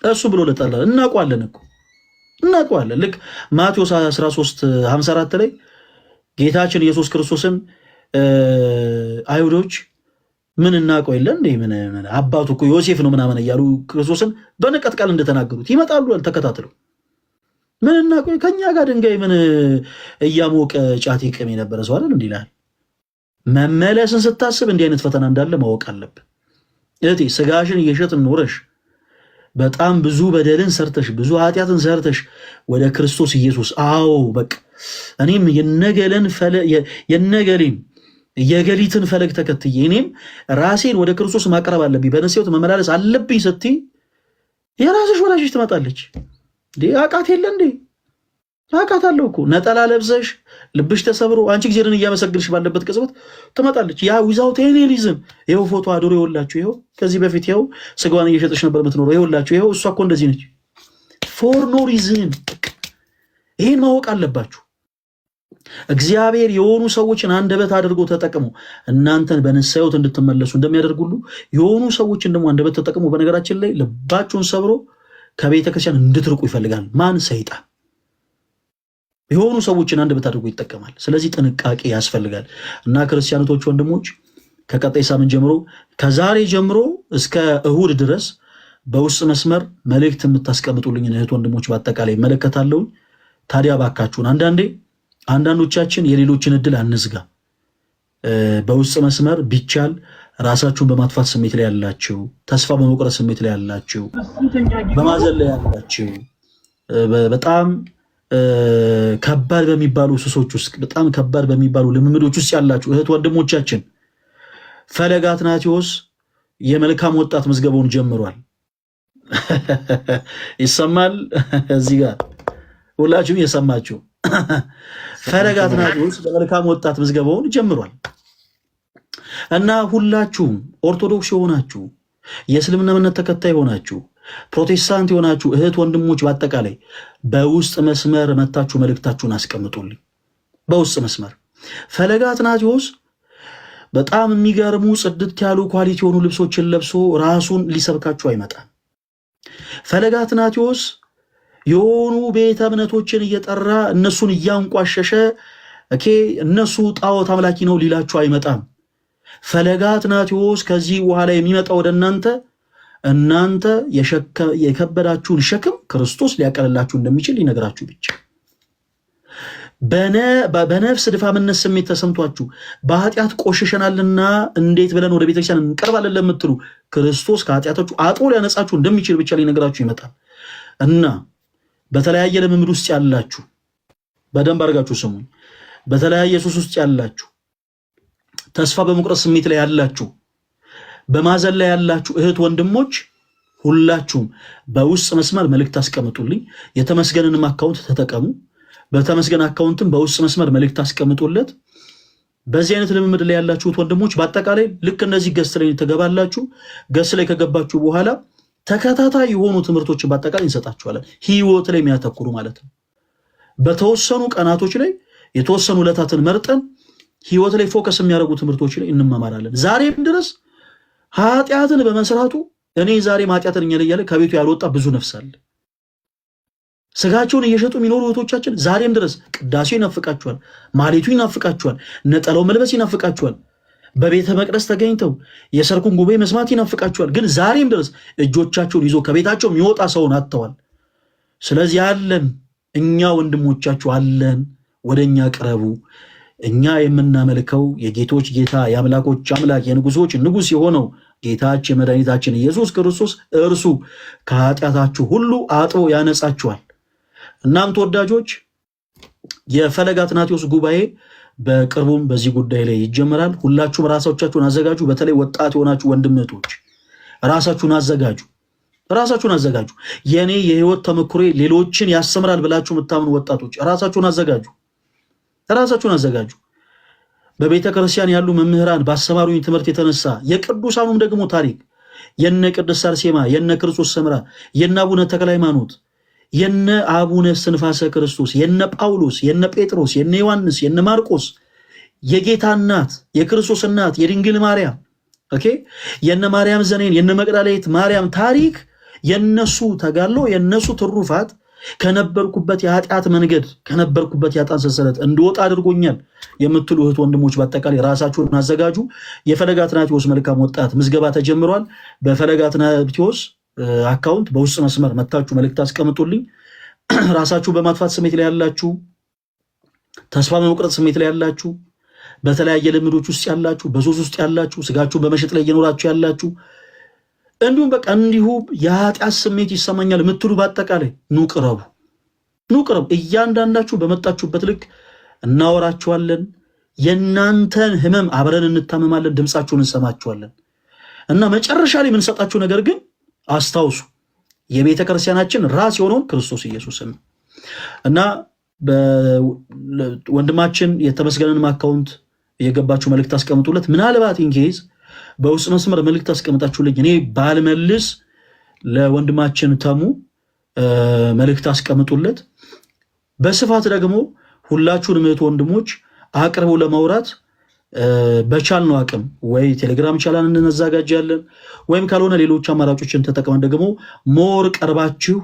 እሱ ብሎ ልጠላል። እናውቀዋለን እኮ እናውቀዋለን። ልክ ማቴዎስ 13:54 ላይ ጌታችን ኢየሱስ ክርስቶስን አይሁዶች ምን እናውቀው የለን ምን አባቱ እኮ ዮሴፍ ነው ምናምን እያሉ ክርስቶስን በንቀት ቃል እንደተናገሩት ይመጣሉ ተከታትለው። ምን እናውቀው ከኛ ጋር ድንጋይ ምን እያሞቀ ጫት ይቅም የነበረ ሰው አይደል እንዲህ ይላል። መመለስን ስታስብ እንዲህ አይነት ፈተና እንዳለ ማወቅ አለብን። እህቴ ስጋሽን እየሸጥን ኖረሽ በጣም ብዙ በደልን ሰርተሽ ብዙ ኃጢአትን ሰርተሽ ወደ ክርስቶስ ኢየሱስ አዎ በቃ እኔም የገሊትን ፈለግ ተከትዬ እኔም ራሴን ወደ ክርስቶስ ማቅረብ አለብኝ፣ በንስሐ ሕይወት መመላለስ አለብኝ ስትይ የራስሽ ወላጅሽ ትመጣለች። እንዴ አቃት የለ እንዴ አቃት አለው እኮ ነጠላ ለብሰሽ ልብሽ ተሰብሮ አንቺ እግዚአብሔርን እያመሰግንሽ ባለበት ቅጽበት ትመጣለች። ያ ዊዛውት ኤኒ ሪዝን ይኸው ፎቶ አድሮ ይኸውላችሁ፣ ይኸው ከዚህ በፊት ይኸው ስጋዋን እየሸጠች ነበር የምትኖረው፣ ይኸውላችሁ፣ ይኸው እሷ እኮ እንደዚህ ነች። ፎር ኖ ሪዝን። ይህን ማወቅ አለባችሁ። እግዚአብሔር የሆኑ ሰዎችን አንደበት አድርጎ ተጠቅሞ እናንተን በንስሐ ሕይወት እንድትመለሱ እንደሚያደርጉሉ የሆኑ ሰዎችን ደግሞ አንደበት ተጠቅሞ በነገራችን ላይ ልባችሁን ሰብሮ ከቤተክርስቲያን እንድትርቁ ይፈልጋል። ማን? ሰይጣን የሆኑ ሰዎችን አንደበት አድርጎ ይጠቀማል። ስለዚህ ጥንቃቄ ያስፈልጋል እና ክርስቲያኖቶች ወንድሞች፣ ከቀጣይ ሳምንት ጀምሮ ከዛሬ ጀምሮ እስከ እሁድ ድረስ በውስጥ መስመር መልእክት የምታስቀምጡልኝ እህት ወንድሞች በአጠቃላይ እመለከታለሁ። ታዲያ ባካችሁን አንዳንዶቻችን የሌሎችን እድል አንዝጋ። በውስጥ መስመር ቢቻል ራሳችሁን በማጥፋት ስሜት ላይ ያላችሁ፣ ተስፋ በመቁረጥ ስሜት ላይ ያላችሁ፣ በማዘን ላይ ያላችሁ፣ በጣም ከባድ በሚባሉ ሱሶች ውስጥ በጣም ከባድ በሚባሉ ልምምዶች ውስጥ ያላችሁ እህት ወንድሞቻችን ፈለገ አትናቴዎስ የመልካም ወጣት ምዝገባውን ጀምሯል። ይሰማል። እዚህ ጋር ሁላችሁም የሰማችሁ ፈለገ አትናቴዎስ በመልካም ወጣት ምዝገባውን ጀምሯል እና ሁላችሁም ኦርቶዶክስ የሆናችሁ የእስልምና እምነት ተከታይ የሆናችሁ ፕሮቴስታንት የሆናችሁ እህት ወንድሞች በአጠቃላይ በውስጥ መስመር መታችሁ መልእክታችሁን አስቀምጡልኝ። በውስጥ መስመር ፈለገ አትናቴዎስ በጣም የሚገርሙ ጽድት ያሉ ኳሊቲ የሆኑ ልብሶችን ለብሶ ራሱን ሊሰብካችሁ አይመጣም። ፈለገ አትናቴዎስ የሆኑ ቤተ እምነቶችን እየጠራ እነሱን እያንቋሸሸ እነሱ ጣዖት አምላኪ ነው ሊላችሁ አይመጣም። ፈለገ አትናቴዎስ ከዚህ በኋላ የሚመጣው ወደ እናንተ የከበዳችሁን ሸክም ክርስቶስ ሊያቀልላችሁ እንደሚችል ሊነግራችሁ ብቻ። በነፍስ ድፋምነት ስሜት ተሰምቷችሁ በኃጢአት ቆሽሸናልና እንዴት ብለን ወደ ቤተክርስቲያን እንቀርባለን ለምትሉ ክርስቶስ ከኃጢአታችሁ አጥቦ ሊያነጻችሁ እንደሚችል ብቻ ሊነግራችሁ ይመጣል እና በተለያየ ልምምድ ውስጥ ያላችሁ በደንብ አድርጋችሁ ስሙኝ። በተለያየ ሱስ ውስጥ ያላችሁ፣ ተስፋ በመቁረጥ ስሜት ላይ ያላችሁ፣ በማዘን ላይ ያላችሁ እህት ወንድሞች ሁላችሁም በውስጥ መስመር መልእክት አስቀምጡልኝ። የተመስገንንም አካውንት ተጠቀሙ። በተመስገን አካውንትም በውስጥ መስመር መልእክት አስቀምጡለት። በዚህ አይነት ልምምድ ላይ ያላችሁት ወንድሞች በአጠቃላይ ልክ እነዚህ ገስት ላይ ተገባላችሁ። ገስት ላይ ከገባችሁ በኋላ ተከታታይ የሆኑ ትምህርቶችን በአጠቃላይ እንሰጣችኋለን። ህይወት ላይ የሚያተኩሩ ማለት ነው። በተወሰኑ ቀናቶች ላይ የተወሰኑ ዕለታትን መርጠን ህይወት ላይ ፎከስ የሚያደርጉ ትምህርቶች ላይ እንመማራለን። ዛሬም ድረስ ኃጢአትን በመስራቱ እኔ ዛሬ ኃጢአትን እያለ ከቤቱ ያልወጣ ብዙ ነፍስ አለ። ስጋቸውን እየሸጡ የሚኖሩ እህቶቻችን ዛሬም ድረስ ቅዳሴው ይናፍቃቸዋል፣ ማሌቱ ይናፍቃቸዋል፣ ነጠላው መልበስ ይናፍቃቸዋል፣ በቤተ መቅደስ ተገኝተው የሰርኩን ጉባኤ መስማት ይናፍቃቸዋል። ግን ዛሬም ድረስ እጆቻቸውን ይዞ ከቤታቸው የሚወጣ ሰውን አጥተዋል። ስለዚህ አለን፣ እኛ ወንድሞቻችሁ አለን፣ ወደኛ ቅረቡ። እኛ የምናመልከው የጌቶች ጌታ የአምላኮች አምላክ የንጉሶች ንጉስ የሆነው ጌታችን የመድኃኒታችን ኢየሱስ ክርስቶስ እርሱ ከኃጢአታችሁ ሁሉ አጥቦ ያነጻችኋል። እናም ተወዳጆች የፈለገ አትናቴዎስ ጉባኤ በቅርቡም በዚህ ጉዳይ ላይ ይጀምራል። ሁላችሁም ራሳችሁን አዘጋጁ። በተለይ ወጣት የሆናችሁ ወንድምቶች ራሳችሁን አዘጋጁ። የኔ የህይወት ተመክሮ ሌሎችን ያስተምራል ብላችሁ የምታምኑ ወጣቶች ራሳችሁን አዘጋጁ። በቤተ ክርስቲያን ያሉ መምህራን ባስተማሩኝ ትምህርት የተነሳ የቅዱሳኑም ደግሞ ታሪክ የነ ቅድስት አርሴማ፣ የነ ክርስቶስ ሰምራ፣ የነ አቡነ ተክለ ሃይማኖት፣ የነ አቡነ እስትንፋሰ ክርስቶስ፣ የነ ጳውሎስ፣ የነ ጴጥሮስ፣ የነ ዮሐንስ፣ የነ ማርቆስ፣ የጌታ እናት የክርስቶስ እናት የድንግል ማርያም የነ ማርያም ዘኔን፣ የነ መቅደላዊት ማርያም ታሪክ የነሱ ተጋድሎ የነሱ ትሩፋት ከነበርኩበት የኃጢአት መንገድ ከነበርኩበት የኃጢአት ሰንሰለት እንድወጣ አድርጎኛል የምትሉ እህት ወንድሞች በአጠቃላይ ራሳችሁን አዘጋጁ። የፈለገ አትናቴዎስ መልካም ወጣት ምዝገባ ተጀምሯል። በፈለገ አትናቴዎስ አካውንት በውስጥ መስመር መታችሁ መልእክት አስቀምጡልኝ። ራሳችሁ በማጥፋት ስሜት ላይ ያላችሁ፣ ተስፋ በመቁረጥ ስሜት ላይ ያላችሁ፣ በተለያየ ልምዶች ውስጥ ያላችሁ፣ በሱስ ውስጥ ያላችሁ፣ ስጋችሁን በመሸጥ ላይ እየኖራችሁ ያላችሁ፣ እንዲሁም በቃ እንዲሁ የኃጢአት ስሜት ይሰማኛል የምትሉ በአጠቃላይ ኑ ቅረቡ። እያንዳንዳችሁ በመጣችሁበት ልክ እናወራችኋለን። የእናንተን ህመም አብረን እንታመማለን፣ ድምፃችሁን እንሰማችኋለን እና መጨረሻ ላይ የምንሰጣችሁ ነገር ግን አስታውሱ፣ የቤተ ክርስቲያናችን ራስ የሆነውን ክርስቶስ ኢየሱስን እና ወንድማችን የተመስገንን አካውንት የገባችሁ መልእክት አስቀምጡለት። ምናልባት ኢንኬዝ በውስጥ መስመር መልእክት አስቀምጣችሁልኝ እኔ ባልመልስ ለወንድማችን ተሙ መልእክት አስቀምጡለት። በስፋት ደግሞ ሁላችሁንም እህት ወንድሞች አቅርበው ለማውራት በቻልነው አቅም ወይ ቴሌግራም ቻናል እናዘጋጃለን ወይም ካልሆነ ሌሎች አማራጮችን ተጠቅመን ደግሞ ሞር ቀርባችሁ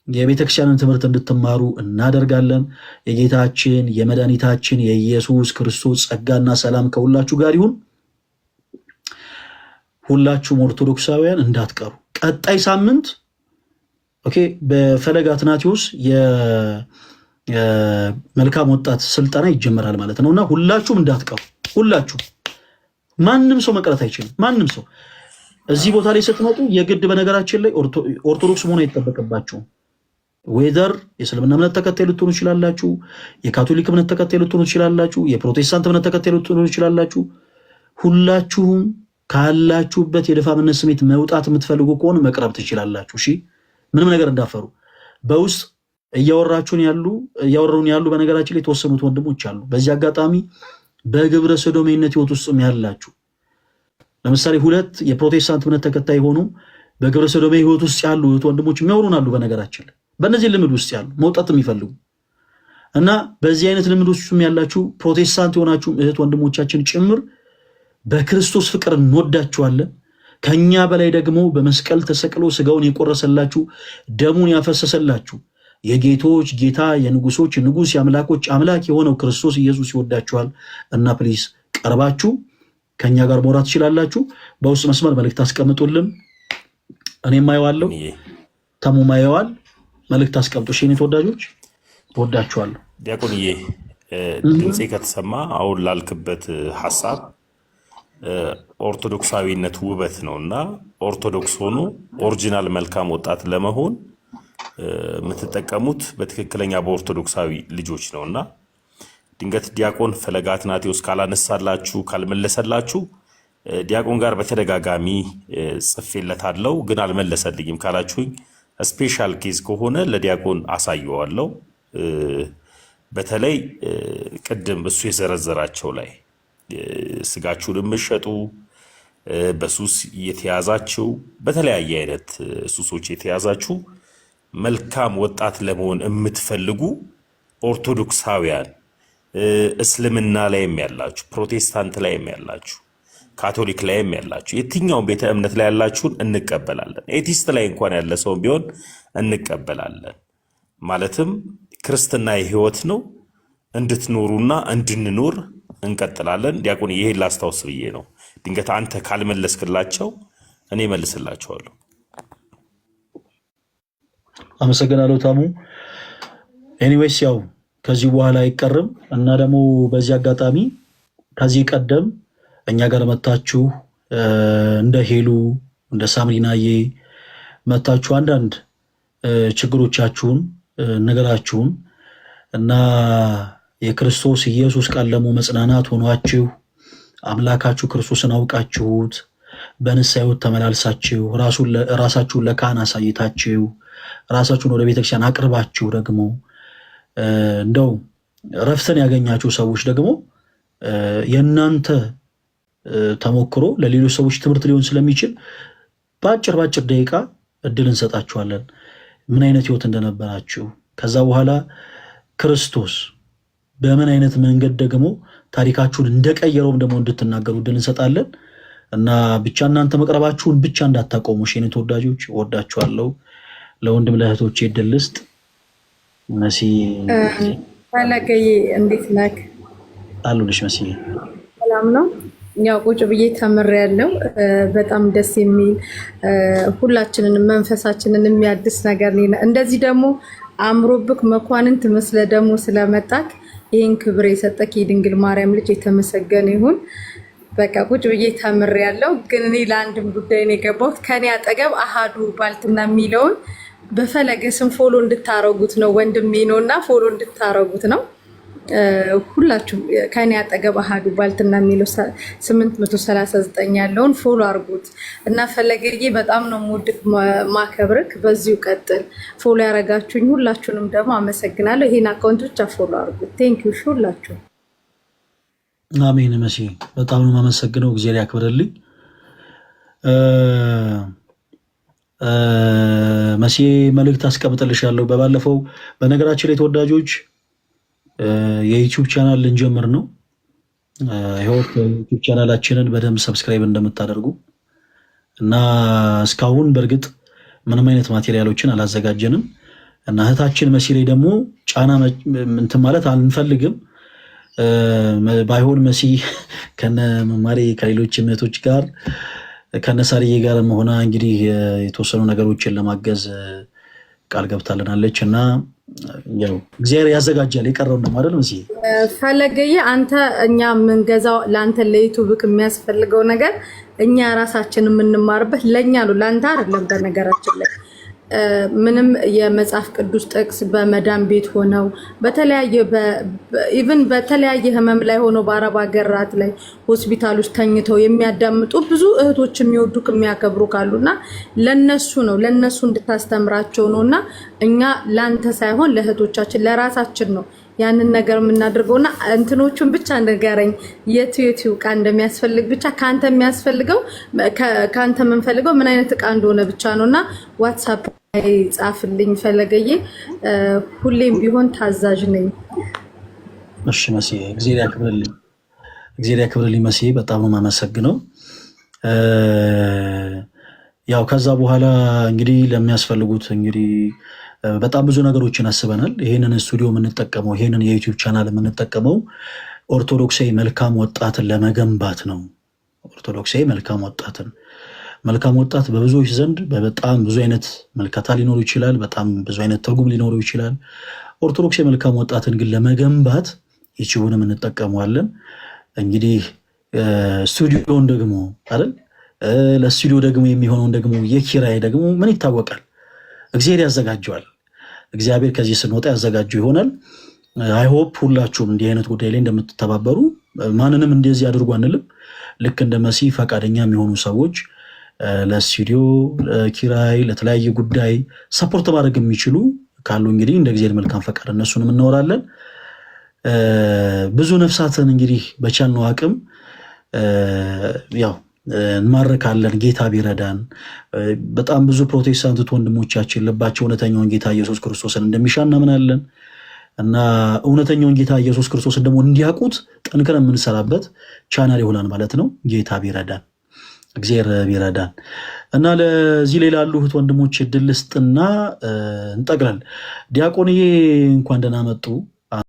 የቤተክርስቲያንን ትምህርት እንድትማሩ እናደርጋለን። የጌታችን የመድኃኒታችን የኢየሱስ ክርስቶስ ጸጋና ሰላም ከሁላችሁ ጋር ይሁን። ሁላችሁም ኦርቶዶክሳውያን እንዳትቀሩ። ቀጣይ ሳምንት በፈለገ አትናቴዎስ የመልካም ወጣት ስልጠና ይጀመራል ማለት ነውና ሁላችሁም እንዳትቀሩ። ሁላችሁ ማንም ሰው መቅረት አይችልም። ማንም ሰው እዚህ ቦታ ላይ ስትመጡ የግድ በነገራችን ላይ ኦርቶዶክስ መሆን አይጠበቅባችሁም። ዌዘር የእስልምና እምነት ተከታይ ልትሆኑ ይችላላችሁ፣ የካቶሊክ እምነት ተከታይ ልትሆኑ ይችላላችሁ፣ የፕሮቴስታንት እምነት ተከታይ ልትሆኑ ይችላላችሁ። ሁላችሁም ካላችሁበት የድፋምነት ስሜት መውጣት የምትፈልጉ ከሆነ መቅረብ ትችላላችሁ። እሺ ምንም ነገር እንዳፈሩ በውስጥ እያወሩን ያሉ በነገራችን ላይ የተወሰኑት ወንድሞች አሉ። በዚህ አጋጣሚ በግብረ ሰዶሜነት ህይወት ውስጥም ያላችሁ ለምሳሌ 2 የፕሮቴስታንት እምነት ተከታይ ሆኑ በግብረ ሰዶሜ ህይወት ውስጥ ያሉ ወንድሞች የሚያወሩን አሉ። በነገራችን ላይ በእነዚህ ልምድ ውስጥ ያሉ መውጣት የሚፈልጉ እና በዚህ አይነት ልምድ ውስጥም ያላችሁ ፕሮቴስታንት የሆናችሁ እህት ወንድሞቻችን ጭምር በክርስቶስ ፍቅር እንወዳችኋለን። ከኛ በላይ ደግሞ በመስቀል ተሰቅሎ ስጋውን የቆረሰላችሁ ደሙን ያፈሰሰላችሁ የጌቶች ጌታ የንጉሶች ንጉስ የአምላኮች አምላክ የሆነው ክርስቶስ ኢየሱስ ይወዳችኋል እና ፕሊስ ቀርባችሁ ከኛ ጋር ማውራት ትችላላችሁ። በውስጥ መስመር መልእክት አስቀምጡልን። እኔም አየዋለሁ፣ ተሙም አየዋል። መልእክት አስቀምጡ። እሺ የኔ ተወዳጆች ወዳችኋለሁ። ዲያቆንዬ ድምፄ ከተሰማ አሁን ላልክበት ሐሳብ ኦርቶዶክሳዊነት ውበት ነውና ኦርቶዶክስ ሆኖ ኦሪጂናል መልካም ወጣት ለመሆን የምትጠቀሙት በትክክለኛ በኦርቶዶክሳዊ ልጆች ነውና ድንገት ዲያቆን ፈለገ አትናቴዎስ ካላነሳላችሁ ካልመለሰላችሁ ዲያቆን ጋር በተደጋጋሚ ጽፌለታለሁ ግን አልመለሰልኝም ካላችሁኝ ስፔሻል ኬዝ ከሆነ ለዲያቆን አሳየዋለሁ። በተለይ ቅድም እሱ የዘረዘራቸው ላይ ስጋችሁን የምትሸጡ በሱስ የተያዛችሁ በተለያየ አይነት ሱሶች የተያዛችሁ መልካም ወጣት ለመሆን የምትፈልጉ ኦርቶዶክሳውያን እስልምና ላይም ያላችሁ ፕሮቴስታንት ላይም ያላችሁ ካቶሊክ ላይም ያላችሁ የትኛውም ቤተ እምነት ላይ ያላችሁን እንቀበላለን። ኤቲስት ላይ እንኳን ያለ ሰው ቢሆን እንቀበላለን። ማለትም ክርስትና የህይወት ነው፣ እንድትኖሩና እንድንኖር እንቀጥላለን። ዲያቆን ይሄን ላስታውስ ብዬ ነው። ድንገት አንተ ካልመለስክላቸው እኔ መልስላቸዋለሁ። አመሰግናለሁ ታሙ። ኤኒዌይስ ያው ከዚህ በኋላ አይቀርም እና ደግሞ በዚህ አጋጣሚ ከዚህ ቀደም እኛ ጋር መታችሁ እንደ ሄሉ እንደ ሳምሪናዬ መታችሁ አንዳንድ ችግሮቻችሁን ነገራችሁን እና የክርስቶስ ኢየሱስ ቃል ደግሞ መጽናናት ሆኗችሁ አምላካችሁ ክርስቶስን አውቃችሁት በንስሐ ሕይወት ተመላልሳችሁ ራሳችሁን ለካህን አሳይታችሁ ራሳችሁን ወደ ቤተክርስቲያን አቅርባችሁ ደግሞ እንደው ረፍትን ያገኛችሁ ሰዎች ደግሞ የእናንተ ተሞክሮ ለሌሎች ሰዎች ትምህርት ሊሆን ስለሚችል በአጭር ደቂቃ እድል እንሰጣችኋለን። ምን አይነት ህይወት እንደነበራችሁ ከዛ በኋላ ክርስቶስ በምን አይነት መንገድ ደግሞ ታሪካችሁን እንደቀየረውም ደግሞ እንድትናገሩ እድል እንሰጣለን እና ብቻ እናንተ መቅረባችሁን ብቻ እንዳታቆሙ። እሺ ተወዳጆች ወዳችኋለሁ። ለወንድም ለእህቶቼ እድል ልስጥ። መሲ ፈለገዬ እንዴት ነህ? አሉልሽ መሲ ሰላም ነው። ያው ቁጭ ብዬ ተምሬያለሁ። በጣም ደስ የሚል ሁላችንን መንፈሳችንን የሚያድስ ነገር ነው። እንደዚህ ደግሞ አምሮብክ መኳንንት መስለ ደግሞ ስለመጣክ ይህን ክብር የሰጠክ የድንግል ማርያም ልጅ የተመሰገነ ይሁን። በቃ ቁጭ ብዬ ተምሬያለሁ። ግን እኔ ለአንድም ጉዳይ ነው የገባሁት። ከኔ አጠገብ አሃዱ ባልትና የሚለውን በፈለገ ስም ፎሎ እንድታረጉት ነው። ወንድሜ ነውና ፎሎ እንድታረጉት ነው። ሁላችሁም ከኔ አጠገብ አሃዱ ባልትና የሚለው 839 ያለውን ፎሎ አርጉት እና ፈለገዬ በጣም ነው የምወድክ ማከብርክ። በዚሁ ቀጥል። ፎሎ ያረጋችሁኝ ሁላችሁንም ደግሞ አመሰግናለሁ። ይሄን አካውንት ብቻ ፎሎ አርጉት። ቴንክ ዩ ሁላችሁ። አሜን። መሲ በጣም ነው የማመሰግነው። እግዚአብሔር ያክብርልኝ። መሲ መልእክት አስቀምጥልሻለሁ። በባለፈው በነገራችን ላይ ተወዳጆች የዩቲዩብ ቻናል ልንጀምር ነው። ይኸው ዩቲዩብ ቻናላችንን በደንብ ሰብስክራይብ እንደምታደርጉ እና እስካሁን በእርግጥ ምንም አይነት ማቴሪያሎችን አላዘጋጀንም እና እህታችን መሲ ላይ ደግሞ ጫና እንትን ማለት አንፈልግም። ባይሆን መሲ ከነ መማሪ ከሌሎች እህቶች ጋር ከነሳሪዬ ጋር መሆና እንግዲህ የተወሰኑ ነገሮችን ለማገዝ ቃል ገብታለናለች እና ያው እግዚአብሔር ያዘጋጃል የቀረውን ነው ማለት ነው። እዚህ ፈለገዬ አንተ እኛ የምንገዛው ለአንተ ለዩቲዩብክ የሚያስፈልገው ነገር እኛ ራሳችን የምንማርበት ለኛ ነው፣ ለአንተ አይደለም። በነገራችን ላይ ምንም የመጽሐፍ ቅዱስ ጥቅስ በመዳን ቤት ሆነው በተለያየ ኢቭን በተለያየ ህመም ላይ ሆነው በአረብ ሀገራት ላይ ሆስፒታል ውስጥ ተኝተው የሚያዳምጡ ብዙ እህቶች የሚወዱ የሚያከብሩ ካሉና ለነሱ ነው ለነሱ እንድታስተምራቸው ነውና እኛ ላንተ ሳይሆን ለእህቶቻችን ለራሳችን ነው ያንን ነገር የምናደርገውና እንትኖቹን ብቻ ንገረኝ የቱ ዕቃ እንደሚያስፈልግ ብቻ ካንተ የሚያስፈልገው ካንተ የምንፈልገው ምን አይነት ዕቃ እንደሆነ ብቻ ነውና ዋትስአፕ ላይ ጻፍልኝ ፈለገዬ ሁሌም ቢሆን ታዛዥ ነኝ። እሺ መሲ እግዚአብሔር ያክብርልኝ መሲ በጣም ነው የማመሰግነው። ያው ከዛ በኋላ እንግዲህ ለሚያስፈልጉት እንግዲህ በጣም ብዙ ነገሮችን አስበናል። ይሄንን ስቱዲዮ የምንጠቀመው ይሄንን የዩቲዩብ ቻናል የምንጠቀመው ኦርቶዶክሳዊ መልካም ወጣትን ለመገንባት ነው። ኦርቶዶክሳዊ መልካም ወጣት በብዙዎች ዘንድ በጣም ብዙ አይነት መልከታ ሊኖሩ ይችላል። በጣም ብዙ አይነት ትርጉም ሊኖሩ ይችላል። ኦርቶዶክሳዊ መልካም ወጣትን ግን ለመገንባት ዩቲዩብንም እንጠቀመዋለን። እንግዲህ ስቱዲዮን ደግሞ አይደል ለስቱዲዮ ደግሞ የሚሆነውን ደግሞ የኪራይ ደግሞ ምን ይታወቃል እግዚአብሔር ያዘጋጀዋል። እግዚአብሔር ከዚህ ስንወጣ ያዘጋጀው ይሆናል። አይ ሆፕ ሁላችሁም እንዲህ አይነት ጉዳይ ላይ እንደምትተባበሩ ማንንም እንደዚህ አድርጉ አንልም። ልክ እንደ መሲ ፈቃደኛ የሚሆኑ ሰዎች ለስቱዲዮ ኪራይ ለተለያየ ጉዳይ ሰፖርት ማድረግ የሚችሉ ካሉ እንግዲህ እንደ እግዚአብሔር መልካም ፈቃድ እነሱንም እናወራለን። ብዙ ነፍሳትን እንግዲህ በቻልነው አቅም ያው እንማርካለን ጌታ ቢረዳን። በጣም ብዙ ፕሮቴስታንት ወንድሞቻችን ልባቸው እውነተኛውን ጌታ ኢየሱስ ክርስቶስን እንደሚሻ እናምናለን እና እውነተኛውን ጌታ ኢየሱስ ክርስቶስን ደግሞ እንዲያውቁት ጠንክረን የምንሰራበት ቻናል ይሆናል ማለት ነው። ጌታ ቢረዳን እግዚአብሔር ቢረዳን እና ለዚህ ላይ ላሉ እህት ወንድሞች እድል ስጥና እንጠቅላል። ዲያቆንዬ እንኳን ደህና መጡ።